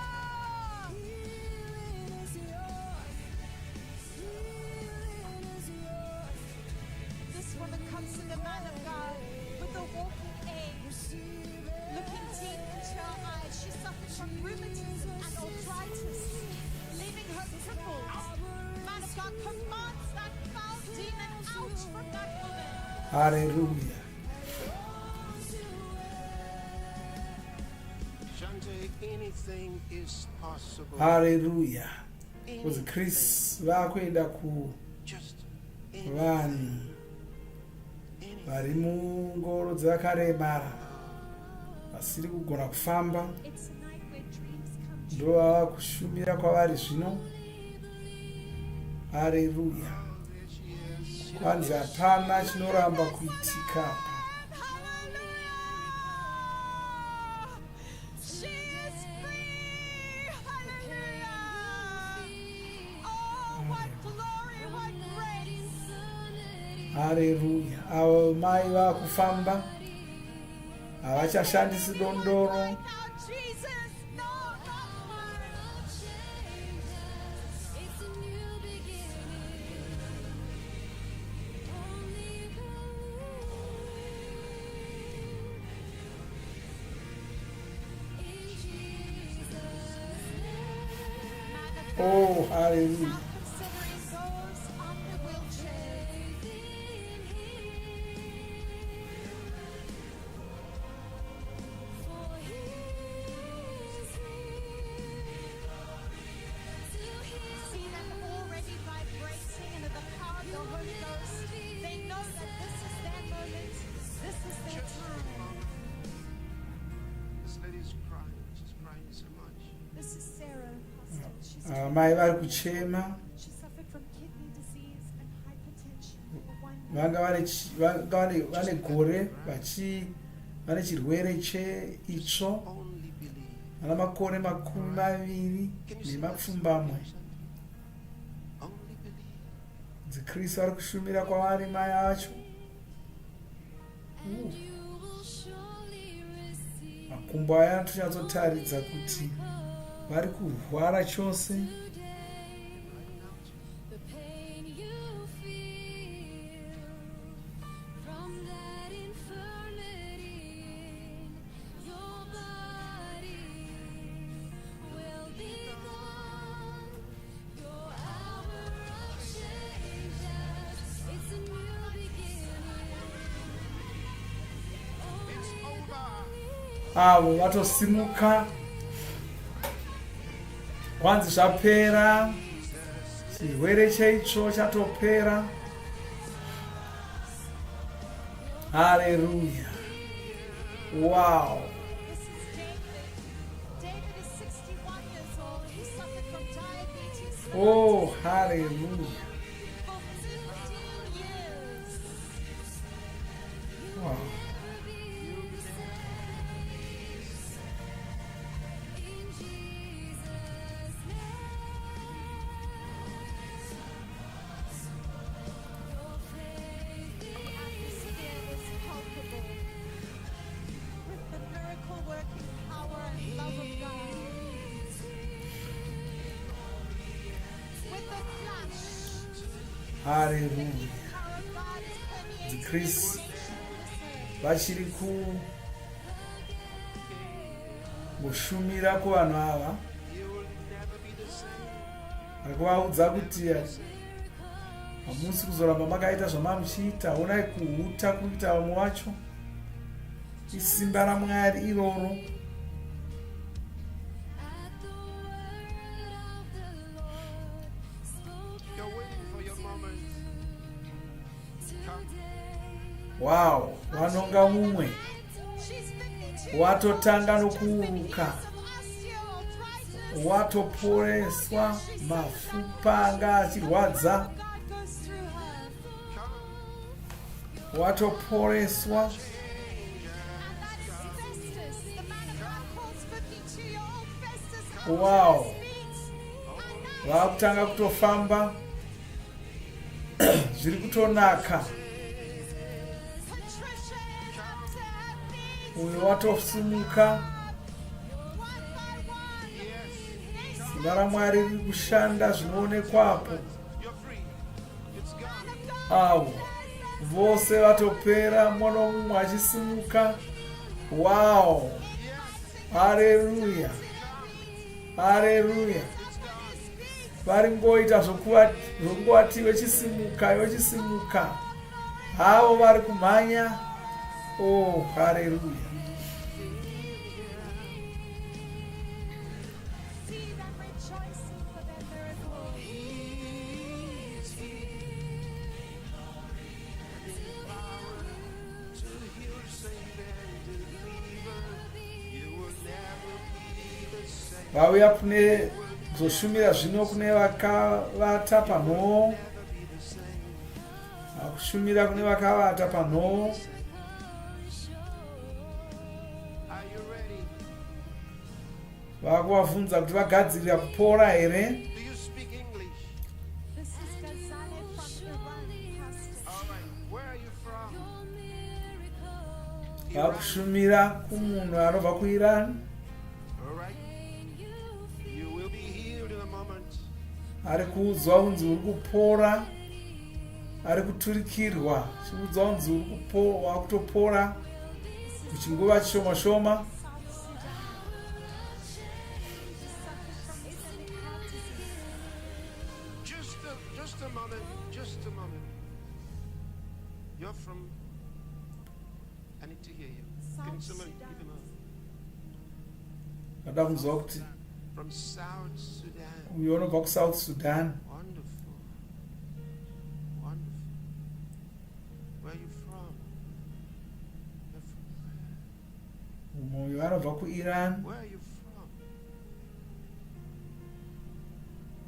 [SPEAKER 5] This woman comes to the man of God with a walking aid, looking deep into her eyes. She suffered from rheumatism and arthritis, leaving her crippled. Man of God commands that foul demon out from that woman.
[SPEAKER 1] Hallelujah.
[SPEAKER 14] Shante, anything is possible.
[SPEAKER 1] Hallelujah. Kuti Chris vakuenda
[SPEAKER 14] Just
[SPEAKER 1] kuvanhu vari mungoro dzakaremara, vasiri kugona kufamba,
[SPEAKER 5] It's a night where dreams come
[SPEAKER 1] ndo vava kushumira kwavari zvino. Haleluya. Kwanzi hapana chinoramba kuitika apa.
[SPEAKER 5] She is free. Hallelujah. Oh, what glory, what grace.
[SPEAKER 1] Haleluya. Avo mai vakufamba havachashandisi dondoro.
[SPEAKER 5] Now, Jesus, no, not more.
[SPEAKER 1] Oh, hallelujah.
[SPEAKER 5] Considering those on the wheelchair. See them already vibrating under the power of the Holy Ghost. They know that this is their moment. This is their time.
[SPEAKER 14] This lady's crying. She's crying so much.
[SPEAKER 5] This is Sarah. She's
[SPEAKER 1] Mai vari kuchema,
[SPEAKER 5] She suffered from kidney disease and hypertension for 1 year.
[SPEAKER 1] vane gore vane chirwere cheitsvo, vana makore 20 dzikristu vari kushumira kwavari mai acho. Makumbo aya anotonyatsotaridza kuti vari kurwara chose. Avo vatosimuka, kwanzi zvapera, chirwere cheitsvo chatopera. Hallelujah. Wow.
[SPEAKER 5] This is David. David is 61 years old. He suffered from diabetes
[SPEAKER 1] Oh, hallelujah.
[SPEAKER 5] for 15 years.
[SPEAKER 1] Wow.
[SPEAKER 5] The atmosphere is palpable.
[SPEAKER 1] Hallelujah. Chris vachiri kushumira kuvanhu ava akuvaudza kuti hamusi kuzoramba makaita zvamamuchiita, onai kuhuta kuita vamwe vacho. Isimba raMwari iroro. Wow, vanonga mumwe watotanga nokuuruka, watoporeswa mafupa anga achirwadza, watoporeswa. Wow, vakutanga kutofamba zviri kutonaka. Uyo watosimuka. Simba raMwari riri kushanda zvinoonekwapo. Avo vose vatopera, mwana mumwe achisimuka. Wow, haleluya, haleluya. Vari ngoita zvokuvati wechisimuka, wechisimuka. Havo vari kumhanya. Oh, hallelujah. Vauya kune zoshumira zvino kune vakavata panhoo. Vakushumira kune vakavata panhoo. Vakuvabvunza kuti vagadzirira kupora here. Vakushumira kumunhu anobva kuIran. Ari kuudzwa unzi uri kupora, ari kuturikirwa, chiudzwa unzi uri wakutopora muchinguva chishoma shoma.
[SPEAKER 14] Just a moment. You're from... I need to hear you. Can someone give him a... From South Sudan.
[SPEAKER 1] We want to go to South Sudan.
[SPEAKER 14] Wonderful. Wonderful. Where are you from?
[SPEAKER 1] You're from... You want to go to Iran.
[SPEAKER 14] Where are you from?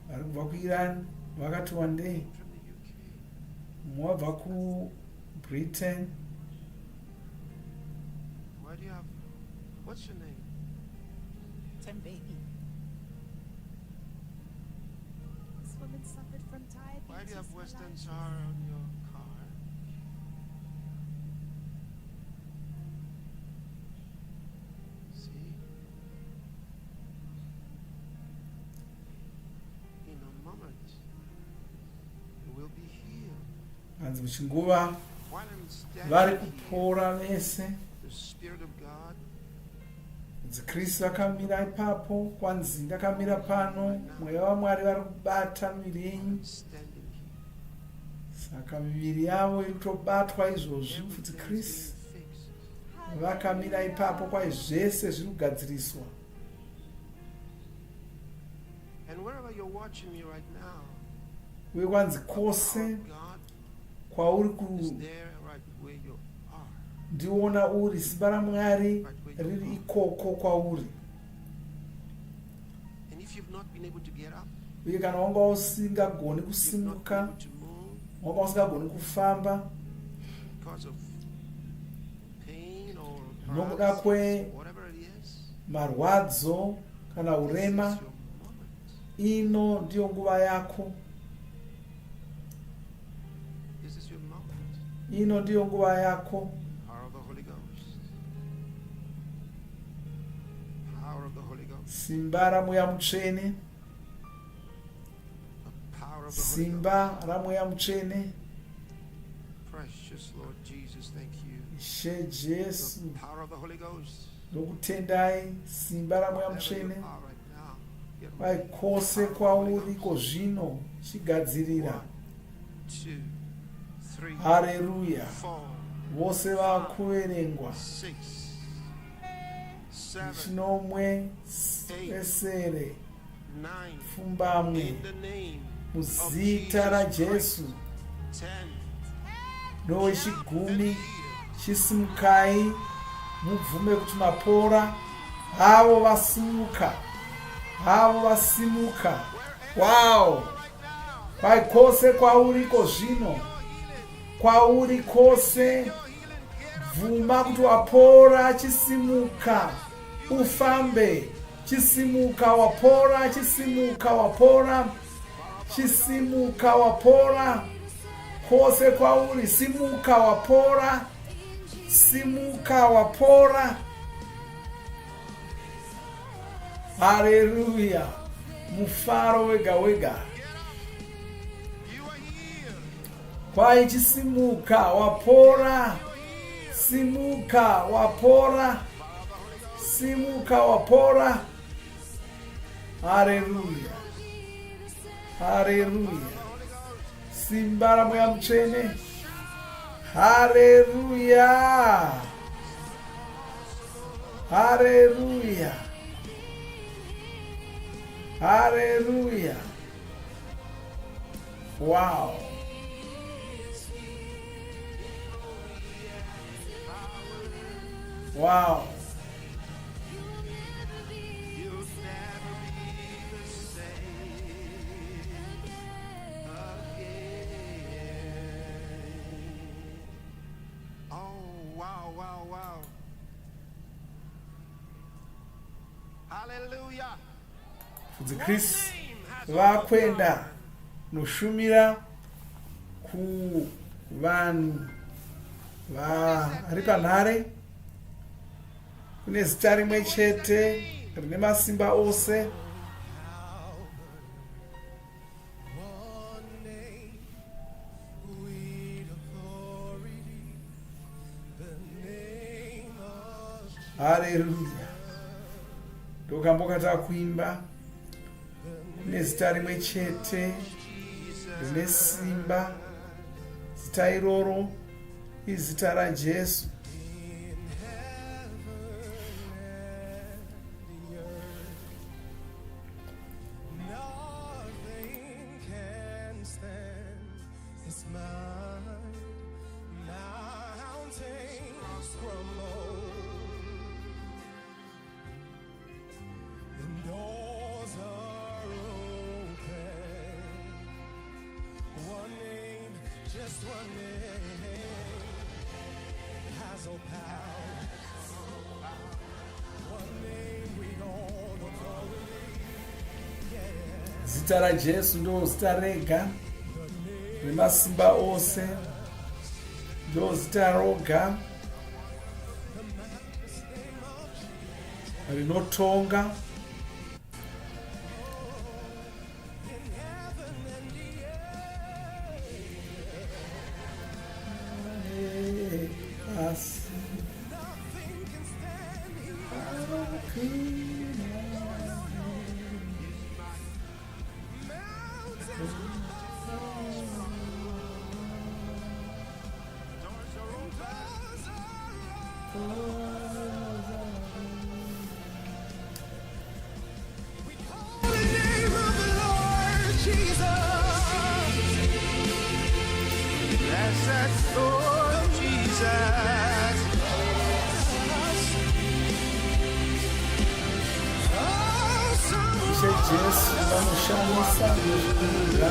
[SPEAKER 1] You want to go to Iran. Wakati one day. Mwabva ku Britain.
[SPEAKER 14] Why do you have... What's your name?
[SPEAKER 5] Tim Baby. This woman suffered from diabetes.
[SPEAKER 14] Why do you have Western Sahara on your car? See? In a moment, you will be healed.
[SPEAKER 1] Hanzi muchinguva vari kupora vese. Kristu akamira ipapo, kwanzi ndakamira pano, mweya waMwari vari kubata miviri yenyu. Saka miviri yavo iri kutobatwa izvozvi kuti Kristu vakamira ipapo, kwai zvese zviri kugadziriswa. Uye kwanzi kwose kwauri ndiona uri, simba raMwari riri ikoko kwauri. Uye kana wanga usingagoni kusimuka, wanga usingagoni kufamba nokuda kwemarwadzo kana urema, ino ndiyo nguva yako. Ino ndiyo nguva yako. Simba raMweya Mutsvene, simba ramweya mutsvene.
[SPEAKER 14] Precious Lord Jesus, thank you.
[SPEAKER 1] She Jesu,
[SPEAKER 14] The power of the Holy Ghost.
[SPEAKER 1] ndokutendai simba ramweya mutsvene.
[SPEAKER 14] Whatever you are right now, get
[SPEAKER 1] Kwai
[SPEAKER 14] ready.
[SPEAKER 1] kwose kwauri kozvino chigadzirira.
[SPEAKER 14] 1, 2, 3,
[SPEAKER 1] Haleluya.
[SPEAKER 14] 4,
[SPEAKER 1] Vose vakuverengwa
[SPEAKER 14] 6, 7,
[SPEAKER 1] chinomwe esere
[SPEAKER 14] 9.
[SPEAKER 1] pfumbamwe
[SPEAKER 14] In the name of
[SPEAKER 1] muzita raJesu.
[SPEAKER 14] Jesus Christ. 10.
[SPEAKER 1] Nowechigumi chisimukai mubvume kuti mapora havo vasimuka, havo vasimuka. Wow! Kwai kwose kwauriko zvino, kwauri kwose bvuma kuti wapora chisimuka, ufambe. Chisimuka wapora, chisimuka wapora, chisimuka wapora. Kwose kwauri simuka wapora, simuka wapora. Haleluya. Mufaro wega wega. Kwai chisimuka wapora, simuka wapora, simuka wapora. Haleluya. Haleluya. Simba ramweya mutsvene. Haleluya. Haleluya. Haleluya. Wow. Wow. Mufudzi Chris vakwenda noshumira kuvanhu vari panhare. Kune zita rimwe chete rine masimba ose. Haleluya. Ndokambokata kuimba. Kune zita rimwe chete rine simba. Zita iroro izita raJesu. Zita raJesu ndo zita rega remasimba ose, ndo zita roga rinotonga. Jesu vanoshamisa nezvikudya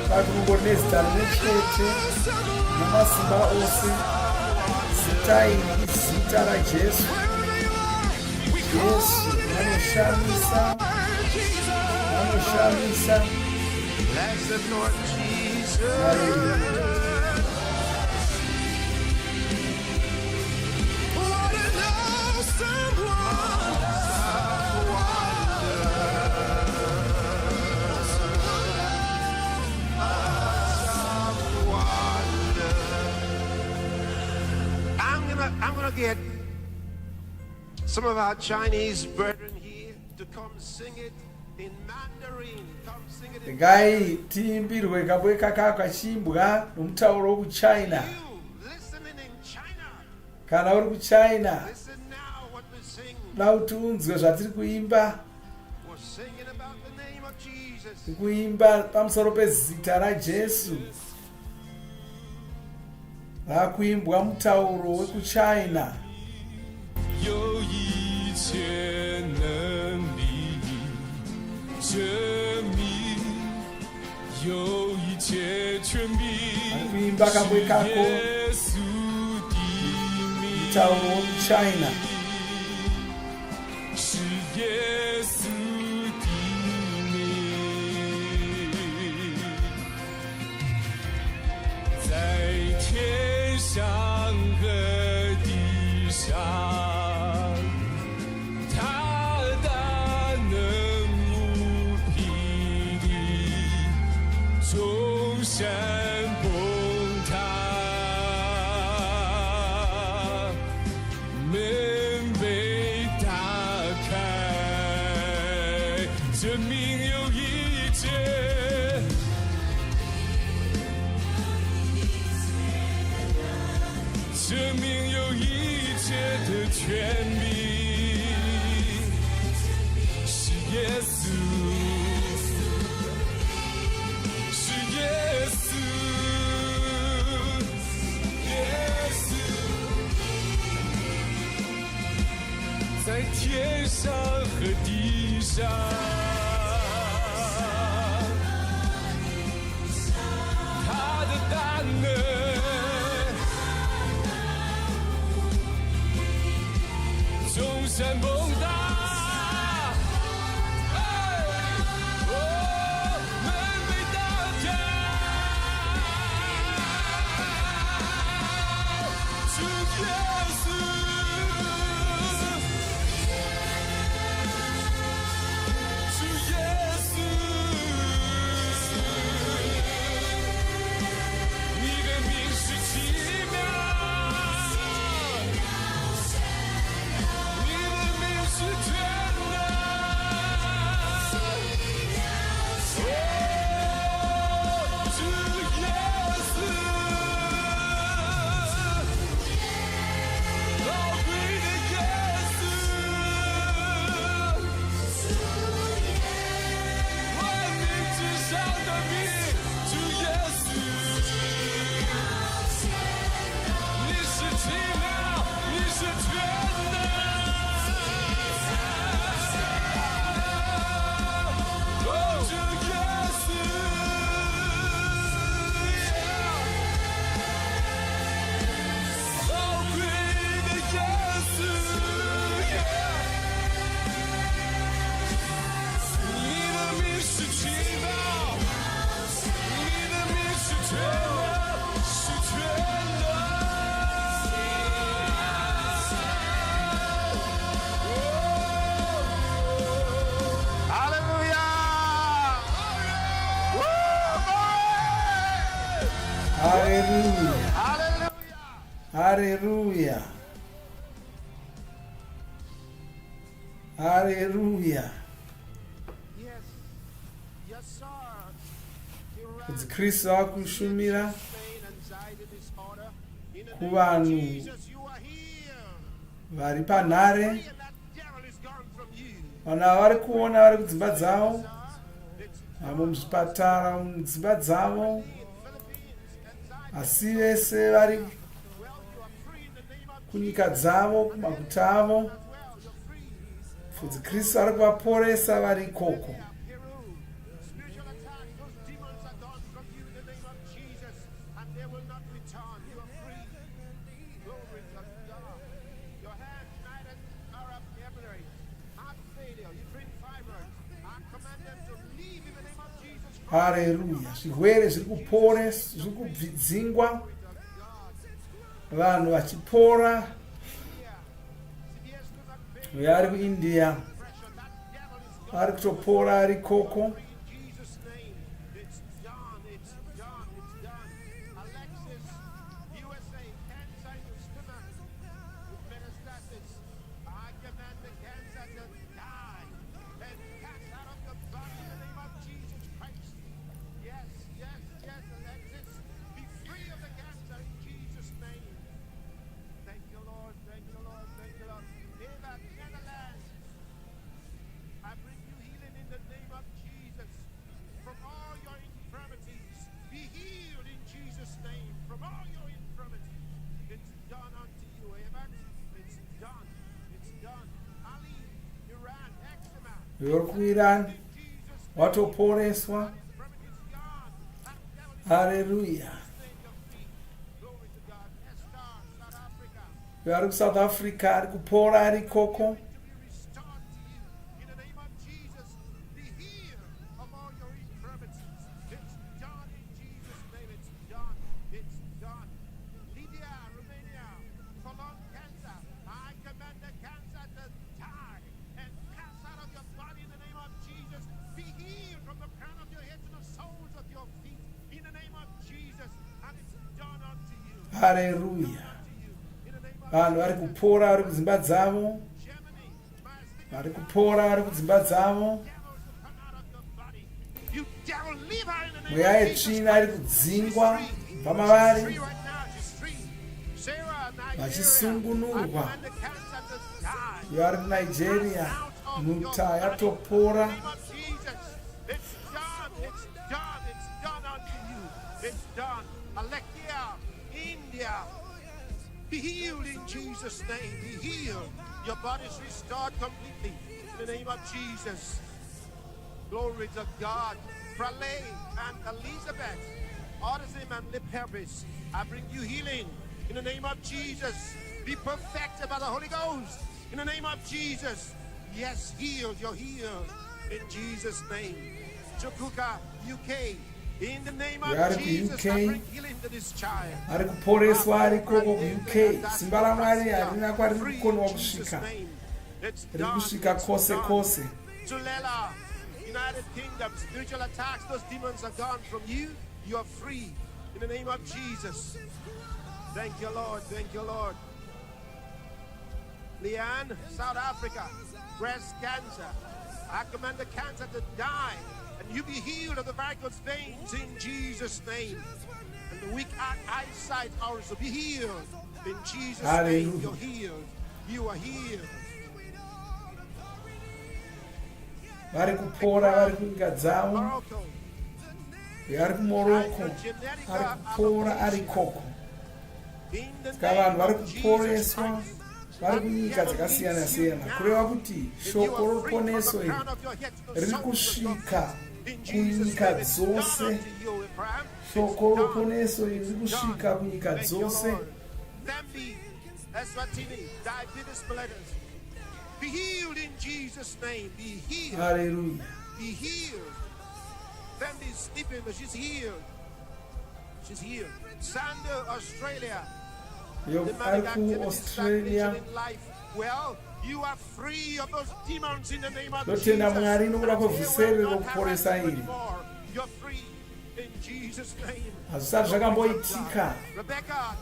[SPEAKER 1] pakungoone zita rimwe chete namasimba ose. Zita iri zita raJesu. Jesu vanoshamisa, vanoshamisa. Haleluya.
[SPEAKER 14] I'm going to get some of our Chinese brethren here to come sing it in Mandarin. Come sing it in
[SPEAKER 1] Gai tiimbirwe kabwe kachimbwa nomutauro wekuchina.
[SPEAKER 14] listening in China.
[SPEAKER 1] Kana uri kuchina,
[SPEAKER 14] Listen now what we sing.
[SPEAKER 1] nauti unzwe zvatiri kuimba.
[SPEAKER 14] We're singing about the name of Jesus.
[SPEAKER 1] Kuimba pamusoro pezita raJesu. Rakuimbwa mutauro wekuchina.
[SPEAKER 12] 有一切能力证明，有一切权柄，
[SPEAKER 1] Kuimba kabwe kako
[SPEAKER 12] 耶稣的名，
[SPEAKER 1] mutauro wekuchina.
[SPEAKER 12] 是耶稣的名，在天上和地上。 他大能无比的众山崩塌，门被打开，证明有一切，证明有一切的权利。 耶稣，是耶稣，耶稣，在天上和地上，他的大能，众山崩塌。
[SPEAKER 1] Hallelujah. Hallelujah. Hallelujah.
[SPEAKER 14] Yes. Yes, sir.
[SPEAKER 1] Kuti Kristu akushumira
[SPEAKER 14] Pain, anxiety, disorder. In the name of
[SPEAKER 1] kuvanhu
[SPEAKER 14] Jesus, you are healed.
[SPEAKER 1] vari panhare,
[SPEAKER 14] And that devil is gone from you.
[SPEAKER 1] vanhu ava vari kuona vari kudzimba dzavo, vamwe muzvipatara, mudzimba dzavo, asi vese vari kunyika dzavo, kumaguta avo. Kuti Kristu ari kuvaporesa vari ikoko.
[SPEAKER 14] Spiritual attack, those demons are gone from you in the name of Jesus, and they will not return. You are free. Glory to God. Your hands united are up everywhere. Heart failure, uterine fibroids. I command them to leave in the name of Jesus Christ.
[SPEAKER 1] Haleluya. Zvirwere zviri kuporesa, zviri kubvidzingwa, vanhu vachipora. Uyo ari kuIndia ari kutopora ari ikoko.
[SPEAKER 14] Jesus' name, it's done, it's done, it's done. Alexis, USA, cancer in your stomach.
[SPEAKER 1] uyo uri kuIran watoporeswa. Haleluya. Uyo ari kuSouth Africa ari kupora ari koko. Haleluya. Vanhu vari kupora vari kudzimba dzavo. Vari kupora vari kudzimba dzavo. Mweya yetsvina iri kudzingwa pamavari. Vachisungunurwa. Uyo ari kuNigeria. Nyuta yatopora.
[SPEAKER 14] Be healed in Jesus' name. Be healed. Your body is restored completely in the name of Jesus. Glory to God. Pralay and Elizabeth, autism and lip herpes, I bring you healing in the name of Jesus. Be perfected by the Holy Ghost in the name of Jesus. Yes, healed. You're healed in Jesus' name. Chukuka, UK. In the name of Jesus, I bring healing to this child.
[SPEAKER 1] Ari kuporeswa ari koko UK. Simba la Mwari harina kwa riri kukonwa kusvika. Riri kusvika kose kose.
[SPEAKER 14] Tulela, United Kingdom, spiritual attacks, those demons are gone from you. You are free in the name of Jesus. Thank you, Lord. Thank you, Lord. Leanne, South Africa, breast cancer. I command the cancer to die. And you be healed of the varicose veins in Jesus' name. And the weak eyesight also be healed in Jesus' name. You're healed. You are healed.
[SPEAKER 1] Vari kupora vari kunyika dzavo. Vari kuMorocco. Ari kupora ari koko. Saka vanhu vari kuporeswa. Vari kunyika dzakasiyana siyana. Kureva kuti shoko roponeso iri riri kusvika kunyika dzose. Shoko roponeso iri riri kusvika kunyika dzose.
[SPEAKER 14] Be healed in Jesus' name. Be healed.
[SPEAKER 1] Hallelujah.
[SPEAKER 14] Be healed. Femi's sleeping, but she's healed. She's healed. Sander, Australia.
[SPEAKER 1] The man that can
[SPEAKER 14] Australia. In life. Well, you are free of those demons in the name of Jesus. You're free in Jesus' name.
[SPEAKER 1] Hazvisati zvakamboitika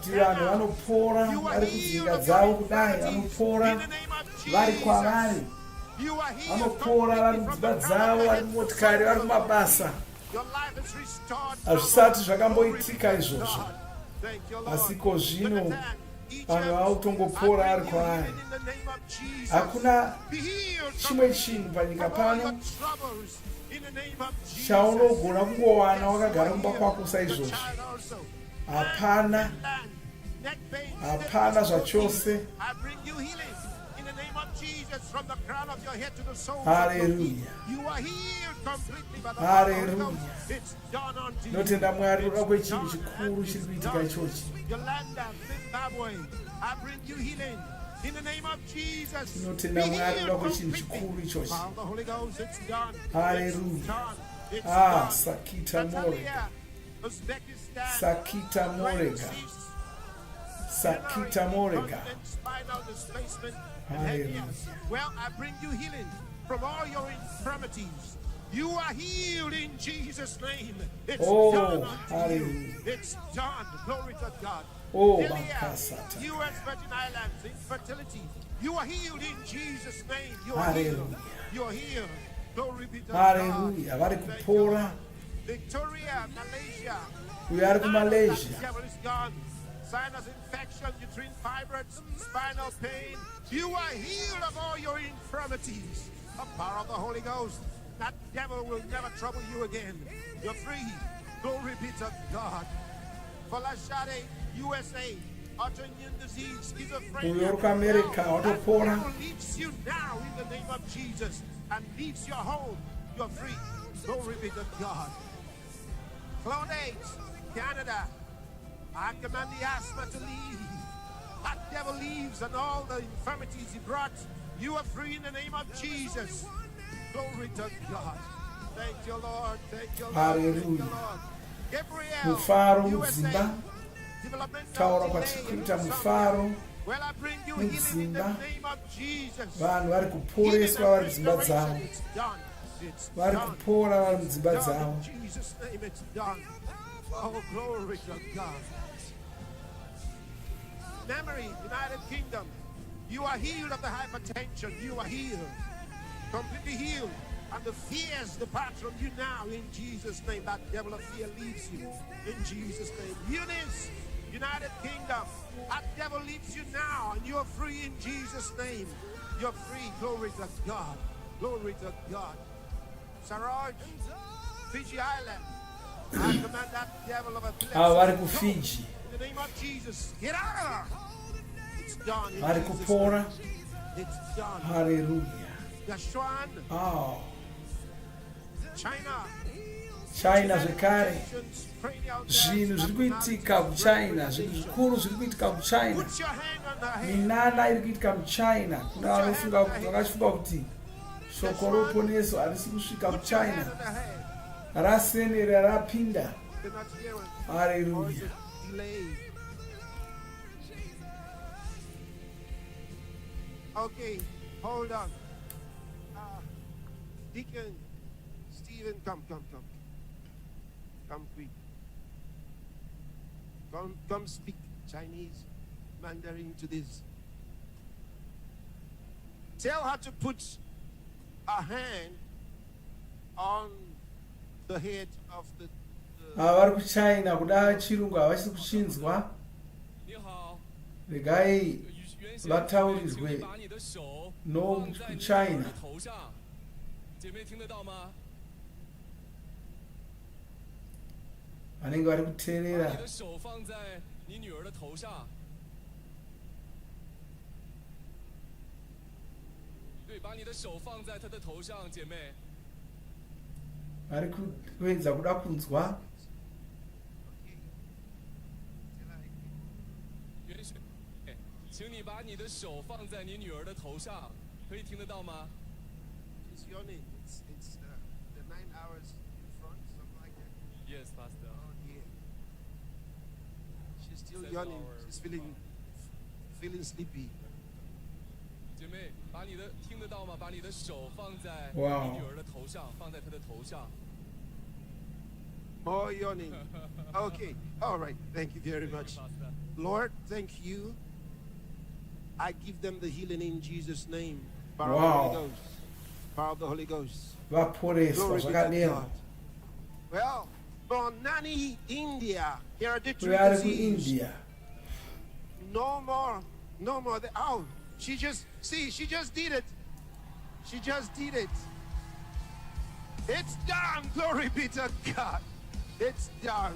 [SPEAKER 1] kuti vanhu vanopora vari kudzika dzavo kudai, vanopora vari kwavari, vanopora vari kudzimba dzavo, vari mumotikari, vari kumabasa. Hazvisati zvakamboitika izvozvo, asi ko zvino vanhu vava kutongopora ari kwavari. Hakuna chimwe chinhu panyika pano chaunogona kungowana wakagara kumba kwako saizvozvo. Hapana, hapana zvachose. Haleluya, haleluya. Notenda Mwari nokuda kwechinhu chikuru chiri kuitika ichochi. Tinotenda Mwari nokuda kwechinhu chikuru ichochi. Haleluya. Sakita Morega. Sakita Morega. Sakita Morega. Hallelujah.
[SPEAKER 14] Well, I bring you healing from all your infirmities. You are healed in Jesus' name. It's done.
[SPEAKER 1] Hallelujah.
[SPEAKER 14] It's done. Glory to God.
[SPEAKER 1] Bakasata.
[SPEAKER 14] U.S. Virgin Islands, infertility. You are healed in Jesus' name. You are
[SPEAKER 1] Hallelujah.
[SPEAKER 14] healed. You are healed. Glory be to
[SPEAKER 1] Hallelujah.
[SPEAKER 14] God.
[SPEAKER 1] Vari kupora.
[SPEAKER 14] Victoria, Malaysia.
[SPEAKER 1] We are in Malaysia.
[SPEAKER 14] The devil is gone. Sinus infection, uterine fibroids, spinal pain. You are healed of all your infirmities. The power of the Holy Ghost. That devil will never trouble you again. You're free. Glory be to God. Falashade, USA. Autoimmune disease, schizophrenia.
[SPEAKER 1] America,
[SPEAKER 14] that devil leaves you now in the name of Jesus. and leaves your home, you're free. Glory be to God. Clonate, Canada, I command the asthma to leave. That devil leaves and all the infirmities he brought. You are free in the name of Jesus. Glory to God. Thank you, Lord. Thank you, Lord.
[SPEAKER 1] Hallelujah.
[SPEAKER 14] Thank you, Lord. Gabriel,
[SPEAKER 1] Mufaro
[SPEAKER 14] USA,
[SPEAKER 1] Mzimba, taura kwatikuita mufaro
[SPEAKER 14] well, I bring you healing in the
[SPEAKER 1] mudzimba.
[SPEAKER 14] name of Jesus.
[SPEAKER 1] Vanhu vari kuporeswa vari mudzimba dzavo,
[SPEAKER 14] It's done. It's
[SPEAKER 1] vari
[SPEAKER 14] done.
[SPEAKER 1] kupora vari mudzimba
[SPEAKER 14] Done.
[SPEAKER 1] dzavo.
[SPEAKER 14] In Jesus' name, it's done. Oh, glory to God. Memory, United Kingdom, you are healed of the hypertension. You are healed. Completely healed. And the fears depart from you now in Jesus' name. That devil of fear leaves you in Jesus' name. Eunice, United Kingdom, that devil leaves you now and you're free in Jesus' name. You're free. Glory to God. Glory to God. Saraj, Fiji Island, I command that devil of
[SPEAKER 1] Vari
[SPEAKER 14] epilepsy.
[SPEAKER 1] kuFiji,
[SPEAKER 14] In the name of Jesus, get out of there. It's done. in
[SPEAKER 1] vari
[SPEAKER 14] Jesus'
[SPEAKER 1] kupora.
[SPEAKER 14] name. It's done.
[SPEAKER 1] Hallelujah.
[SPEAKER 14] Yashuan,
[SPEAKER 1] Oh,
[SPEAKER 14] China,
[SPEAKER 1] China zvekare, zvinhu zviri kuitika kuchina, zvinhu zvikuru zviri kuitika kuchina,
[SPEAKER 14] put your hand on her head.
[SPEAKER 1] minana iri kuitika muchina. Kuna vanofunga vakachifunga kuti shoko roponeso harisi kusvika
[SPEAKER 14] Put your hand
[SPEAKER 1] kuchina,
[SPEAKER 14] on her head.
[SPEAKER 1] rasenera rapinda.
[SPEAKER 14] They're not hearing.
[SPEAKER 1] Hallelujah.
[SPEAKER 14] Delay. Okay, hold on. Deacon Stephen, come. Come quick. Come speak Chinese, Mandarin to this. Tell her to put a hand on the head of the
[SPEAKER 1] Vari kuchina kuda chirungu havachisi kuchinzwa. Regai vataurirwe nokuchina.
[SPEAKER 15] 姐妹听得到吗？
[SPEAKER 1] vanenge vari
[SPEAKER 15] 把
[SPEAKER 1] kuteerera.
[SPEAKER 15] 你的手放在你女儿的头上。对，把你的手放在她的头上，姐妹。
[SPEAKER 1] vari kuedza kuda kunzwa.
[SPEAKER 15] 允许，请你把你的手放在你女儿的头上，可以听得到吗？
[SPEAKER 14] It's your name. It's the 9 hours in front, something like that.
[SPEAKER 15] Yes, Pastor.
[SPEAKER 14] Oh dear. She's still
[SPEAKER 15] Says
[SPEAKER 14] yawning.
[SPEAKER 15] our
[SPEAKER 14] She's feeling sleepy.
[SPEAKER 15] 姐妹，把你的听得到吗？把你的手放在
[SPEAKER 1] Wow.
[SPEAKER 15] 你女儿的头上，放在她的头上。
[SPEAKER 14] More yawning. Okay. All right. Thank you very much. Lord, thank you. I give them the healing in Jesus' name. Power of the
[SPEAKER 1] Wow.
[SPEAKER 14] Holy Ghost. Power of the Holy Ghost.
[SPEAKER 1] Vaporeswa
[SPEAKER 14] Glory be to
[SPEAKER 1] zvakadero.
[SPEAKER 14] God. Well, Bonani, India, hereditary
[SPEAKER 1] Vari
[SPEAKER 14] disease.
[SPEAKER 1] kuIndia.
[SPEAKER 14] No more. Oh, she just did it. She just did it. It's done. Glory be to God. It's done.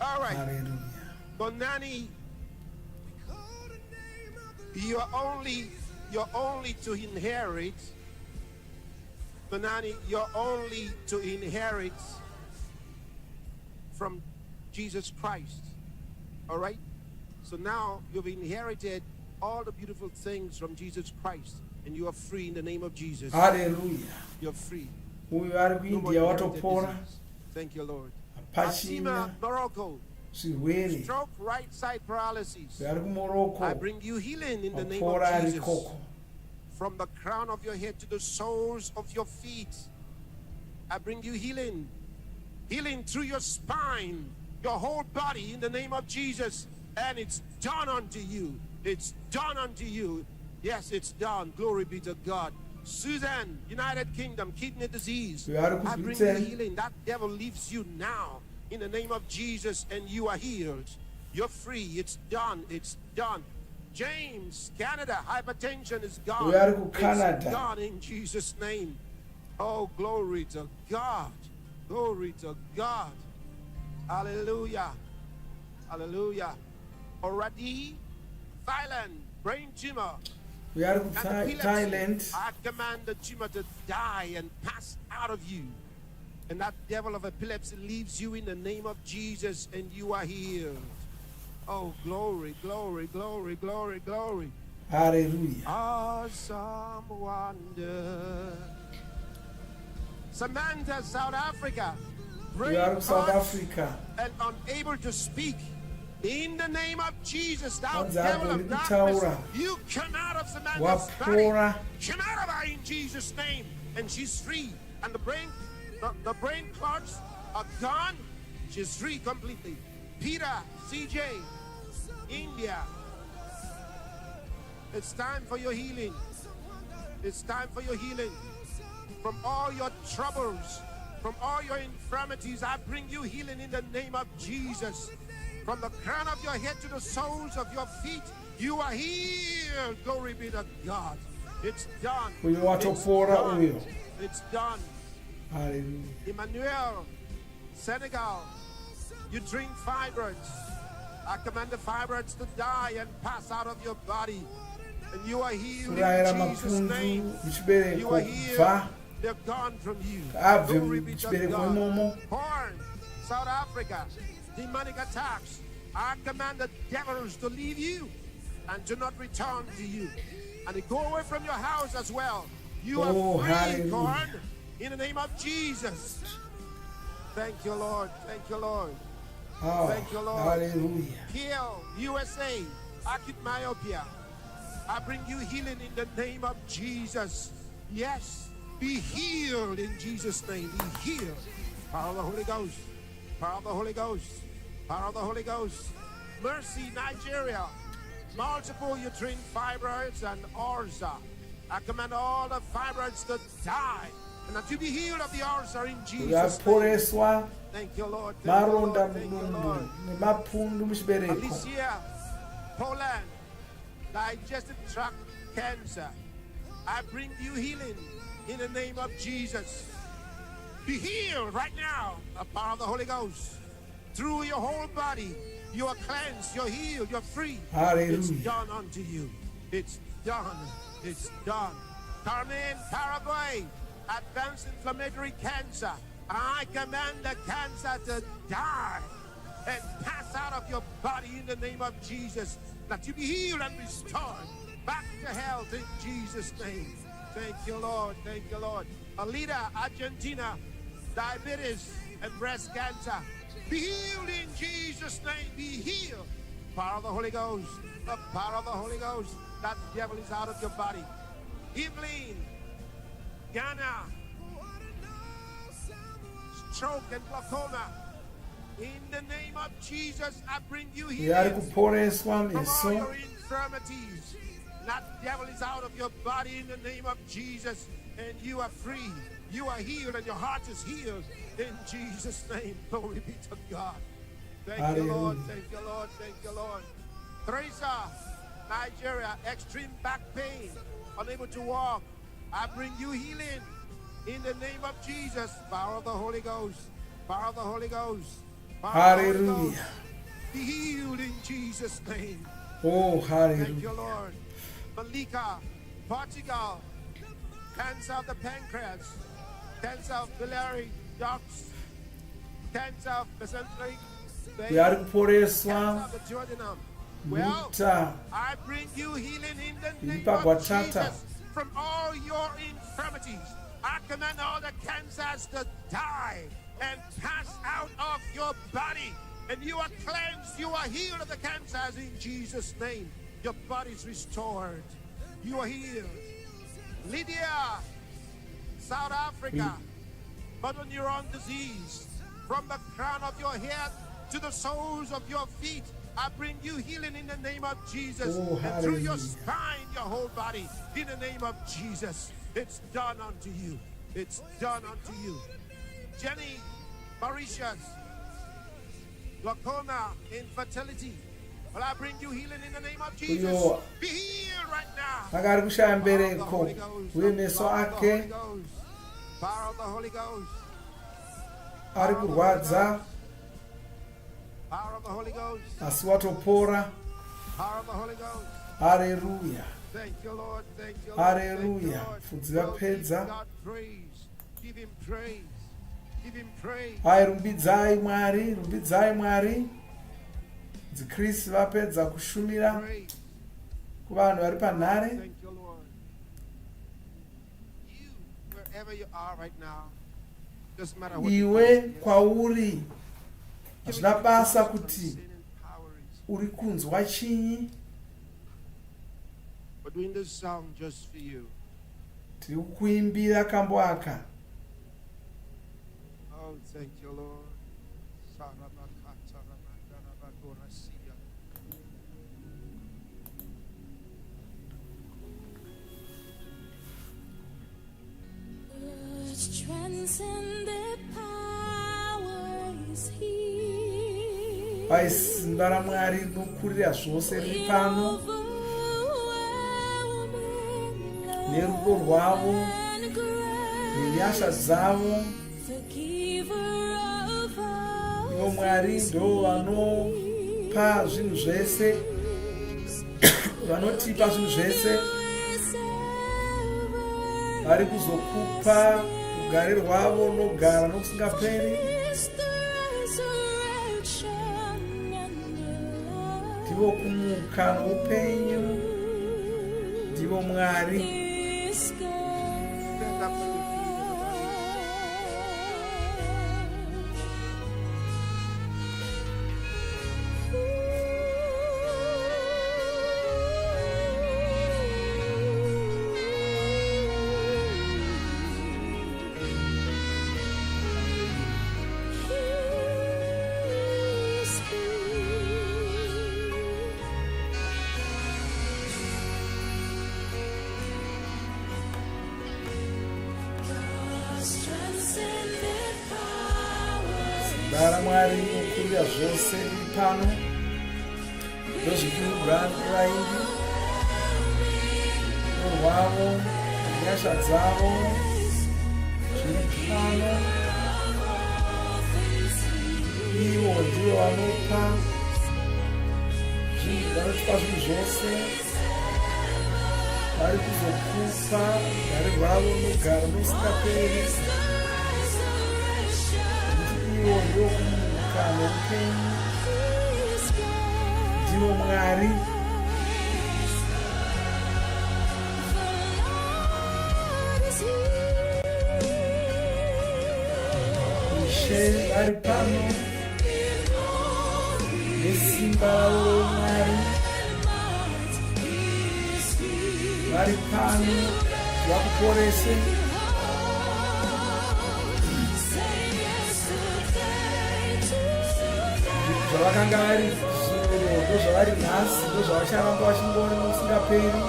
[SPEAKER 14] All right.
[SPEAKER 1] Hallelujah.
[SPEAKER 14] Bonani, you're only to inherit. Bonani, you're only to inherit from Jesus Christ. All right? So now you've inherited all the beautiful things from Jesus Christ, and you are free in the name of Jesus.
[SPEAKER 1] Hallelujah.
[SPEAKER 14] You're free.
[SPEAKER 1] Uyu ari
[SPEAKER 14] No more
[SPEAKER 1] kuIndia
[SPEAKER 14] inherited
[SPEAKER 1] watopora.
[SPEAKER 14] disease. Thank you, Lord.
[SPEAKER 1] Pachina
[SPEAKER 14] Fatima, Morocco.
[SPEAKER 1] zvirwere.
[SPEAKER 14] Stroke, right side paralysis.
[SPEAKER 1] Vari kuMorocco.
[SPEAKER 14] I bring you healing in the name of
[SPEAKER 1] Mapora ari
[SPEAKER 14] Jesus.
[SPEAKER 1] koko.
[SPEAKER 14] From the crown of your head to the soles of your feet, I bring you healing. Healing through your spine, your whole body in the name of Jesus. And it's done unto you. It's done unto you. Yes, it's done. Glory be to God. Susan, United Kingdom, kidney disease. I bring you healing. That devil leaves you now in the name of Jesus, and you are healed. You're free. It's done. It's done. James, Canada, hypertension is gone.
[SPEAKER 1] We are to Canada.
[SPEAKER 14] It's gone in Jesus' name. Oh, glory to God. Glory to God. Hallelujah. Hallelujah. Already, Thailand, brain tumor.
[SPEAKER 1] We are
[SPEAKER 14] And epilepsy,
[SPEAKER 1] Thailand.
[SPEAKER 14] I command the tumor to die and pass out of you. And that devil of epilepsy leaves you in the name of Jesus, and you are healed. Oh, glory, glory, glory, glory, glory.
[SPEAKER 1] Hallelujah.
[SPEAKER 14] Awesome wonder. Samantha, South Africa.
[SPEAKER 1] We are South Africa.
[SPEAKER 14] And unable to speak. In the name of Jesus, thou
[SPEAKER 1] Wanza
[SPEAKER 14] devil of
[SPEAKER 1] kutaura.
[SPEAKER 14] darkness, you come out of Samantha's body.
[SPEAKER 1] Wapora.
[SPEAKER 14] Come out of her in Jesus' name. And she's free. And the brain clots are gone. She's free completely. Peter, CJ, India. It's time for your healing. It's time for your healing. From all your troubles, from all your infirmities, I bring you healing in the name of Jesus. From the crown of your head to the soles of your feet, you are healed. Glory be to God. It's done. It's done.
[SPEAKER 1] Hallelujah.
[SPEAKER 14] Emmanuel, Senegal, you drink fibroids. I command the fibroids to die and pass out of your body. And you are healed in Jesus' name. You are healed. They're gone from you. Glory be to God. Horn, South Africa, demonic attacks. I command the devils to leave you and to not return to you. And they go away from your house as well. You are free, Horn, in the name of Jesus. Thank you, Lord. Thank you, Lord. Thank you, Lord.
[SPEAKER 1] Hallelujah.
[SPEAKER 14] Heal, USA, acute myopia. I bring you healing in the name of Jesus. Yes, be healed in Jesus' name. Be healed. Power of the Holy Ghost. Power of the Holy Ghost. Power of the Holy Ghost. Mercy, Nigeria. Multiple uterine fibroids and ulcer. I command all the fibroids to die and that you be healed of the ulcer in Jesus' name. Thank you, Lord. Thank you, Lord. Thank you, Lord. Alicia, Poland, digestive tract cancer. I bring you healing in the name of Jesus. Be healed right now, the power of the Holy Ghost. Through your whole body, you are cleansed, you're healed, you're free.
[SPEAKER 1] Hallelujah.
[SPEAKER 14] It's done unto you. It's done. It's done. Carmen, Paraguay, advanced inflammatory cancer. I command the cancer to die and pass out of your body in the name of Jesus. That you be healed and restored back to health in Jesus' name. Thank you, Lord. Thank you, Lord. Alida, Argentina, diabetes and breast cancer. Be healed in Jesus' name. Be healed. Power of the Holy Ghost. The power of the Holy Ghost. That devil is out of your body. Evelyn, Ghana, stroke and glaucoma. In the name of Jesus, I bring you healing from all your infirmities. That devil is out of your body in the name of Jesus, and you are free. You are healed, and your heart is healed in Jesus' name. Glory be to God. Thank you, Lord. Thank you, Lord. Thank you, Lord. Teresa, Nigeria, extreme back pain, unable to walk. I bring you healing in the name of Jesus. Power of the Holy Ghost. Power of the Holy Ghost.
[SPEAKER 1] Hallelujah.
[SPEAKER 14] Be healed in Jesus' name.
[SPEAKER 1] Oh, hallelujah.
[SPEAKER 14] Thank you, Lord. Malika, Portugal, cancer of the pancreas, cancer of biliary ducts, cancer of mesenteric vein, cancer of the duodenum. Well, I bring you healing in the name of Jesus from all your infirmities. I command all the cancers to die and pass out of your body. And you are cleansed. You are healed of the cancers in Jesus' name. Your body is restored. You are healed. Lydia, South Africa, motor neuron disease. From the crown of your head to the soles of your feet, I bring you healing in the name of Jesus. And through your spine, your whole body, in the name of Jesus. It's done unto you. It's done unto you. Jenny, Mauritius, glaucoma, infertility. Well, I bring you healing in the name of Jesus. Be healed right now. Power of the Holy Ghost. Power of the Holy Ghost. Power of the Holy Ghost. Power of the Holy Ghost.
[SPEAKER 1] Asiwatopora.
[SPEAKER 14] Power of the Holy Ghost.
[SPEAKER 1] Hallelujah.
[SPEAKER 14] Thank you, Lord. Thank you, Lord.
[SPEAKER 1] Hallelujah.
[SPEAKER 14] Thank
[SPEAKER 1] Mufudzi
[SPEAKER 14] you, Lord.
[SPEAKER 1] vapedza.
[SPEAKER 14] Give God praise. Give him praise. Give him praise.
[SPEAKER 1] Hai, rumbidzai Mwari, rumbidzai Mwari. Dzikristu vapedza kushumira
[SPEAKER 14] Praise.
[SPEAKER 1] kuvanhu vari panhare.
[SPEAKER 14] Thank you, Lord. You, wherever you are right now, doesn't matter what the
[SPEAKER 1] Iwe
[SPEAKER 14] person is,
[SPEAKER 1] kwauri hazvina basa
[SPEAKER 14] from
[SPEAKER 1] kuti
[SPEAKER 14] sin and power is.
[SPEAKER 1] uri kunzwa chinyi.
[SPEAKER 14] We're doing this song just for you.
[SPEAKER 1] Tiri kukuimbira kambo aka.
[SPEAKER 14] Oh, thank you, Lord. Sarabakata ramandarabakorasia.
[SPEAKER 12] Transcendent power is here.
[SPEAKER 1] Pai, simba raMwari rinokurira zvose riri pano. Nerudo rwavo nenyasha dzavo. Ivo Mwari ndo vanopa zvinhu zvese, vanotipa zvinhu zvese. Vari kuzokupa rugare rwavo nogara nokusingaperi. Ndivo kumuka noupenyu. Ndivo Mwari.
[SPEAKER 14] Stand up to your feet, everybody.
[SPEAKER 1] Simba raMwari rinokurira zvose riri pano. Ndozvikurwa nevaimbi. Rudo rwavo nenyasha dzavo zviri pano. Ivo ndivo vanopa zvinhu zvose. Vari kuzokupa rugare rwavo nogara nokusingaperi. Ivo ndivo kumuka noupenyu. Ndivo Mwari. Ishe vari pano nesimba ravo Mwari. Vari pano vakuporese. Zvavakanga vari zuro ndozvavari nhasi, ndozvavacharamba vachingori nokusingaperi.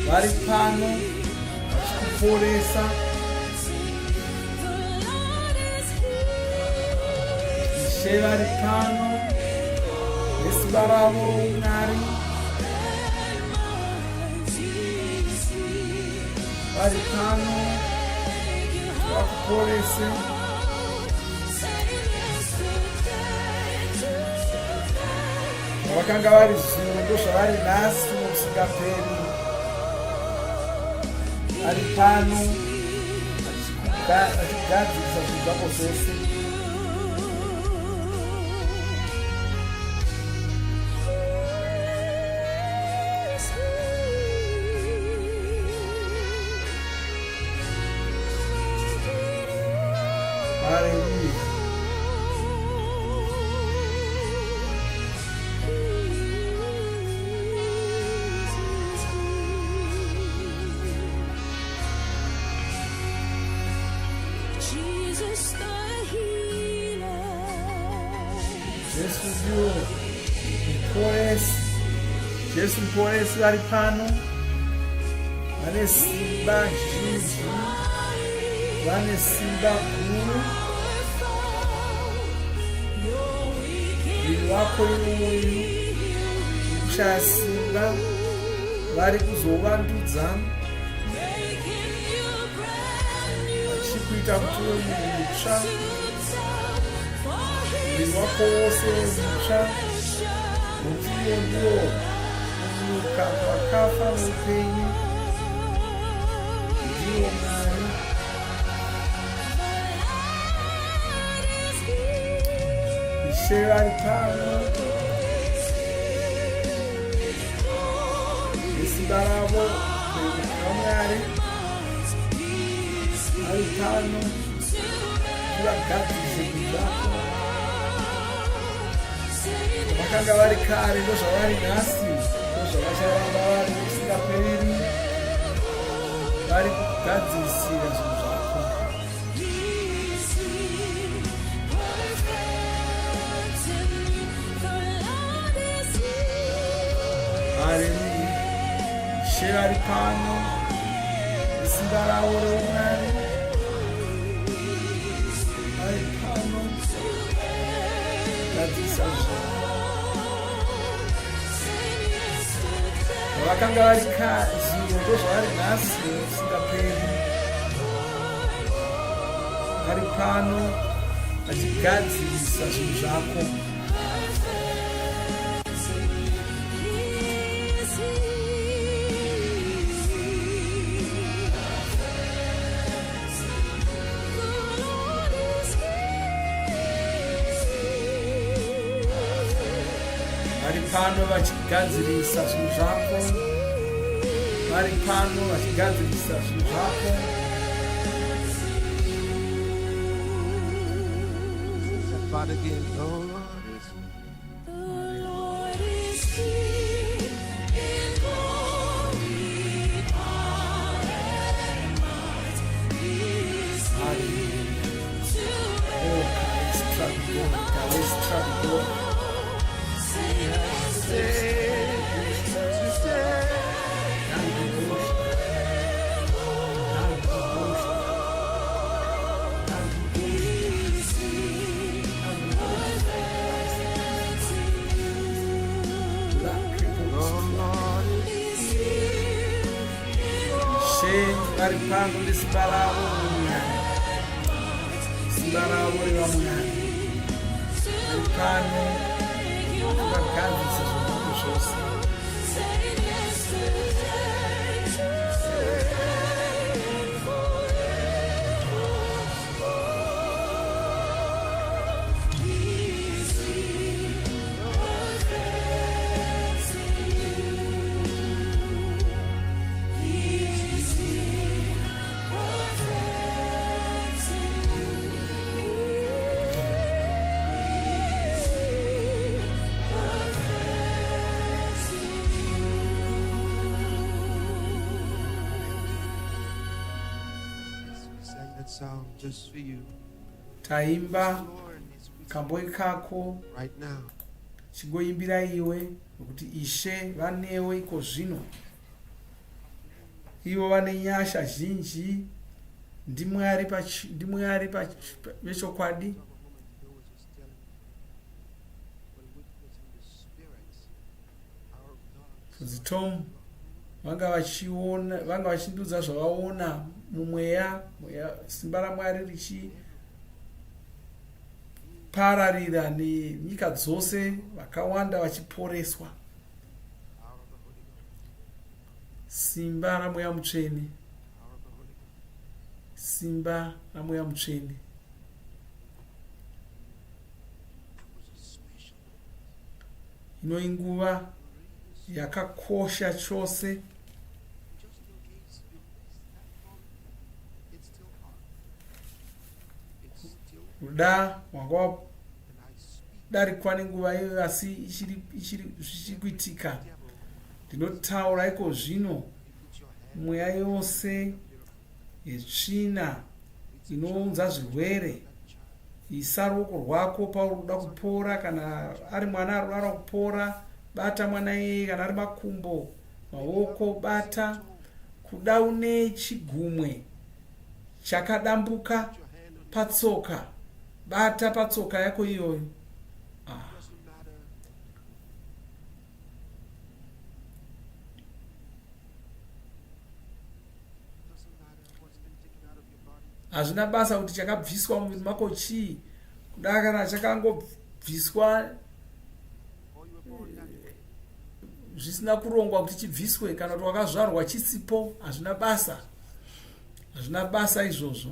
[SPEAKER 1] Vari pano vachikuporesa. Ishe vari pano nesimba ravo Mwari. Vari pano vakuporese. Vakanga vari zuro ndozvavari nhasi nokusingaperi. Vari pano vachigadzirisa zvibvako zvose. Hallelujah.
[SPEAKER 12] Jesus the healer.
[SPEAKER 1] Jesu ndiwo muporesi. Jesu muporesi vari pano. Vane simba zhinji. Vane simba guru. Mwiri wako iwoyu ushaya simba. Vari kuzovandudza. Vachikuita kuti uve munhu mutsva. Mwiri wako wose mutsva. Nokuti iwo ndiwo kuuka kwakafa noupenyu ndiwo Mwari. Ishe vari pano nesimba ravo vaMwari vari pano kuvagadzise kuzvako. Vakanga vari kare ndozvavari nhasi, ndozvavacharamba vari kusingaperi, vari kugadzisira zvinhu zvako. Haleluya. Ishe vari pano nesimba ravo reumwari vari pano kugadzisa zvako. Vakanga vari zvinhu ndozvavari nhasi kusingaperi, vari pano vachigadzirisa zvinhu zvako. Vari pano vachigadzirisa zvinhu zvako. Vari pano vachigadzirisa zvinhu zvako.
[SPEAKER 14] But again, the Lord is here in glory, power and might. He is here to
[SPEAKER 1] vari pano nesimba ravo reMwari, simba ravo revaMwari. Vari pano vakagadzisa zvinhu zvose.
[SPEAKER 14] song just for you.
[SPEAKER 1] Taimba kambo ikako
[SPEAKER 14] right now.
[SPEAKER 1] Chigoimbira iwe nokuti Ishe vanewe iko zvino. Ivo vane nyasha zhinji, ndimwari vechokwadi. Zitomu vanga vachindudza zvavaona mumweya, simba raMwari richipararira nenyika dzose, vakawanda vachiporeswa. Simba raMweya Mutsvene, simba raMweya Mutsvene. Ino inguva yakakosha chose. Ruda wanga wadarikwa nenguva iyo asi ichikuitika. Ndinotaura iko zvino mweya yose yetsvina inounza zvirwere, isa ruoko rwako paunoda kupora. Kana ari mwana arwara kupora, bata mwana iyeye. Kana ari makumbo, maoko, bata. Kuda une chigumwe chakadambuka patsoka, bata patsoka yako iyoyo. Hazvina basa kuti chakabviswa muviri mako chii. Kuda kana chakangobviswa zvisina kurongwa kuti chibviswe, kana kuti wakazvarwa chisipo, hazvina basa izvozvo.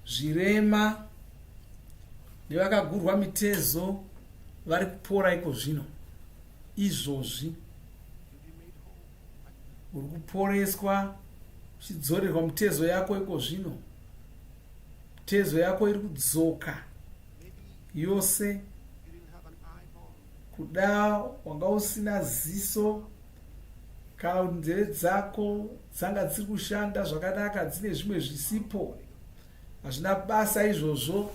[SPEAKER 1] Zvirema nevakagurwa mitezo vari kupora iko zvino. Izvozvi uri kuporeswa uchidzorerwa mitezo yako iko zvino. Mitezo yako iri kudzoka yose. Kuda wanga usina ziso, kana kuti nzeve dzako dzanga dziri kushanda zvakanaka dzine zvimwe zvisipo, hazvina basa izvozvo.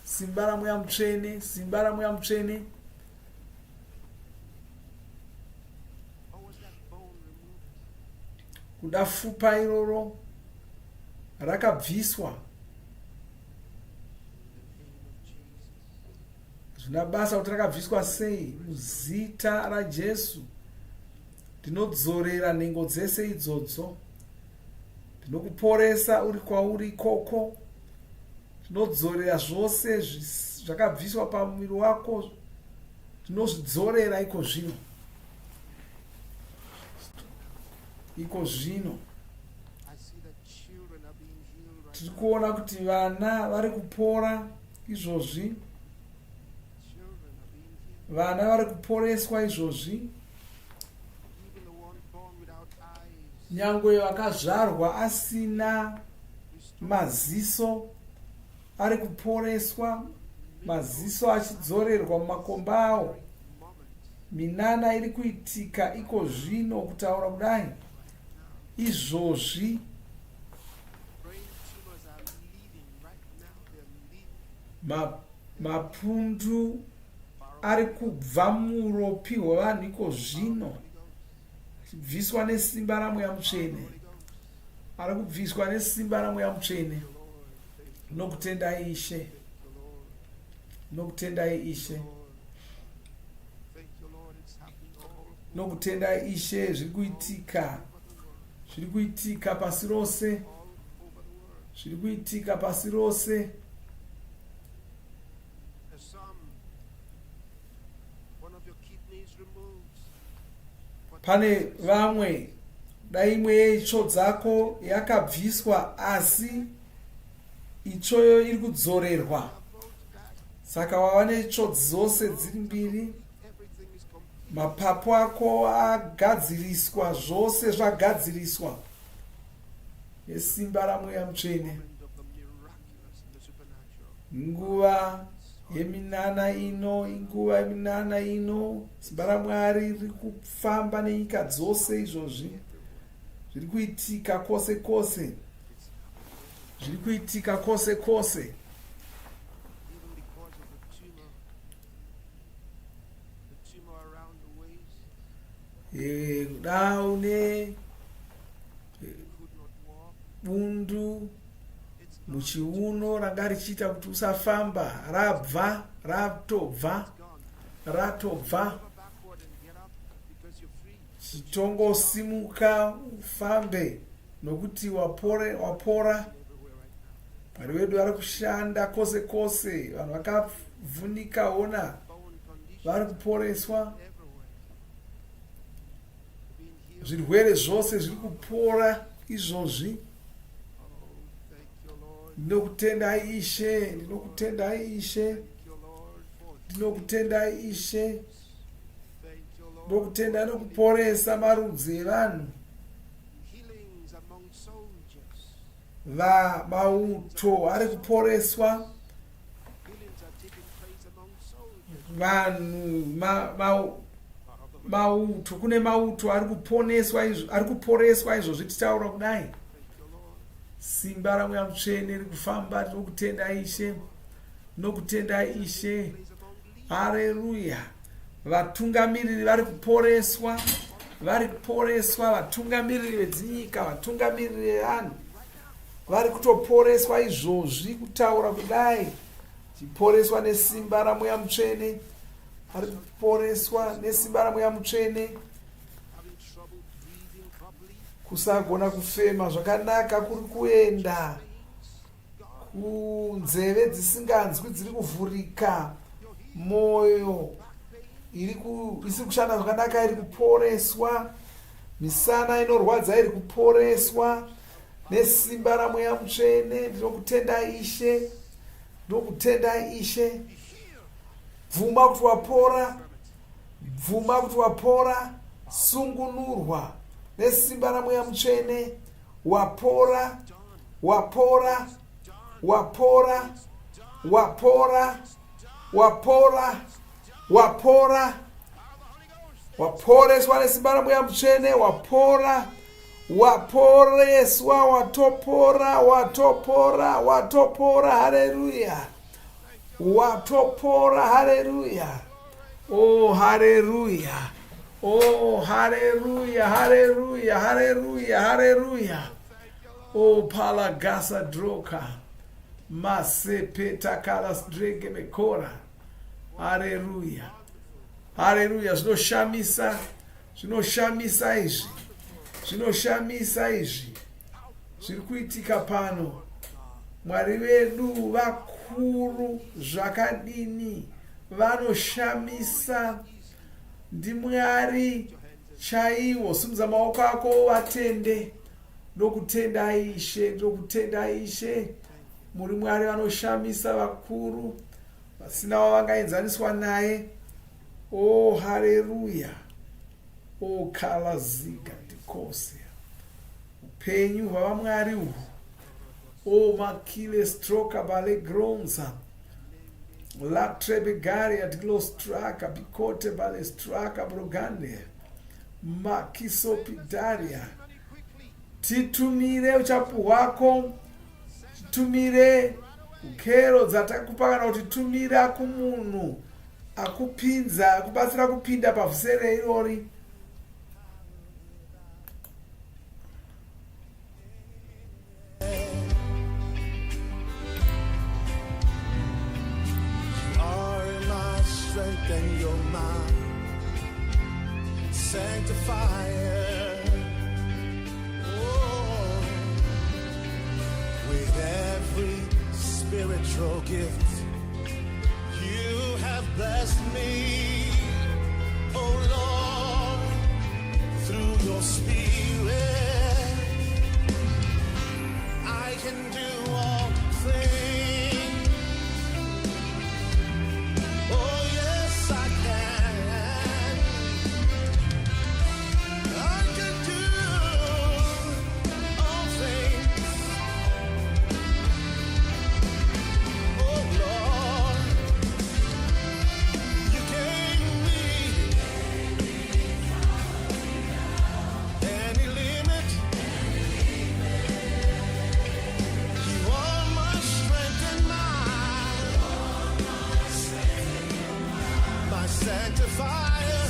[SPEAKER 1] Simba ramweya mutsvene, simba ramweya mutsvene. Kuda fupa iroro rakabviswa, zvina basa kuti rakabviswa sei. Muzita raJesu ndinodzorera nhengo dzese idzodzo. Ndinokuporesa uri kwauri ikoko. Ndinodzorera zvose zvakabviswa pamuviri wako, ndinozvidzorera iko zvino. Iko zvino tiri kuona kuti vana vari kupora izvozvi. Vana vari kuporeswa izvozvi. Nyangwe vakazvarwa asina maziso ari kuporeswa, maziso achidzorerwa mumakomba avo. Minana iri kuitika iko zvino, kutaura kudai izvozvi. Mapundu ari kubva muuropi hwevanhu iko zvino, achibviswa nesimba ramweya mutsvene. Ari kubviswa nesimba ramweya mutsvene. Nokutendai Ishe, nokutendai Ishe, nokutendai Ishe. Zviri kuitika pasi rose, zviri kuitika pasi rose. Pane vamwe dai imwe yeitsvo dzako yakabviswa, asi itsvoyo iri kudzorerwa. Saka wava netsvo dzose dziri mbiri. Mapapu ako agadziriswa, zvose zvagadziriswa nesimba ramweya mutsvene. Nguva yeminana ino, inguva yeminana ino. Simba raMwari riri kufamba nenyika dzose izvozvi. Zviri kuitika kwose kwose, zviri kuitika kwose kwose. Kuda une bundu muchiuno ranga richiita kuti usafamba, rabva, ratobva. Chitongosimuka ufambe nokuti wapora. Mwari wedu ari kushanda kwose kwose. Vanhu vakavhunika, ona vari kuporeswa. Zvirwere zvose zviri kupora izvozvi. Ndinokutendai Ishe, ndinokutendai Ishe, ndinokutendai Ishe. Ndinokutendai nokuporesa marudzi evanhu. Mauto ari kuporeswa. Vanhu mauto, kune mauto ari kuporeswa izvozvi tichaura kudai. Simba ramweya mutsvene riri kufamba. Tinokutendai Ishe, tinokutendai Ishe. Haleluya. Vatungamiriri vari kuporeswa, vari kuporeswa. Vatungamiriri vedzinyika, vatungamiriri vevanhu vari kutoporeswa izvozvi, kutaura kudai. Chiporeswa nesimba ramweya mutsvene. Vari kuporeswa nesimba ramweya mutsvene. kusagona kufema zvakanaka kuri kuenda, kunzeve dzisinganzwi dziri kuvhurika, mwoyo isiri kushanda zvakanaka iri kuporeswa, misana inorwadza iri kuporeswa nesimba ramweya mutsvene. Ndinokutenda Ishe, ndinokutenda Ishe. Bvuma kuti wapora, bvuma kuti wapora, sungunurwa nesimba ramweya mutsvene. Wapora, wapora, wapora, wapora, wapora, wapora, waporeswa nesimba ramweya mutsvene. Wapora, waporeswa, watopora, watopora, watopora. Haleluya, watopora. Haleluya, oh haleluya, oh haleluya, haleluya, haleluya, haleluya. Oh palagasa droka masepeta kalas drege mekora. Haleluya, haleluya. Zvinoshamisa, zvinoshamisa izvi, zvinoshamisa izvi zviri kuitika pano. Mwari vedu vakuru zvakadini, vanoshamisa. NdiMwari chaiwo. Simudza maoko ako vatende. Ndokutenda Ishe, ndokutenda Ishe. Muri Mwari vanoshamisa, vakuru, vasina wavangaenzaniswa naye. Oh haleluya, oh kalaziga ndikose. Upenyu hwavamwari uhu, oh makile stroka bale gronza la trebegaria dglostraka bikote bale straka brogande makisopidaria. Titumire uchapu hwako, titumire ukero dzatakupa, kana kuti tumira kumunhu akupinza, akubatsira kupinda pavhusere irori.
[SPEAKER 13] And you're my sanctifier. Oh, with every spiritual gift you have blessed me, oh Lord, through your Spirit I can do all things. Oh yes, I can. I can do all things. Oh Lord, you gave me any limit. You are my strength and my sanctifier.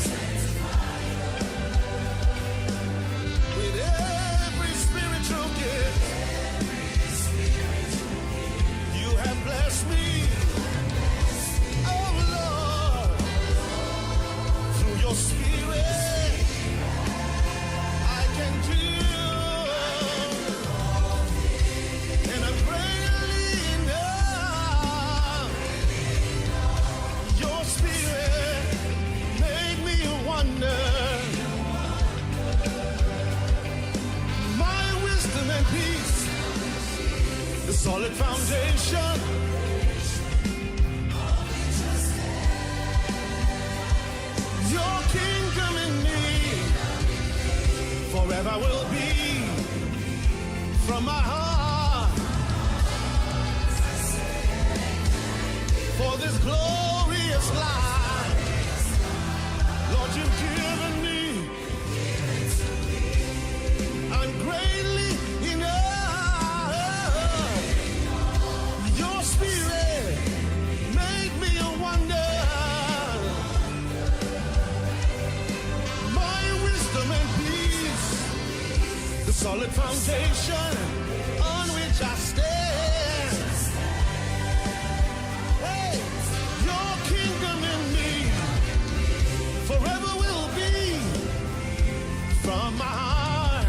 [SPEAKER 13] With every spiritual gift you have blessed me, oh Lord, through your Spirit I can do, and I'm greatly enough. Your Spirit made me a wonder. My wisdom and peace, the solid foundation. Your kingdom in me forever will be from my heart. For this glorious life, Lord, you've given me. I'm greatly enough. Your Spirit made me a wonder. My wisdom and peace, the solid foundation on which I stand. Hey, your kingdom in me forever will be from my heart.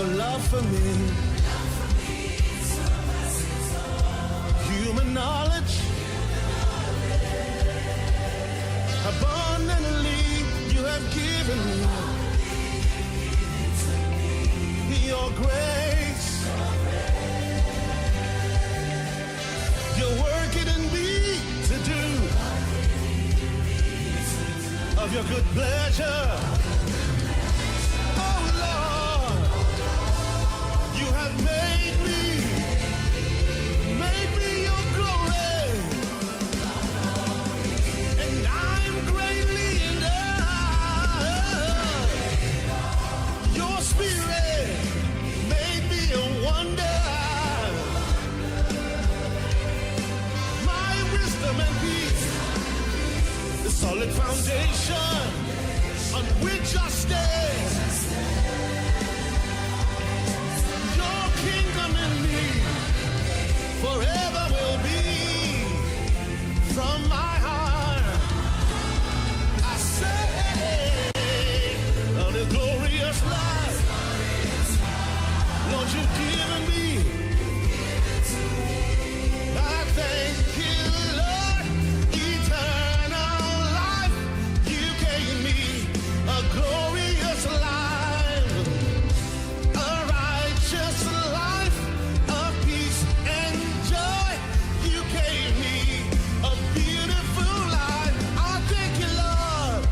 [SPEAKER 13] Your love for me. Human knowledge. Abundantly you have given me. Your grace. You're working in me to do of your good pleasure. Oh Lord, you have made me your glory, and I'm greatly endowed. Your spirit made me a wonder. My wisdom and peace, the solid foundation on which I stand. Your kingdom in me forever will be. From my heart I say, on a glorious life, Lord, you've given me. I thank you, Lord, eternal life. You gave me a glorious life, a righteous life of peace and joy. You gave me a beautiful life. I thank you, Lord.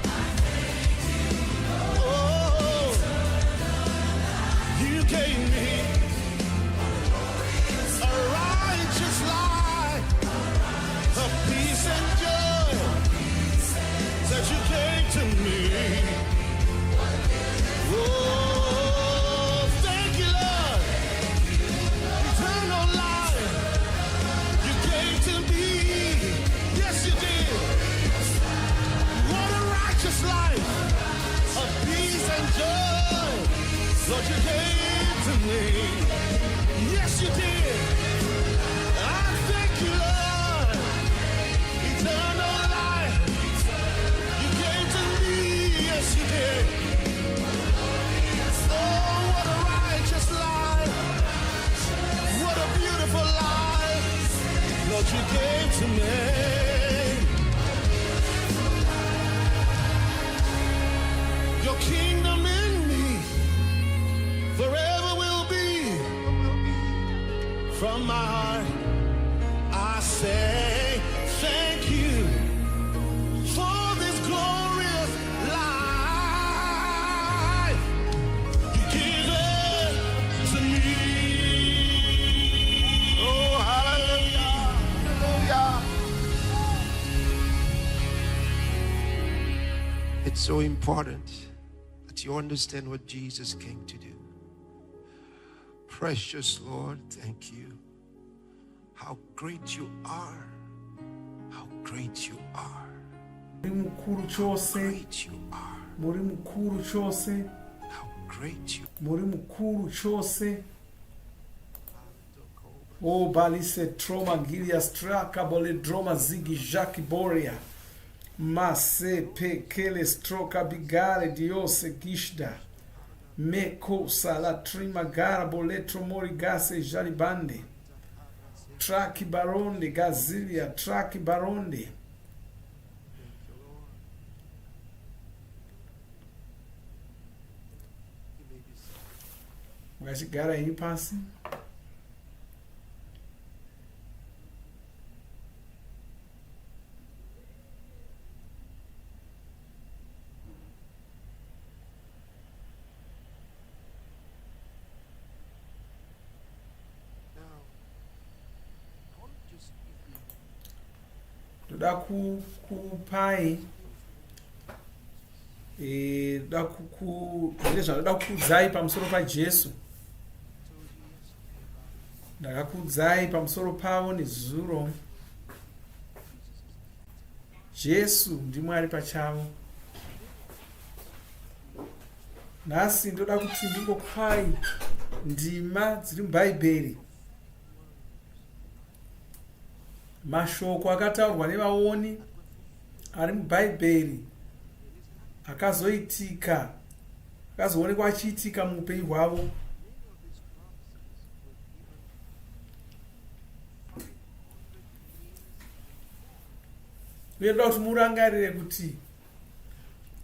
[SPEAKER 13] Oh, you gave me a righteous life of peace and joy that you gave to me. Oh, thank you, Lord. Eternal life you gave to me. Yes, you did. What a righteous life of peace and joy, Lord, you gave to me. Yes, you did. I thank you, Lord. Eternal life you gave to me. Yes, you did. Oh, what a righteous life. What a beautiful life, Lord, you gave to me. Your kingdom in me forever will be. From my heart I say thank you for this glorious life you give it to me. Oh, hallelujah, hallelujah. It's so important that you understand what Jesus came to do. Precious Lord, thank you. How great you are. How great you are.
[SPEAKER 1] Muri mukuru chose. Muri mukuru chose.
[SPEAKER 13] How great you.
[SPEAKER 1] Muri mukuru chose. O balise troma gilia straka bole droma zigi jaki boria. Mase pekele stroka bigale diose gishda. Meko sala trima gara boletro mori gase jaribande. Traki baronde gazilia traki baronde. Ngachigara iyi pasi. Toda kupai toda kukudzai pamusoro paJesu. Ndakakudzai pamusoro pavo nezuro. Jesu ndimwari pachavo. Nhasi ndoda kuti ndingopai ndima dziri mubhaibheri. Mashoko akataurwa nevaoni ari mubhaibheri akazoonekwa achiitika muupenyu hwavo uye ndoda kuti murangarire kuti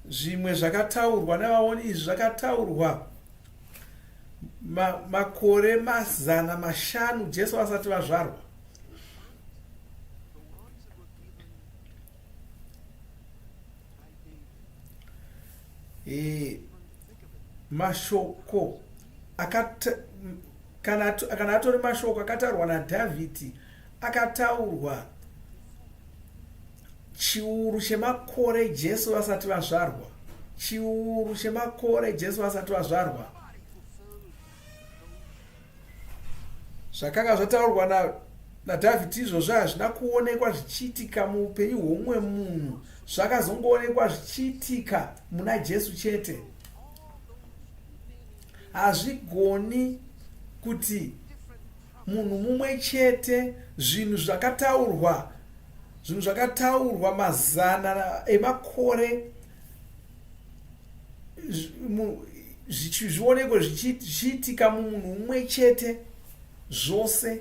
[SPEAKER 1] zvimwe zvakataurwa navaoni izvi zvakataurwa makore 500 Jesu asati vazvarwa. Mashoko kana atori mashoko akataurwa naDhavhidhi akataurwa chiuru chemakore Jesu vasati vazvarwa, chiuru chemakore Jesu vasati vazvarwa. Zvakanga zvataurwa naDhavhidhi izvozvo hazvina kuonekwa zvichiitika muupenyu hwomumwe munhu, zvakazongoonekwa zvichiitika muna Jesu chete. Hazvigoni kuti munhu mumwe chete zvinhu zvakataurwa mazana emakore zvionekwe zvichiitika mumunhu mumwe chete zvose.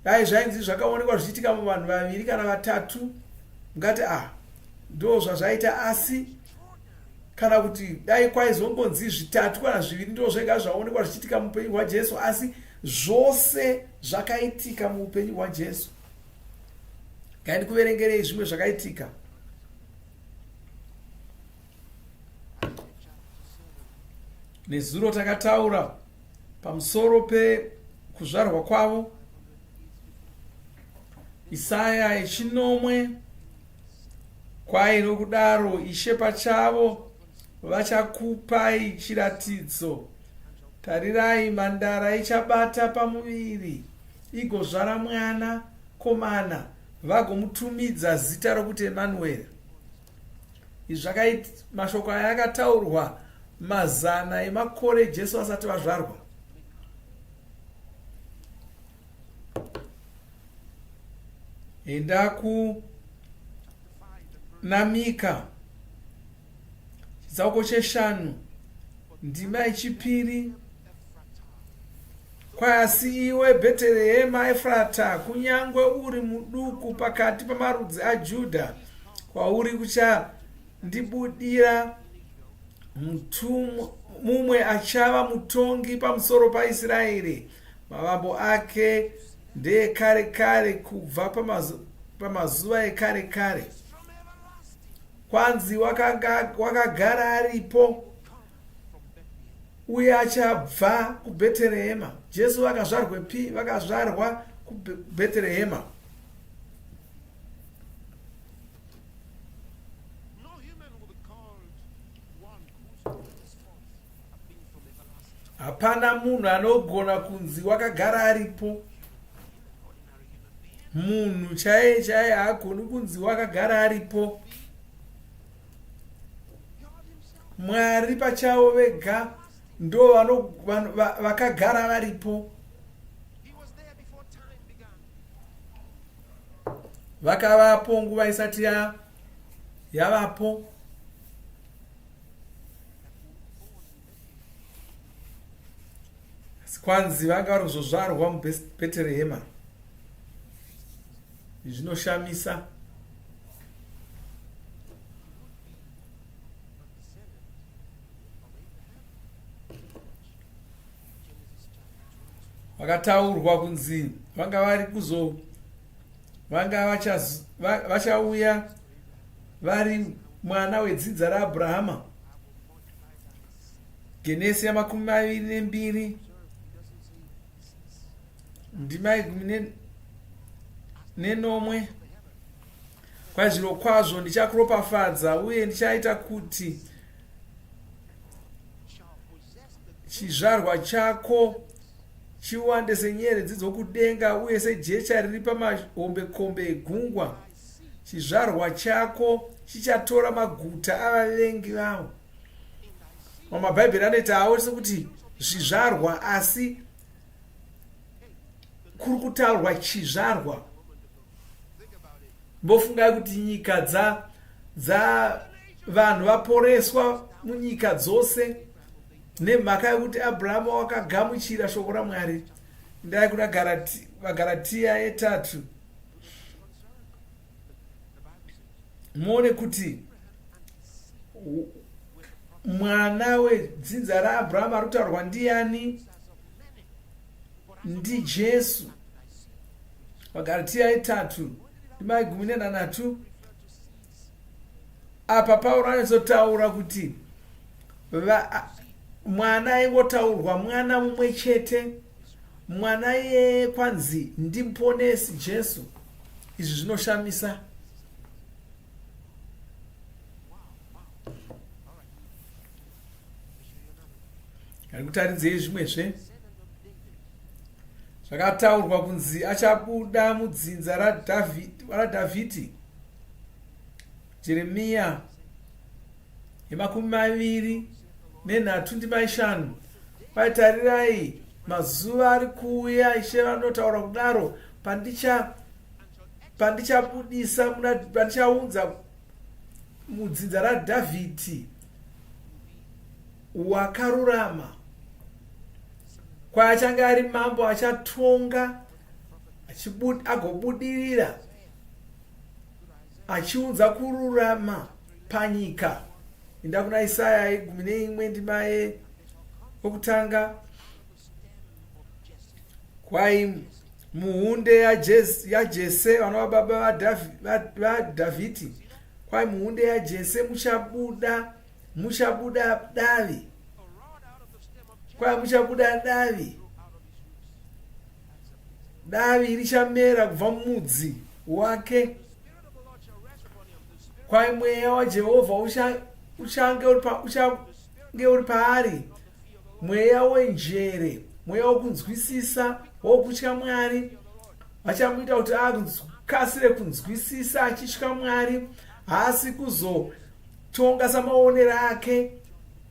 [SPEAKER 1] Dai zvainzi zvakaonekwa zvichiitika muvanhu vaviri kana vatatu, ngati ndo zvazvaita, asi kana kuti dai kwaizongonzi zvitatu kana zviviri ndo zvega zvaonekwa zvichiitika muupenyu hwaJesu, asi zvose zvakaitika muupenyu hwaJesu. Ngandikuverengerei zvimwe zvakaitika. Nezuro takataura pamusoro pekuzvarwa kwavo. Isaya 9 kwai nokudaro Ishe pachavo vachakupai chiratidzo. Tarirai, mhandara ichabata pamuviri igozvara mwana komana, vagomutumidza zita rokuti Emanueri. Izvi mashoko aya akataurwa mazana emakore Jesu asati vazvarwa. Enda kunamika chitsauko 5 ndima 2. Kwasi iwe Bheterehema Efrata, kunyangwe uri muduku pakati pamarudzi aJudha, kwauri kuchandibudira mumwe achava mutongi pamusoro paIsraeri. Mavambo ake ndeekare kare, kubva pamazuva ekare kare. Kwanzi wakagara aripo uye achabva kuBheterehema. Jesu vakazvarwepi? Vakazvarwa kuBheterehema. Hapana munhu anogona kunzi wakagara aripo. Munhu chaiye haagoni kunzi wakagara aripo. Mwari pachavo vega ndo vakagara varipo. Vakavapo nguva isati yavapo. Kwanzi vanga vari kuzozvarwa muBheterehema. Zvinoshamisa. Vakataurwa kunzi vanga vachauya vari mwana wedzidza raAbhurahama. Genesi 22 ndima 10. Kwazviro kwazvo ndichakuropafadza uye ndichaita kuti chizvarwa chako chiwande senyeredzi dzokudenga uye sejecha riri pamahombekombe egungwa. Chizvarwa chako chichatora maguta avavengi vavo. MaBhaibheri anoita hawo sekuti zvizvarwa, asi kuri kutaurwa chizvarwa. Mbofungai kuti nyika vanhu vaporeswa munyika dzose nemhaka yekuti Abhurahama wakagamuchira shoko raMwari. Ndai kuna vaGaratia 3 muone kuti mwana wedzinza raAbhurahama ari kutaurwa ndiani? NdiJesu. Magaratiya 3:12. Apa Pauro anozotaura kuti mwana aingotaurwa mwana mumwe chete, mwana iye kwanzi ndimuponesi Jesu. Izvi zvinoshamisa. Ngakutaridzei zvimwezve zvakataurwa kunzi achabuda mudzinza raDhavhidhi. Jeremiya 23:5. Tarirai, mazuva ari kuuya, Ishe vanotaura kudaro, pandichaunza mudzinza raDhavhidhi wakarurama, kwaachange ari mambo achatonga agobudirira achiunza kururama panyika. Inda kuna Isaya 11:okutanga. Kwai muhunde yaJese, vana vababa vaDhavhidhi, kwai muhunde yaJese muchabuda davi, kwai muchabuda davi richamera kubva mumudzi wake. Kwai mweya waJehovha uchange uri paari, mweya wenjere, mweya wokunzwisisa, wokutya Mwari. Vachamuita kuti akasire kunzwisisa achitya Mwari, haasi kuzotonga samaonero ake,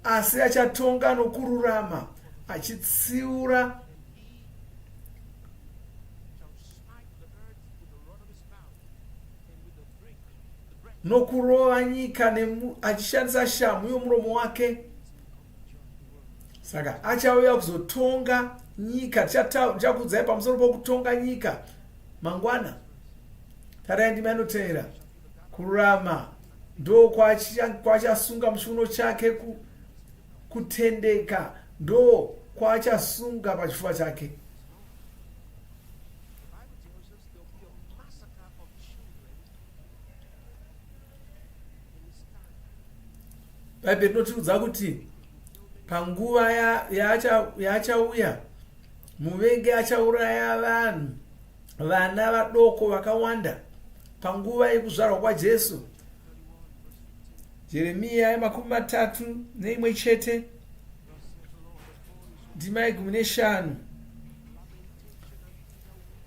[SPEAKER 1] asi achatonga nokururama, achitsiura nokurova nyika achishandisa shamu yomuromo wake. Saka achauya kuzotonga nyika. Ndichakuudzai pamusoro pokutonga nyika mangwana. Tarai ndima inoteera. Kururama ndo kwachasunga muchiuno chake, kutendeka ndo kwachasunga pachifuva chake. Bhaibheri rinotiudza kuti panguva yaachauya, muvengi achauraya vana vadoko vakawanda panguva yekuzvarwa kwaJesu. Jeremiya 31:1. Ndima 15.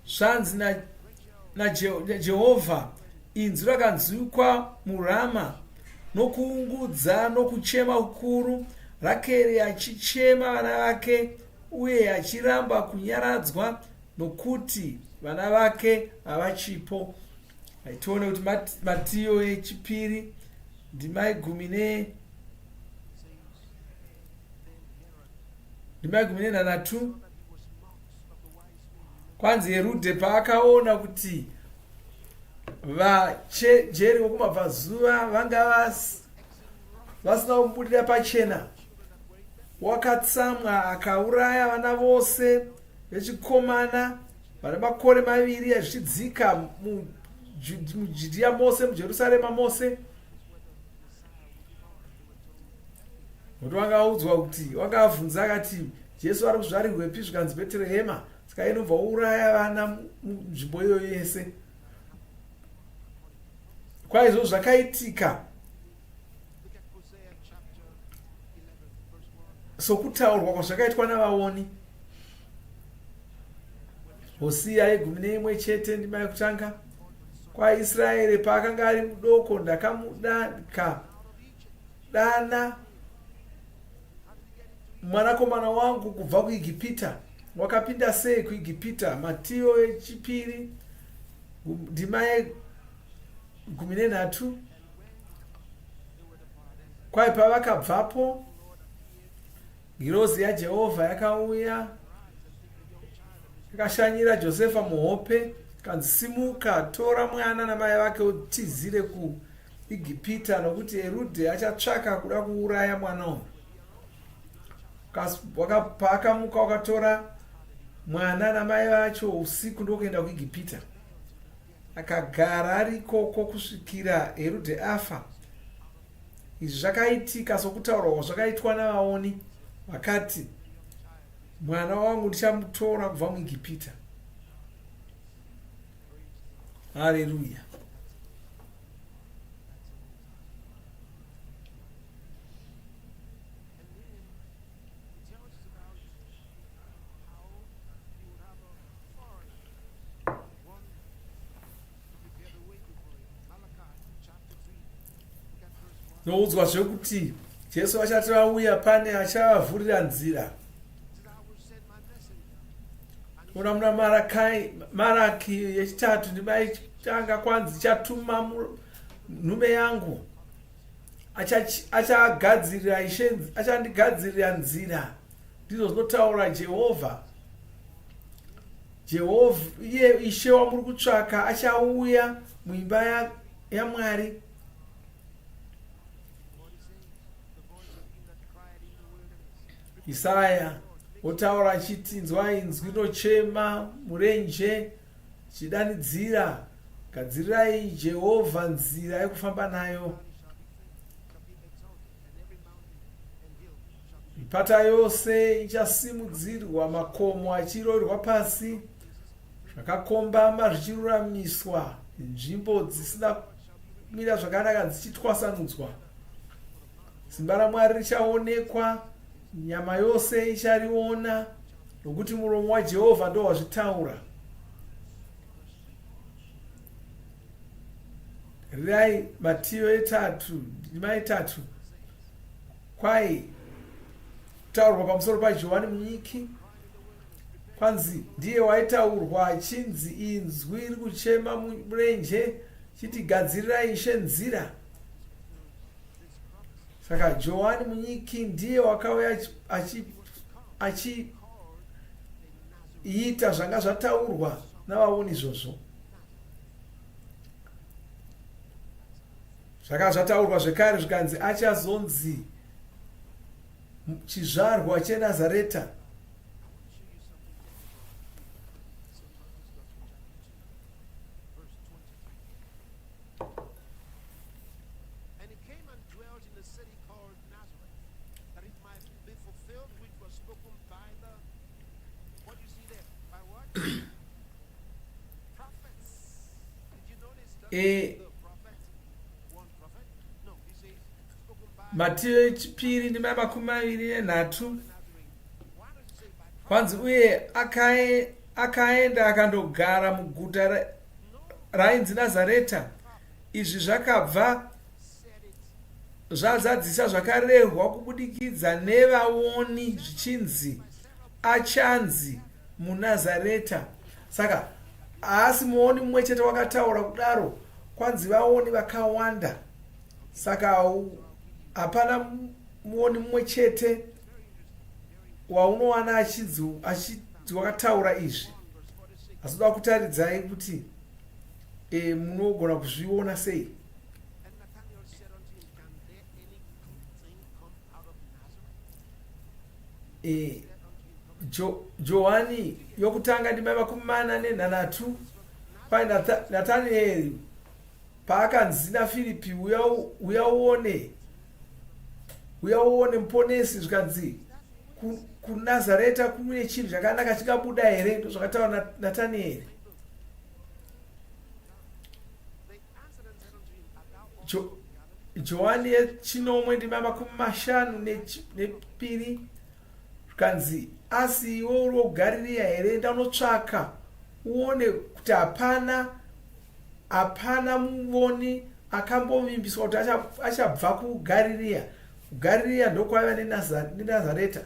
[SPEAKER 1] Zvanzi naJehovha, inzwi rakanzwikwa muRama, nokuungudza nokuchema kukuru, Rakeri achichema vana vake, uye achiramba kunyaradzwa nokuti vana vake havachipo. Tione kuti Matiyo yechipiri ndima 10:2. Kwanzi Herudhe paakaona kuti vachenjeri vokumabvazuva vanga vasina kubudira pachena, wakatsamwa akauraya vana vose vechikomana vana makore 2 zvichidzika muJudhea mose, muJerusarema mose. Kuti wakaudzwa kuti, wakavhunza akati, Jesu ari kuzvarirwepi? Zvikanzi Bheterehema. Saka inobva uraya vana munzvimbo iyo yese. Kwaizvo zvakaitika sokutaurwa kwazvakaitwa navaoni. Hosea 11 ndima yekutanga. KwaIsraeri paakanga ari mudoko, ndakadana mwanakomana wangu kubva kuIgipita. Wakapinda sei kuIgipita? Matiyo yechipiri ndima 13. Kwai pavakabvapo, ngirozi yaJehovha yakauya yakashanyira Josefa muhope, kanzi simuka, tora mwana namai vake utizire Igipita nokuti Herudhe achatsvaka kuda kuuraya mwana uyu. Paakamuka wakatora mwana namai vacho usiku ndokuenda kuIgipita. Akagara ari ikoko kusvikira Herudhe afa. Izvi zvakaitika sokutaurwa zvakaitwa navaoni vakati, mwana wangu ndichamutora kubva muIgipita. Haleluya. Noudzwa zvekuti Jesu achati auya pane achavavhurira nzira. Ona muna Maraki yechitatu ndimaitanga kwanzi chatuma nhume yangu achandigadzirira nzira. Ndizvo zvinotaura Jehovha. Iye Ishe wamuri kutsvaka achauya muimba yaMwari. Isaya otaura achiti, nzwai inzwi rinochema murenje chidanidzira, gadzirirai Jehovha nzira yekufamba nayo. Mipata yose ichasimudzirwa, makomo achiroverwa pasi, zvakakombama zvichiruramiswa, nzvimbo dzisina kumira zvakanaka dzichitwasanudzwa. Simba raMwari richaonekwa, nyama yose ichariona, nokuti muromo waJehovha ndo wazvitaura. Rirai Matiyo 3:3. Kwai taurwa pamusoro paJohani munyiki, kwanzi ndiye waitaurwa achinzi, inzwi riri kuchema murenje chiti gadzirirai Ishe nzira. Saka Johani munyiki ndiye wakauya achiita zvanga zvataurwa navaoni izvozvo. Zvanga zvataurwa zvekare zvikanzi achazonzi chizvarwa cheNazareta. Matiyo 2:23. Kwanzi uye akaenda akandogara muguta rainzi Nazareta. Izvi zvakabva zvazadzisa zvakarehwa kubudikidza nevaoni zvichinzi achanzi muNazareta. Saka haasi muoni mumwe chete wakataura kudaro, kwanzi vaoni vakawanda. Saka hapana muoni mumwe chete waunowana achidzi wakataura izvi. Asi toda kutaridzai kuti munogona kuzviona sei. Johani yokutanga ndima 4:3. Kwai Natanieri paakanzi naFilipi, uya uone muponesi, zvikanzi kuNazareta kune chinhu chakanaka chikabuda here, ndo zvakataura Natanieri. Johani 1:5-2. Zvikanzi asi iwe uri weGarirea here? Enda unotsvaka uone kuti hapana muvoni akambovimbiswa kuti achabva kuGarirea. Garirea ndokwaiva neNazareta.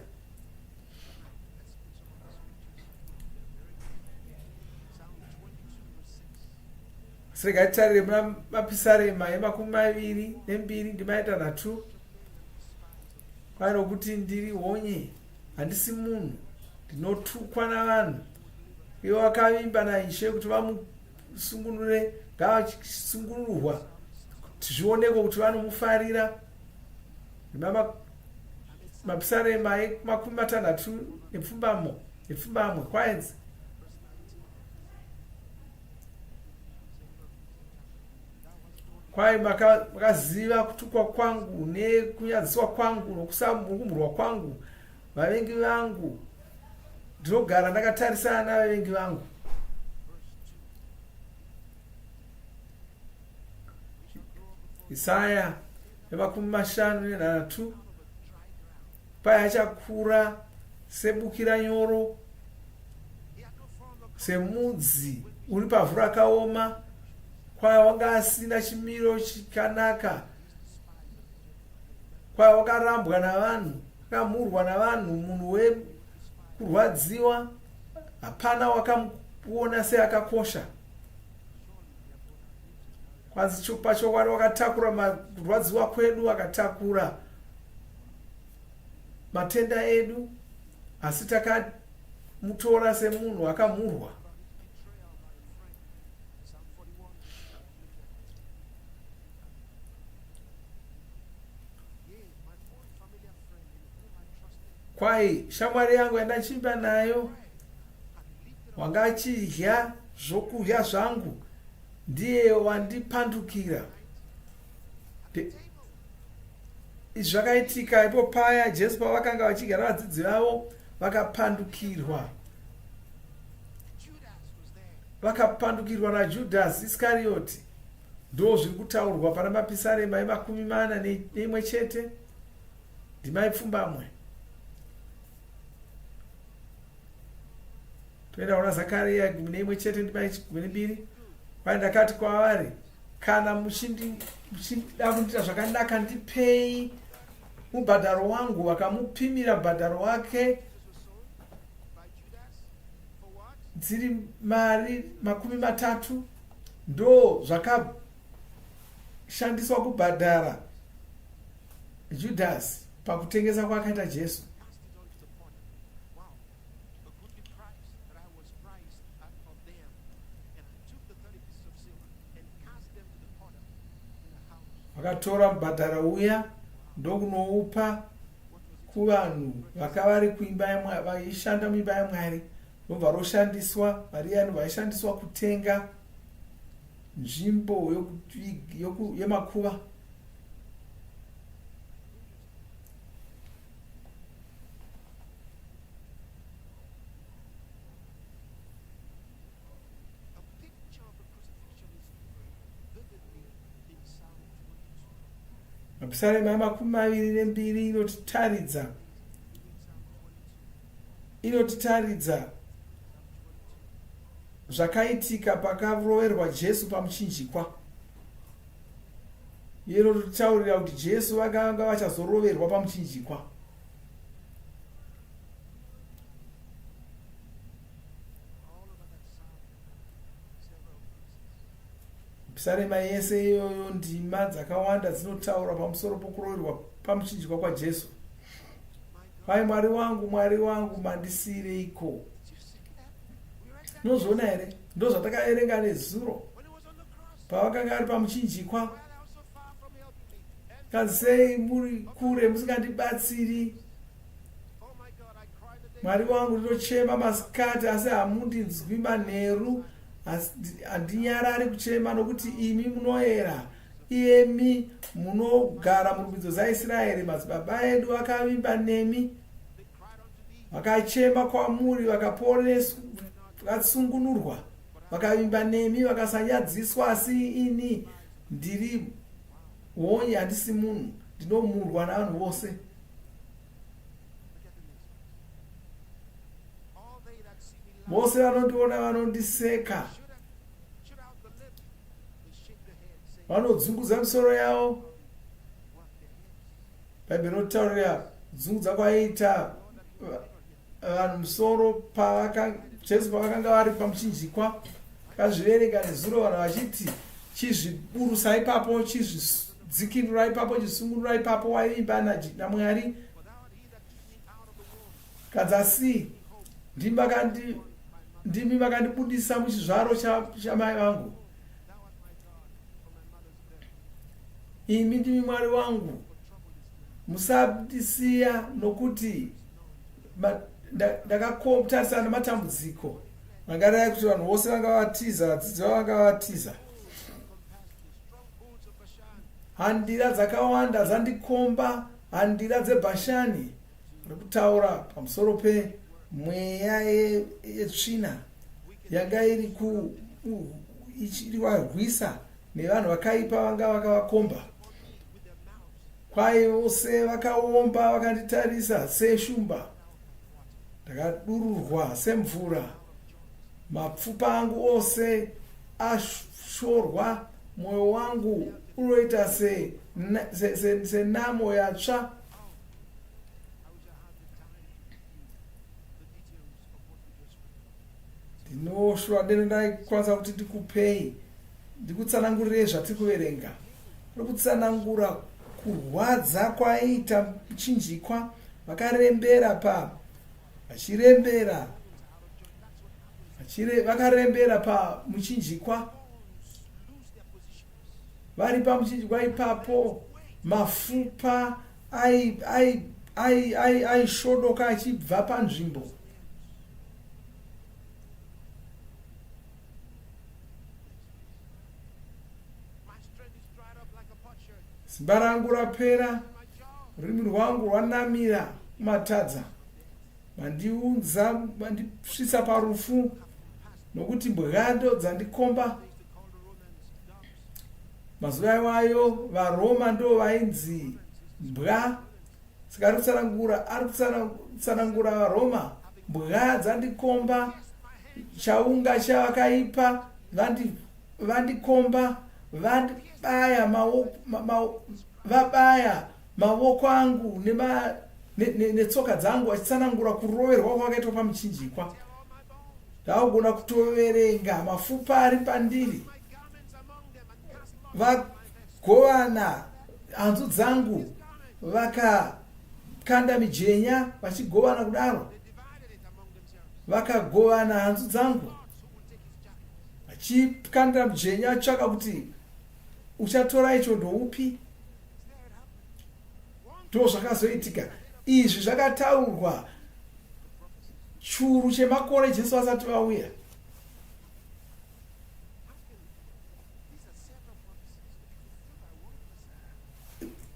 [SPEAKER 1] Sregai titarire muna Mapisarema 22:2. Kwai nokuti ndiri honye, handisi munhu, ndinotukwa navanhu. Ivo vakavimba naIshe kuti vamusungunure, ngavachisungururwa tizvioneko kuti vanomufarira. Mapisarema makumi matanhatu nepfumbamwe kwaedzi. Kwai makaziva kutukwa kwangu nekunyadziswa kwangu nokusamurwa kwangu. Vavengi vangu ndinogara ndakatarisana navavengi vangu. Isaya 53. Pai achakura sebukira nyoro, semudzi uri pavhu rakaoma. Kwai wanga asina chimiro chikanaka. Kwai wakarambwa navanhu, wakamurwa navanhu, munhu wekurwadziwa. Hapana wakamuona seakakosha. Kwanzi pachokwadi wakatakura marwadziwa kwedu, akatakura matenda edu, asi takamutora semunhu akamurwa. Kwai shamwari yangu yandachimba nayo, wanga achidya zvokudya zvangu, ndiye wandipandukira. Izvi zvakaitika ipo paya Jesu pavakanga vachigara vadzidzi vavo, vakapandukirwa. Vakapandukirwa naJudhasi Iskarioti. Ndo zviri kutaurwa pana Mapisarema 41 ndima ipfumbamwe. Toenda kuna Zakaria 1 ndima 12. Kwai ndakati kwavari, kana muchida kuita zvakanaka ndipei mubhadharo wangu. Vakamupimira mubhadharo wake dziri mari 30. Ndo zvakashandiswa kubhadhara Judhasi pakutengesa kwakaita Jesu. Vakatora mubhadhara uya ndokunoupa kuvanhu vakavari kuimba yaMwari, vaishanda muimba yaMwari. Ndobva roshandiswa, mari yanu vaishandiswa kutenga nzvimbo yemakuva. Mapisarema 22 inotitaridza zvakaitika pakaroverwa Jesu pamuchinjikwa. Inotitaurira kuti Jesu vakanga vachazoroverwa pamuchinjikwa. Mapisarema yese iyoyo ndima dzakawanda dzinotaura pamusoro pokuroverwa pamuchinjikwa kwaJesu. Kwai Mwari wangu mandisireiko? Nozviona here? Ndo zvatakaerenga nezuro pavakanga ari pamuchinjikwa. Kanzi sei muri kure musingandibatsiri? Mwari wangu ndinochema masikati asi hamundinzwi, manheru handinyarari kuchema, nokuti imi munoera, iyemi munogara murumbidzo dzaIsraeri. Madzibaba edu vakavimba nemi, vakachema kwamuri, vakaporeswa, vakasungunurwa, vakavimba nemi, vakasanyadziswa. Asi ini ndiri honye, handisi munhu, ndinomurwa navanhu vose. Vose vanondiona vanondiseka, vanodzungudza misoro yavo. Bhaibheri rinotaurira dzungudza kwaiita vanhu musoro Jesu pavakanga vari pamuchinjikwa. Kazviverenga nezuro vanhu vachiti, chizviburusa ipapo, chizvidzikinura ipapo, chisungunura ipapo, waivimba naMwari. Kadzasi ndimi vakandibudisa muchizvaro chamai vangu. imi ndimi Mwari wangu, musandisiya nokuti ndakakomtarisana nematambudziko. Mangarai kuti vanhu vose vanga vatiza, vadzidzi vanga vatiza. Handira dzakawanda dzandikomba, handira dzeBhashani. Kutaura pamusoro pemweya yetsvina yanga iri ichivarwisa nevanhu vakaipa vanga vakavakomba. Kwai vose vakaomba vakanditarisa seshumba, ndakadururwa semvura, mapfupa angu ose ashorwa, mwoyo wangu unoita senamo yatsva. Ndinoshwa ndaikwanisa kuti ndikupei, ndikutsanangurirei zvatiri kuverenga. Ndikutsanangura kurwadza kwaita muchinjikwa, vakarembera vakarembera pamuchinjikwa. Vari pamuchinjikwa ipapo, mafupa aishodoka achibva panzvimbo. Simba rangu rapera, rurimi rwangu rwanamira kumatadza. Mandiunza, mandisvitsa parufu, nokuti mbwando dzandikomba. Mazuva iwayo vaRoma ndo vainzi mbwa. Saka ari kutsanangura vaRoma, mbwa dzandikomba, chaunga chavakaipa vandikomba, vabaya maoko angu netsoka dzangu, achitsanangura kuroverwa kwakaitwa pamuchinjikwa. Ndakugona kutoverenga mafupa ari pandiri. Vagovana hanzu dzangu, vakakanda mijenya vachigovana kudaro. Vakagovana hanzu dzangu, vachikanda mijenya vatsvaka kuti uchatora icho ndoupi. Ndo zvakazoitika. Izvi zvakataurwa churu chemakore Jesu vasati vauya.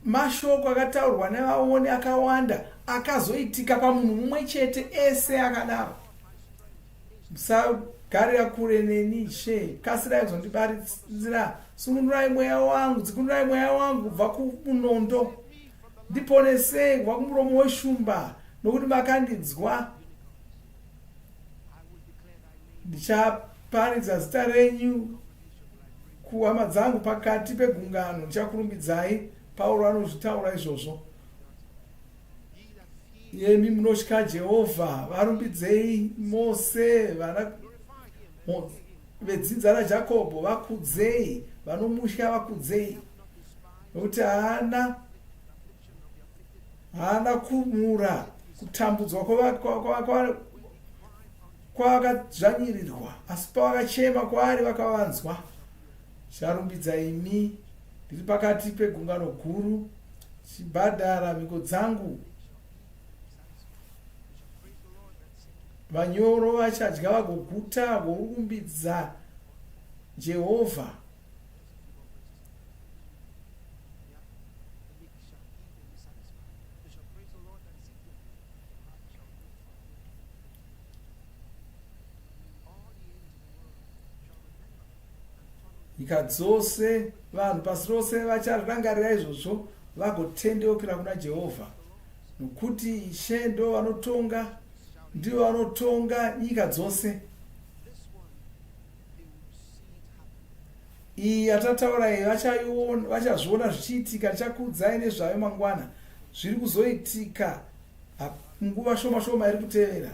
[SPEAKER 1] Mashoko akataurwa nevaoni akawanda akazoitika pamunhu mumwe chete, ese akadaro. Musagarira kure neni she, kasirai kuzondibaridzira. Sungunurai mweya wangu, dzikundurai mweya wangu kubva kumunondo. Ndiponesei kubva kumuromo weshumba, nokuti makandinzwa. Ndichaparidza zita renyu kuhama dzangu pakati pegungano. Ndichakurumbidzai. Pauro anozvitaura izvozvo. Iyemi munotya Jehovha, varumbidzei mose. Vana vedzidza raJakobho vakudzei, vanomutya vakudzei. Nokuti haana kumura kutambudzwa kwavakadzvanyirirwa, asi pavakachema kwaari vakavanzwa. Charumbidza imi ndiri pakati pegungano guru, chibhadhara mhiko dzangu. Vanyoro vachadya vagoguta, vagorumbidza Jehovha. Nyika dzose, vanhu pasi rose vacharangarira izvozvo vagotendeukira kuna Jehovha. Nokuti Ishe ndo vanotonga, ndivo vanotonga nyika dzose. Iyi yatataura iyi vachazviona zvichiitika. Ndichakuudzai nezvayo mangwana. Zviri kuzoitika nguva shoma shoma iri kutevera.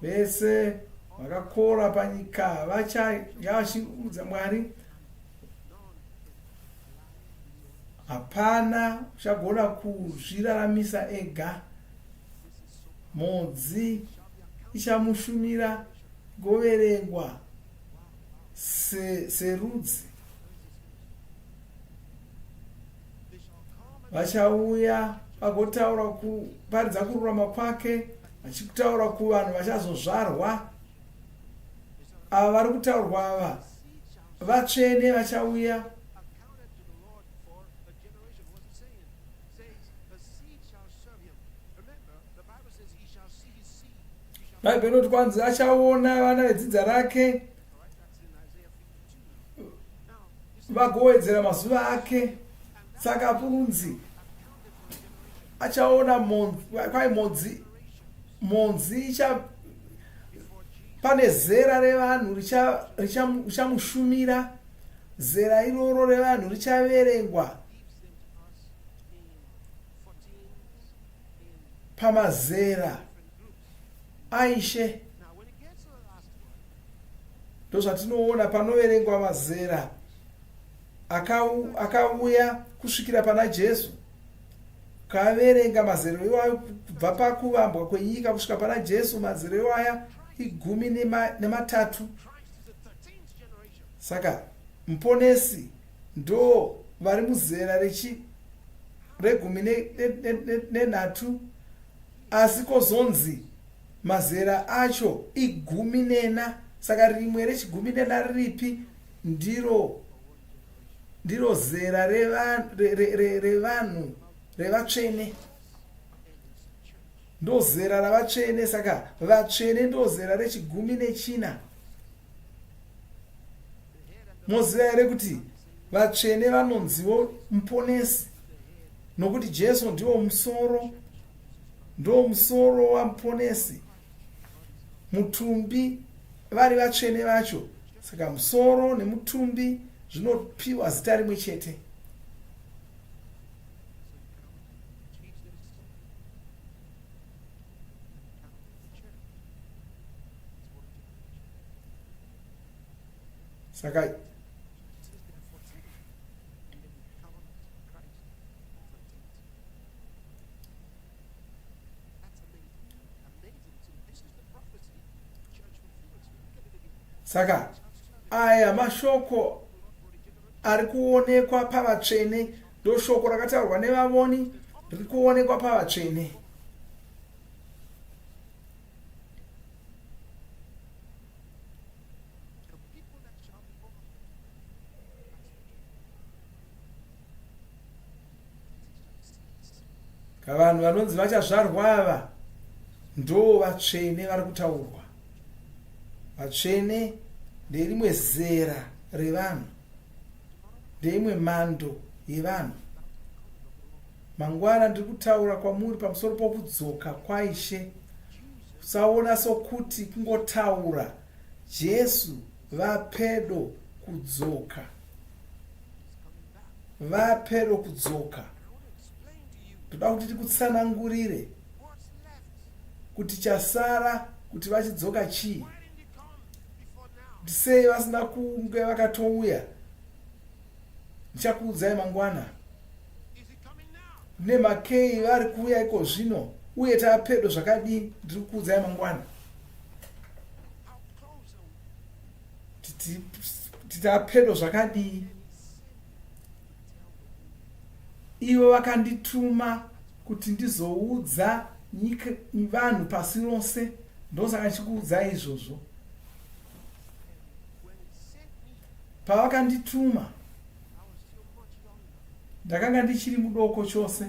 [SPEAKER 1] Vese vakakora panyika vachadya vachiudza Mwari. Hapana uchagona kuzviraramisa ega. Modzi ichamushumira, goverengwa serudzi vachauya vagotaura kuparidza kururama kwake, vachitaura kuvanhu vachazozvarwa. Ava vari kutaurwa ava vatsvene vachauya. Bhaibheri rinoti kwanzi achaona vana vedzidza rake vagowedzera mazuva ake. Saka kunzi achaona kwai monzi pane zera revanhu richamushumira. Zera iroro revanhu richaverengwa pamazera aishe. Ndozvatinoona panoverengwa mazera akauya kusvikira pana Jesu. Kaverenga mazera iwayo kubva pakuvambwa kwenyika kusvika pana Jesu, mazera iwaya 13. Saka muponesi ndo vari muzera re13, asi kozonzi mazera acho 14. Saka rimwe re14 riripi? Ndiro zera revanhu revatsvene, ndo zera ravatsvene. Saka vatsvene ndo zera re14. Moziva here kuti vatsvene vanonziwo muponesi, nokuti Jesu ndiwo musoro wamuponesi, mutumbi vari vatsvene vacho. Saka musoro nemutumbi zvinopiwa zita rimwe chete. Saka aya mashoko ari kuonekwa pavatsvene, ndo shoko rakataurwa nevavoni riri kuonekwa pavatsvene. Kavanhu vanonzi vachazvarwa ava ndo vatsvene vari kutaurwa. Vatsvene nderimwe zera revanhu, ndeimwe mhando yevanhu. Mangwana ndiri kutaura kwamuri pamusoro pokudzoka kwaishe. Usaona sokuti kungotaura. Jesu vapedo kudzoka, vapedo kudzoka. Toda kuti tikutsanangurire kuti chasara kuti vachidzoka chii. Sei vasina kunge vakatouya? Ndichakuudzai mangwana. Nemakei vari kuuya iko zvino, uye tapedo zvakadii. Ndiri kuudzai mangwana. Titapedo zvakadii. Ivo vakandituma kuti ndizoudza vanhu pasi rose. Ndosaka ndichikuudzai izvozvo. Pavakandituma ndakanga ndichiri mudoko chose.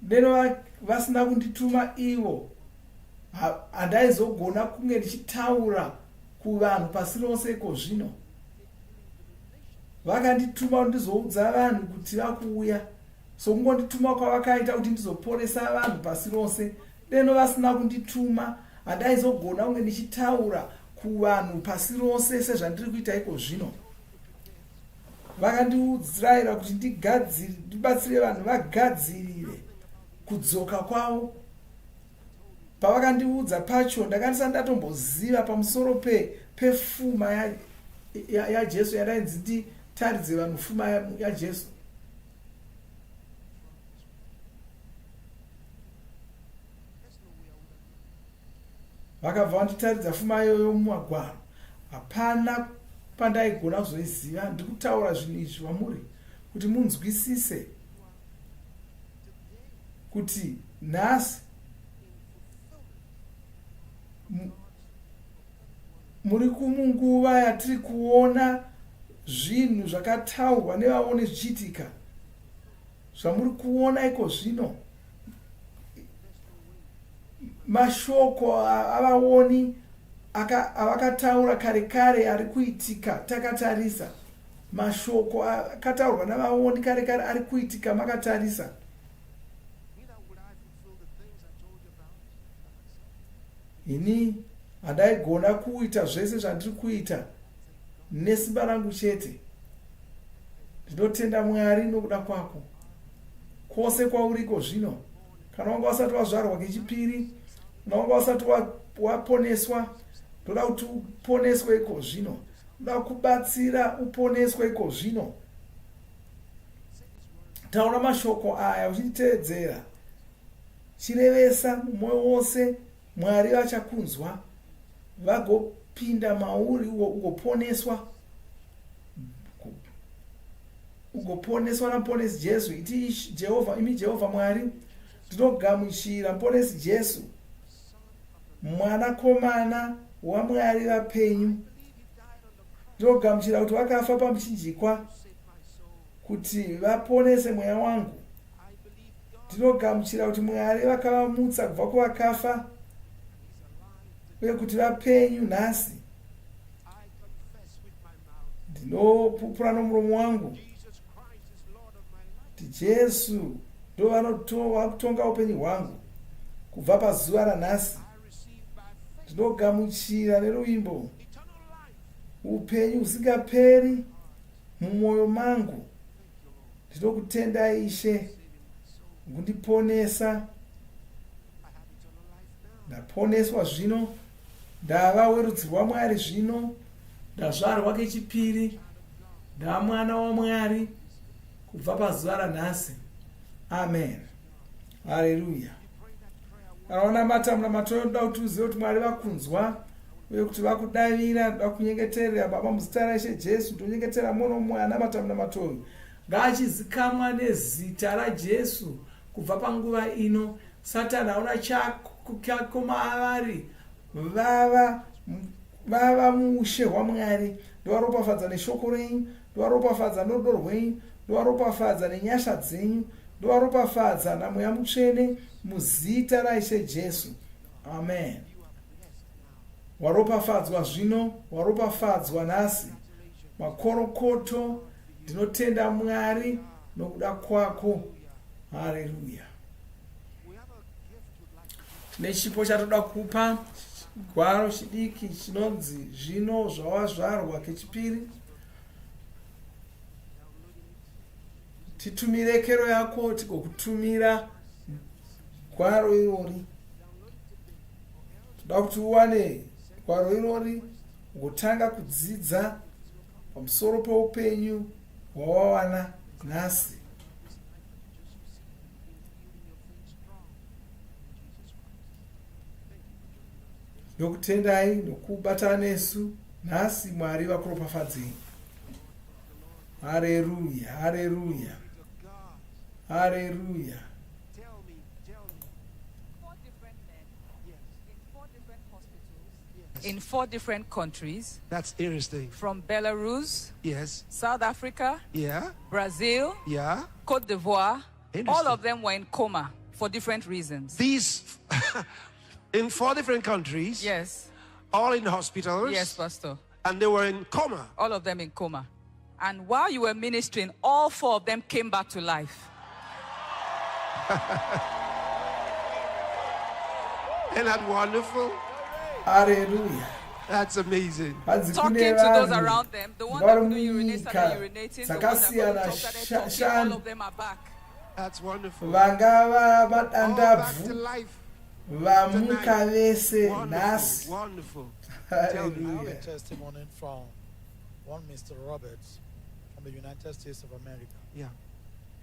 [SPEAKER 1] Neno vasina kundituma ivo, handaizogona kunge ndichitaura kuvanhu pasi rose iko zvino. Vakandituma kuti ndizoudza vanhu kuti vakuuya. So kungondituma kwavakaita kuti ndizoporesa vanhu pasi rose. Neno vasina kundituma handaizogona kunge ndichitaura kuvanhu pasi rose sezvandiri kuita iko zvino. Vakandiudziraira kuti ndibatsire vanhu vagadzirire kudzoka kwavo. Pavakandiudza pacho ndakandisa ndatomboziva pamusoro pefuma yaJesu yandainzi nditaridze vanhu fuma yaJesu. Vakabva vanditaridza fuma iyoyo mumagwaro. Hapana pandaigona kuzoiziva. Ndiri kutaura zvinhu izvi vamuri kuti munzwisise kuti nhasi muri kumunguva yatiri kuona zvinhu zvakataurwa nevaoni zvichiitika. Zvamuri kuona iko zvino mashoko avaoni avakataura kare kare ari kuitika takatarisa. Mashoko akataurwa navaoni kare kare ari kuitika makatarisa. Ini handaigona kuita zvese zvandiri kuita nesimba rangu chete. Ndinotenda Mwari nokuda kwako kwose kwauriko zvino. Kana wanga usati wazvarwa kechipiri, kana wanga usati waponeswa, ndoda kuti uponeswe iko zvino. Ndoda kubatsira uponeswe iko zvino. Taura mashoko aya uchiteedzera, chirevesa mumwoyo wose. Mwari vachakunzwa, vagopinda mauri ugoponeswa. Ugoponeswa namuponesi Jesu. Iti Jehovha, imi Jehovha Mwari, ndinogamuchira muponesi Jesu, mwanakomana waMwari vapenyu. Ndinogamuchira kuti vakafa pamuchinjikwa kuti vaponese mweya wangu. Ndinogamuchira kuti Mwari vakavamutsa kubva kuvakafa uye kuti vapenyu nhasi. Ndinopupura nomuromo wangu kuti Jesu ndo vanotonga upenyu hwangu kubva pazuva ranhasi. Ndinogamuchira neruimbo upenyu husingaperi mumwoyo mangu. Ndinokutendai Ishe kundiponesa. Ndaponeswa zvino, ndava werudzi rwaMwari zvino, ndazvarwa kechipiri, ndamwana waMwari kubva pazuva ranhasi. Amen. Haleluya. Kana mata munamatoyo ndoda kuti uzive kuti Mwari vakunzwa uye kuti vakudavira. Ndoda kunyengeterera Baba muzita raIshe Jesu. Ndonyengetera muno mwana mata munamatoyo ngaachizikamwa nezita raJesu kubva panguva ino. Satani hauna chako mavari. Vava muushe hwaMwari. Ndovaropafadza neshoko renyu, ndovaropafadza norudo rwenyu, ndovaropafadza nenyasha dzenyu, ndovaropafadza namweya mutsvene muzita raIshe Jesu. Amen. Waropafadzwa zvino, waropafadzwa nhasi. Makorokoto, ndinotenda Mwari nokuda kwako. Haleluya. Nechipo chatoda kupa gwaro chidiki chinonzi zvino zvawazvarwa kechipiri. Titumire kero yako tigokutumira gwaro irori. Toda kuti uwane gwaro irori ugotanga kudzidza pamusoro poupenyu hwawawana nhasi. Ndokutendai nokubatana nesu nhasi. Mwari vakuropafadzei. Haleluya, haleluya, haleluya.
[SPEAKER 16] In 4 different countries.
[SPEAKER 14] That's interesting.
[SPEAKER 16] From Belarus,
[SPEAKER 14] yes,
[SPEAKER 16] South Africa,
[SPEAKER 14] yeah,
[SPEAKER 16] Brazil,
[SPEAKER 14] yeah,
[SPEAKER 16] Cote d'Ivoire. All of them were in coma for different reasons.
[SPEAKER 14] These in 4 different countries.
[SPEAKER 16] Yes.
[SPEAKER 14] All in hospitals.
[SPEAKER 16] Yes, Pastor.
[SPEAKER 14] And they were in coma.
[SPEAKER 16] All of them in coma. And while you were ministering, all 4 of them came back to life.
[SPEAKER 14] Isn't that wonderful?
[SPEAKER 1] Hallelujah.
[SPEAKER 14] That's amazing.
[SPEAKER 16] Talking to those around them, the one that couldn't urinate started urinating, the one that couldn't talk started talking, all of them are back.
[SPEAKER 14] That's wonderful.
[SPEAKER 1] Vangava
[SPEAKER 14] All back to
[SPEAKER 1] vadandavu
[SPEAKER 14] life.
[SPEAKER 1] vamuka vese nhasi.
[SPEAKER 14] Wonderful.
[SPEAKER 3] I have a testimony from one Mr. Roberts from the United States of America.
[SPEAKER 14] Yeah.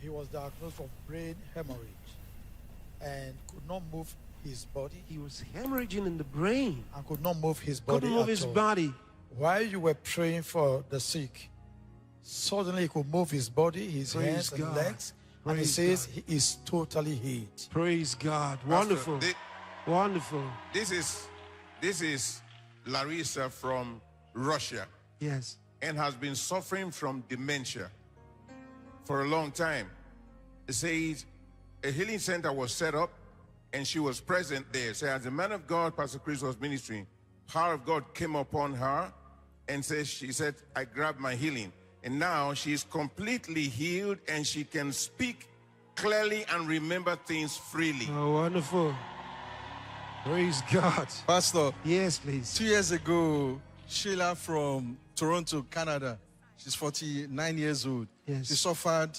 [SPEAKER 3] He was diagnosed with brain hemorrhage and could not move his body.
[SPEAKER 14] He was hemorrhaging in the brain.
[SPEAKER 3] And could not move his body.
[SPEAKER 14] Couldn't move his body.
[SPEAKER 3] while you were praying for the sick, suddenly he could move his body, his hands and legs, and he says he is totally healed.
[SPEAKER 14] Praise God. Wonderful. Wonderful.
[SPEAKER 17] This is Larissa from Russia.
[SPEAKER 14] Yes.
[SPEAKER 17] And has been suffering from dementia for a long time. It says a healing center was set up and she was present there. So as the man of God, Pastor Chris, was ministering, power of God came upon her and she said, I grabbed my healing. And now she's completely healed and she can speak clearly and remember things freely.
[SPEAKER 14] Oh, wonderful. Praise God.
[SPEAKER 18] Pastor.
[SPEAKER 14] Yes, please.
[SPEAKER 18] 2 years ago, Sheila from Toronto, Canada, she's 49 years old.
[SPEAKER 14] Yes.
[SPEAKER 18] She suffered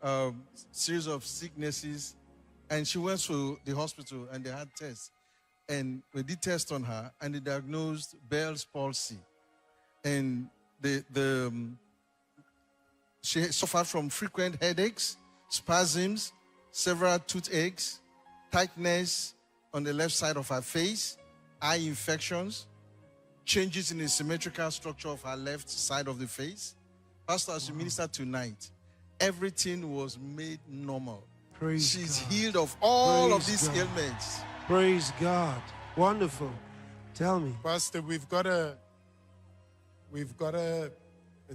[SPEAKER 18] a series of sicknesses and she went to the hospital and they had tests. And we did tests on her and they diagnosed Bell's palsy. And she suffered from frequent headaches, spasms, several toothaches, tightness on the left side of her face, eye infections, changes in the symmetrical structure of her left side of the face. Pastor, as you minister tonight, everything was made normal. She's healed of all of these ailments.
[SPEAKER 14] Praise God. Wonderful. Tell me.
[SPEAKER 19] Pastor, we've got a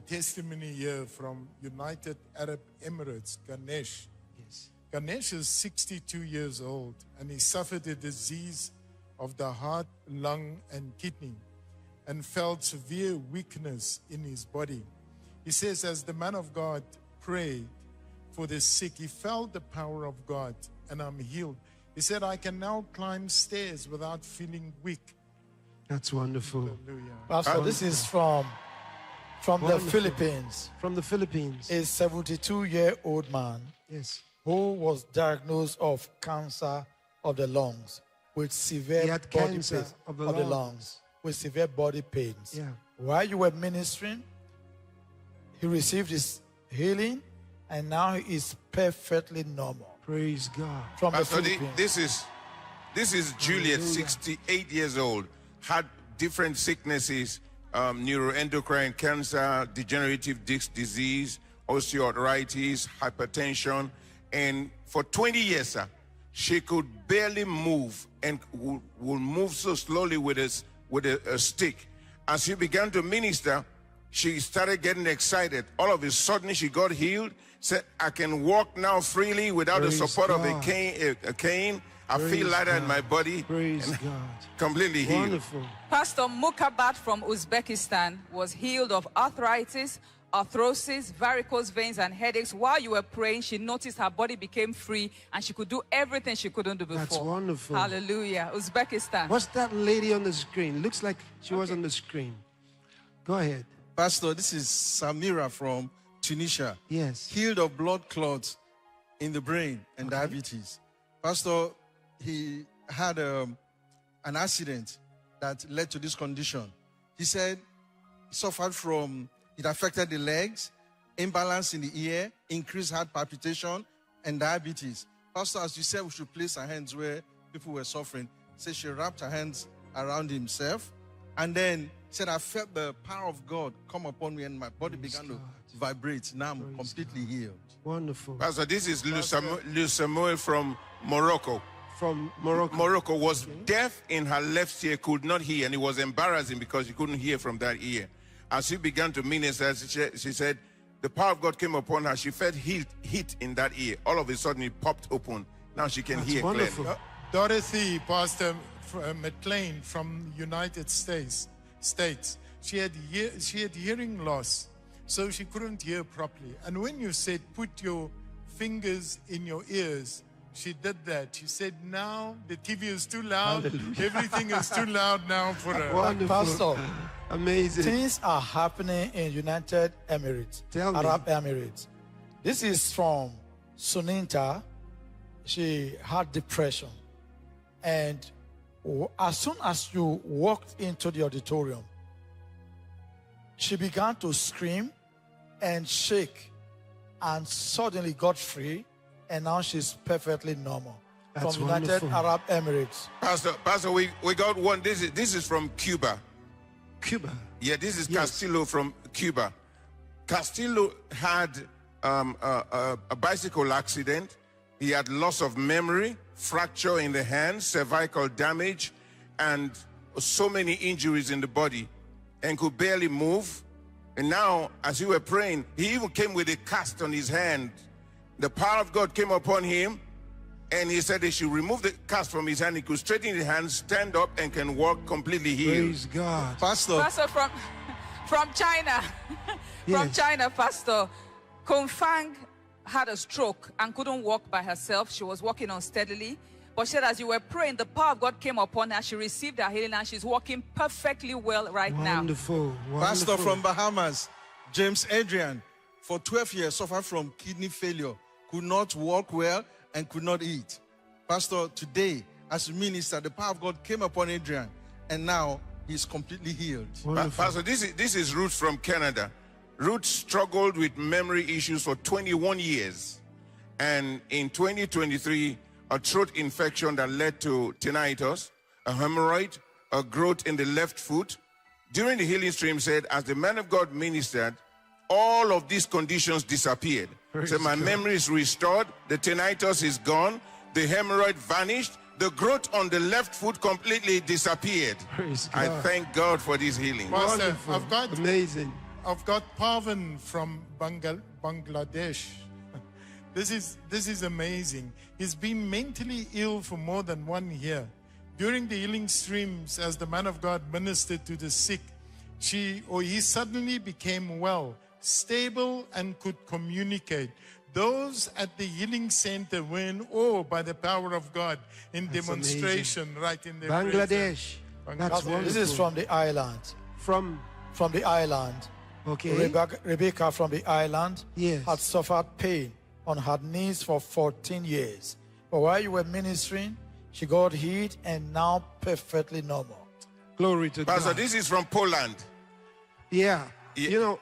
[SPEAKER 19] testimony here from United Arab Emirates, Ganesh.
[SPEAKER 14] Yes.
[SPEAKER 19] Ganesh is 62 years old and he suffered a disease of the heart, lung, and kidney and felt severe weakness in his body. He says, as the man of God prayed for the sick, he felt the power of God and I'm healed. He said, I can now climb stairs without feeling weak.
[SPEAKER 14] That's wonderful.
[SPEAKER 19] Hallelujah.
[SPEAKER 3] Pastor, this is from the Philippines.
[SPEAKER 14] From the Philippines.
[SPEAKER 3] A 72-year-old man
[SPEAKER 14] yes,
[SPEAKER 3] who was diagnosed of cancer of the lungs with severe body pains
[SPEAKER 14] of the lungs.
[SPEAKER 3] with severe body pains.
[SPEAKER 14] Yeah.
[SPEAKER 3] While you were ministering, he received his healing and now he is perfectly normal.
[SPEAKER 14] Praise God.
[SPEAKER 3] From the
[SPEAKER 17] Pastor,
[SPEAKER 3] Philippines.
[SPEAKER 17] this is Juliet,
[SPEAKER 14] Hallelujah.
[SPEAKER 17] 68 years old, had different sicknesses, neuroendocrine cancer, degenerative disc disease, osteoarthritis, hypertension, and for 20 years, sir, she could barely move and would move so slowly with a stick. As she began to minister, she started getting excited. All of a sudden, she got healed, said, I can walk now freely without the support of a cane. I feel lighter in my body.
[SPEAKER 14] Praise
[SPEAKER 17] and
[SPEAKER 14] God.
[SPEAKER 17] Completely healed.
[SPEAKER 14] Wonderful.
[SPEAKER 16] Pastor Mukabat from Uzbekistan was healed of arthritis, arthrosis, varicose veins, and headaches. While you were praying, she noticed her body became free and she could do everything she couldn't do before.
[SPEAKER 14] That's wonderful.
[SPEAKER 16] Hallelujah. Uzbekistan.
[SPEAKER 14] What's that lady on the screen? Looks like she was on the screen. Go ahead.
[SPEAKER 18] Pastor, this is Samira from Tunisia.
[SPEAKER 14] Yes.
[SPEAKER 18] Healed of blood clots in the brain and diabetes. Pastor, he had an accident that led to this condition. He said he suffered from, it affected the legs, imbalance in the ear, increased heart palpitation, and diabetes. Pastor, as you said, we should place our hands where people were suffering. He said she wrapped her hands around himself, and then said, I felt the power of God come upon me and my body began to vibrate. Now I'm completely healed.
[SPEAKER 14] Wonderful.
[SPEAKER 17] Pastor, this is Luz Samuel from Morocco.
[SPEAKER 14] From Morocco.
[SPEAKER 17] Morocco was deaf in her left ear, could not hear, and it was embarrassing because she couldn't hear from that ear. As she began to minister, she said, the power of God came upon her. She felt heat in that ear. All of a sudden, it popped open. Now she can hear
[SPEAKER 19] wonderful.
[SPEAKER 17] clearly.
[SPEAKER 19] Dorothy, Pastor McLean from United States. She had hearing loss, so she couldn't hear properly. And when you said, put your fingers in your ears, she did that. She said, now the TV is too loud.
[SPEAKER 14] Hallelujah.
[SPEAKER 19] Everything is too loud now for her.
[SPEAKER 14] Wonderful.
[SPEAKER 3] Pastor,
[SPEAKER 14] amazing.
[SPEAKER 3] Things are happening in United Emirates, Arab Emirates. This is from Suninta. She had depression. And as soon as you walked into the auditorium, she began to scream and shake and suddenly got free. And now she's perfectly normal.
[SPEAKER 14] That's
[SPEAKER 3] from United
[SPEAKER 14] wonderful.
[SPEAKER 3] Arab Emirates.
[SPEAKER 17] Pastor, we got one. This is from Cuba.
[SPEAKER 14] Cuba.
[SPEAKER 17] Yeah, this is Castillo from Cuba. Castillo had a bicycle accident. He had loss of memory, fracture in the hand, cervical damage, and so many injuries in the body, and could barely move. And now, as you were praying, he even came with a cast on his hand. The power of God came upon him, and he said they should remove the cast from his hand. He could straighten his hand, stand up, and can walk completely healed.
[SPEAKER 18] Praise God. Pastor
[SPEAKER 16] from China. From
[SPEAKER 18] Yes.
[SPEAKER 16] China, Pastor. Kong Fang had a stroke and couldn't walk by herself. She was walking unsteadily. But she said as you were praying, the power of God came upon her. She received her healing and she's walking perfectly well right now.
[SPEAKER 18] Wonderful. Pastor from Bahamas, James Adrian, for 12 years suffered from kidney failure, could not walk well and could not eat. Pastor, today, as a minister, the power of God came upon Adrian, and now he's completely healed.
[SPEAKER 17] Pastor, this is Ruth from Canada. Ruth struggled with memory issues for 21 years. And in 2023, a throat infection that led to tinnitus, a hemorrhoid, a growth in the left foot. During the healing stream said, as the man of God ministered, all of these conditions disappeared. So my memory is restored, the tinnitus is gone, the hemorrhoid vanished, the growth on the left foot completely disappeared. I thank God for this healing.
[SPEAKER 19] Pastor, I've got Pavan from Bangladesh. This is amazing. He's been mentally ill for more than 1 year. During the healing streams, as the man of God ministered to the sick, he suddenly became well, stable, and could communicate. Those at the healing center were in awe by the power of God in demonstration right in their
[SPEAKER 20] Bangladesh.
[SPEAKER 19] That's
[SPEAKER 3] This is from the island. From the island.
[SPEAKER 20] Okay.
[SPEAKER 3] Rebecca from the island
[SPEAKER 20] Yes.
[SPEAKER 3] had suffered pain on her knees for 14 years. But while you were ministering, she got healed and now perfectly normal.
[SPEAKER 20] Glory to God.
[SPEAKER 17] Pastor, this is from Poland.
[SPEAKER 20] Yeah. You know,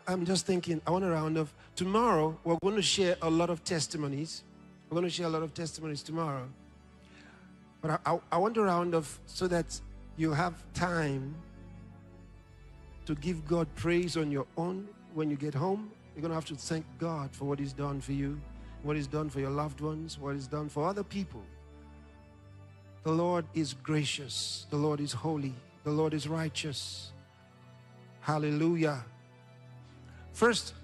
[SPEAKER 20] I'm just thinking, I want to round off. Tomorrow, we're going to share a lot of testimonies. We're going to share a lot of testimonies tomorrow. But I want to round off so that you have time to give God praise on your own when you get home. You're going to have to thank God for what He's done for you, what He's done for your loved ones, what He's done for other people. The Lord is gracious. The Lord is holy. The Lord is righteous. Hallelujah. First,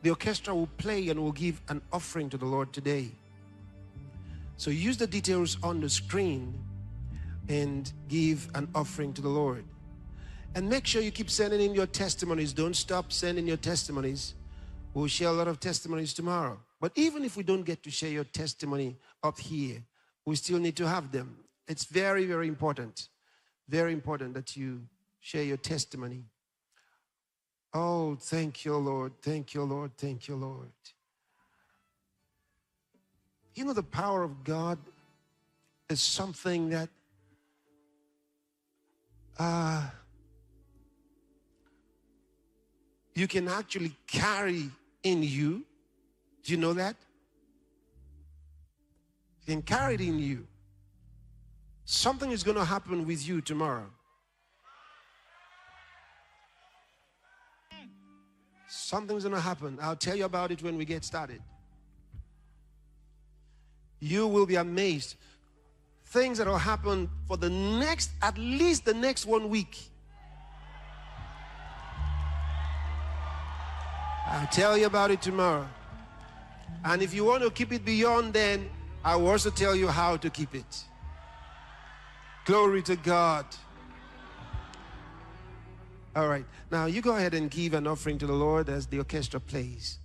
[SPEAKER 20] the orchestra will play and will give an offering to the Lord today. So use the details on the screen and give an offering to the Lord. And make sure you keep sending in your testimonies. Don't stop sending your testimonies. We'll share a lot of testimonies tomorrow. But even if we don't get to share your testimony up here, we still need to have them. It's very, very important. Very important that you share your testimony. Oh, thank you, Lord. Thank you, Lord. Thank you, Lord. You know, the power of God is something that you can actually carry in you. Do you know that? You can carry it in you. Something is going to happen with you tomorrow. Something's going to happen. I'll tell you about it when we get started. You will be amazed. Things that will happen for the next, at least the next 1 week. I'll tell you about it tomorrow. And if you want to keep it beyond then, I will also tell you how to keep it. Glory to God. All right. Now you go ahead and give an offering to the Lord as the orchestra plays.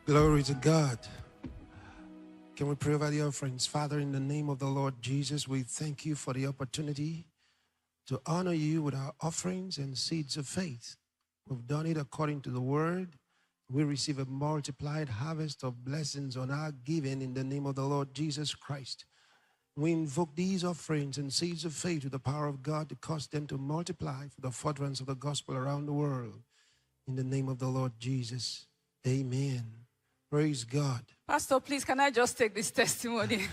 [SPEAKER 20] Glory to God. Can we pray over the offerings? Father, in the name of the Lord Jesus, we thank you for the opportunity to honor you with our offerings and seeds of faith. We've done it according to the word. We receive a multiplied harvest of blessings on our giving in the name of the Lord Jesus Christ. We invoke these offerings and seeds of faith with the power of God to cause them to multiply for the furtherance of the gospel around the world. In the name of the Lord Jesus, amen. Praise God.
[SPEAKER 16] Pastor, please, can I just take this testimony?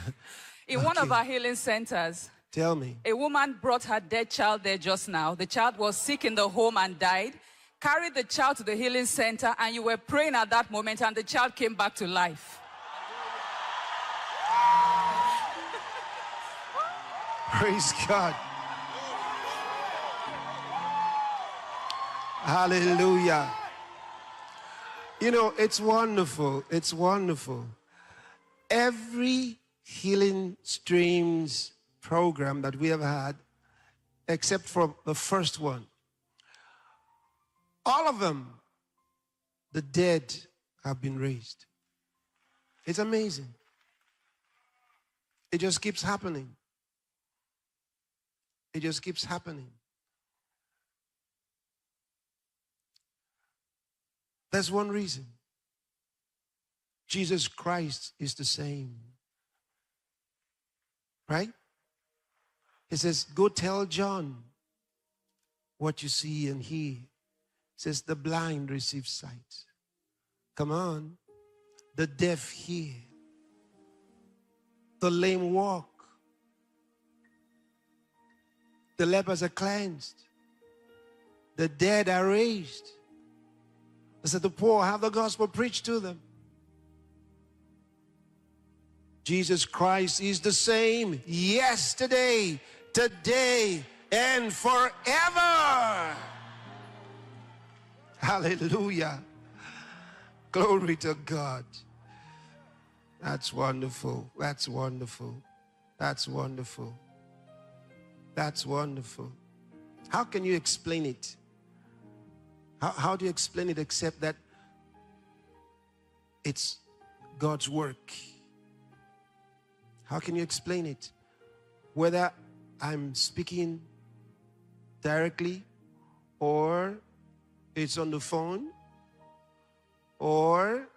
[SPEAKER 16] In one of our healing centers,
[SPEAKER 20] tell me.
[SPEAKER 16] A woman brought her dead child there just now. The child was sick in the home and died. Carried the child to the healing center, and you were praying at that moment, and the child came back to life.
[SPEAKER 20] Praise God. Hallelujah. You know, it's wonderful. It's wonderful. Every Healing Streams program that we have had, except for the first one, all of them, the dead have been raised. It's amazing. It just keeps happening. It just keeps happening. There's one reason. Jesus Christ is the same. Right? He says, go tell John what you see and hear. He says, the blind receive sight. Come on. The deaf hear. The lame walk. The lepers are cleansed. The dead are raised. He said, the poor have the gospel preached to them. Jesus Christ is the same yesterday, today, and forever. Hallelujah. Glory to God. That's wonderful. That's wonderful. That's wonderful. That's wonderful. How can you explain it? How do you explain it except that it's God's work? How can you explain it? Whether I'm speaking directly, or it's on the phone, or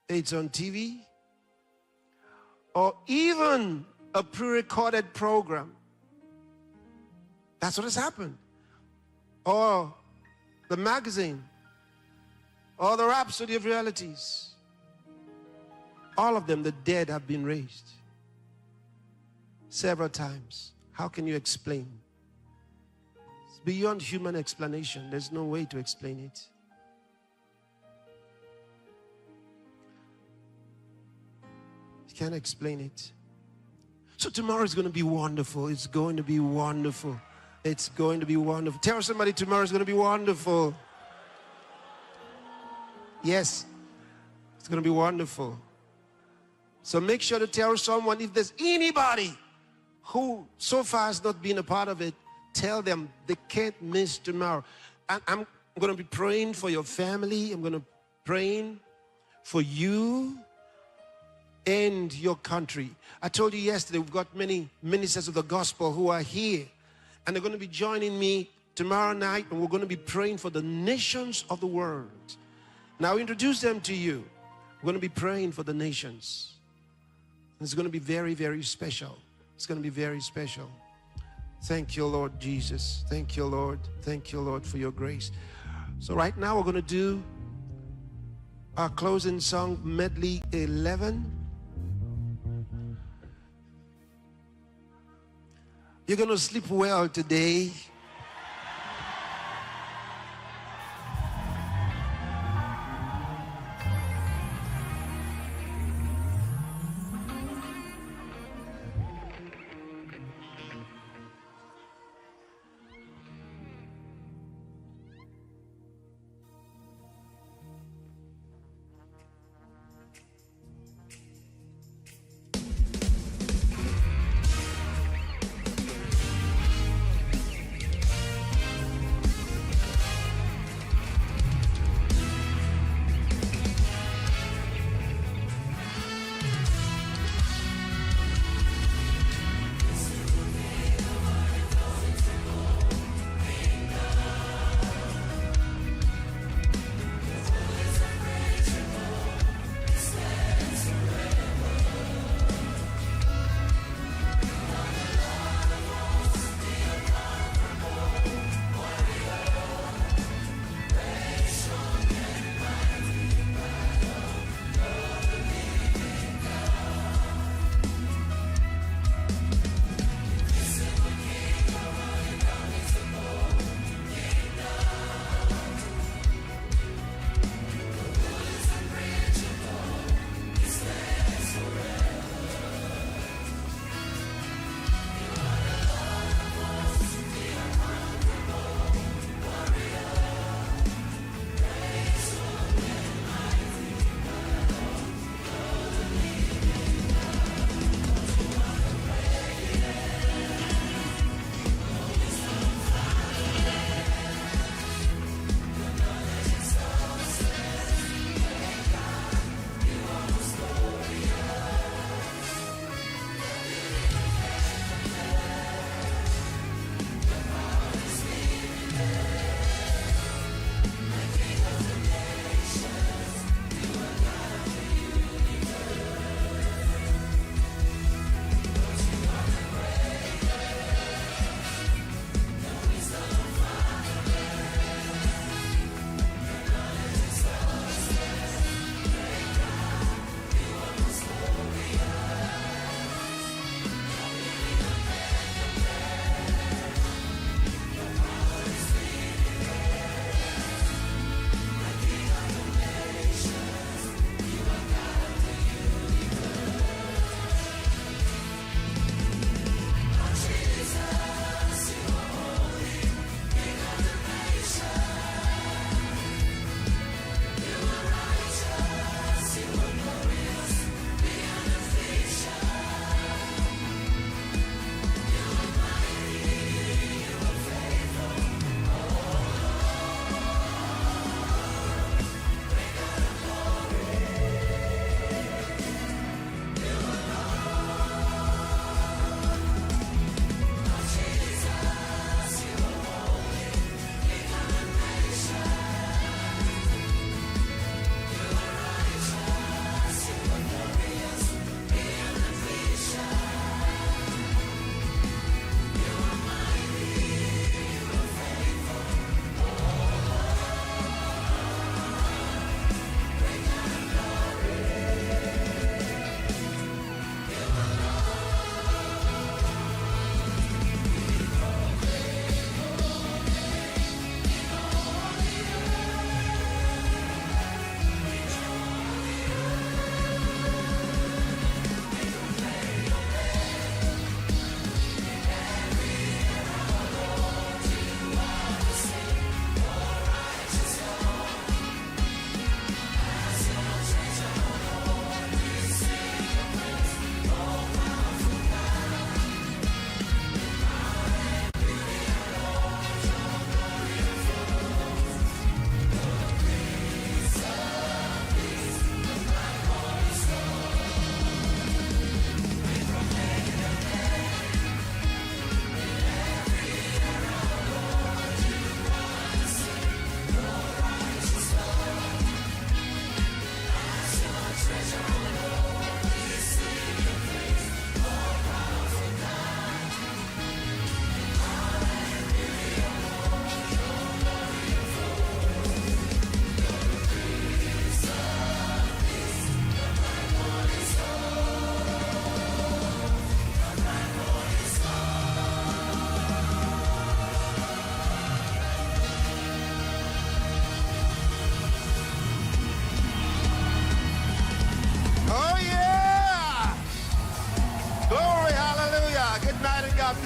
[SPEAKER 20] it's on TV, or even a pre-recorded program. That's what has happened. Or the magazine, or the Rhapsody of Realities. All of them, the dead have been raised several times. How can you explain? It's beyond human explanation. There's no way to explain it. You can't explain it. So tomorrow is going to be wonderful. It's going to be wonderful. It's going to be wonderful. Tell somebody tomorrow is going to be wonderful. Yes, it's going to be wonderful. So make sure to tell someone, if there's anybody who so far has not been a part of it, tell them they can't miss tomorrow. I'm going to be praying for your family. I'm going to be praying for you and your country. I told you yesterday, we've got many ministers of the gospel who are here, and they're going to be joining me tomorrow night, and we're going to be praying for the nations of the world. Now, I'll introduce them to you. We're going to be praying for the nations. It's going to be very, very special. It's going to be very special. Thank you, Lord Jesus. Thank you, Lord. Thank you, Lord, for your grace. So right now, we're going to do our closing song, medley 11. You're going to sleep well today.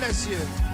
[SPEAKER 20] bless you.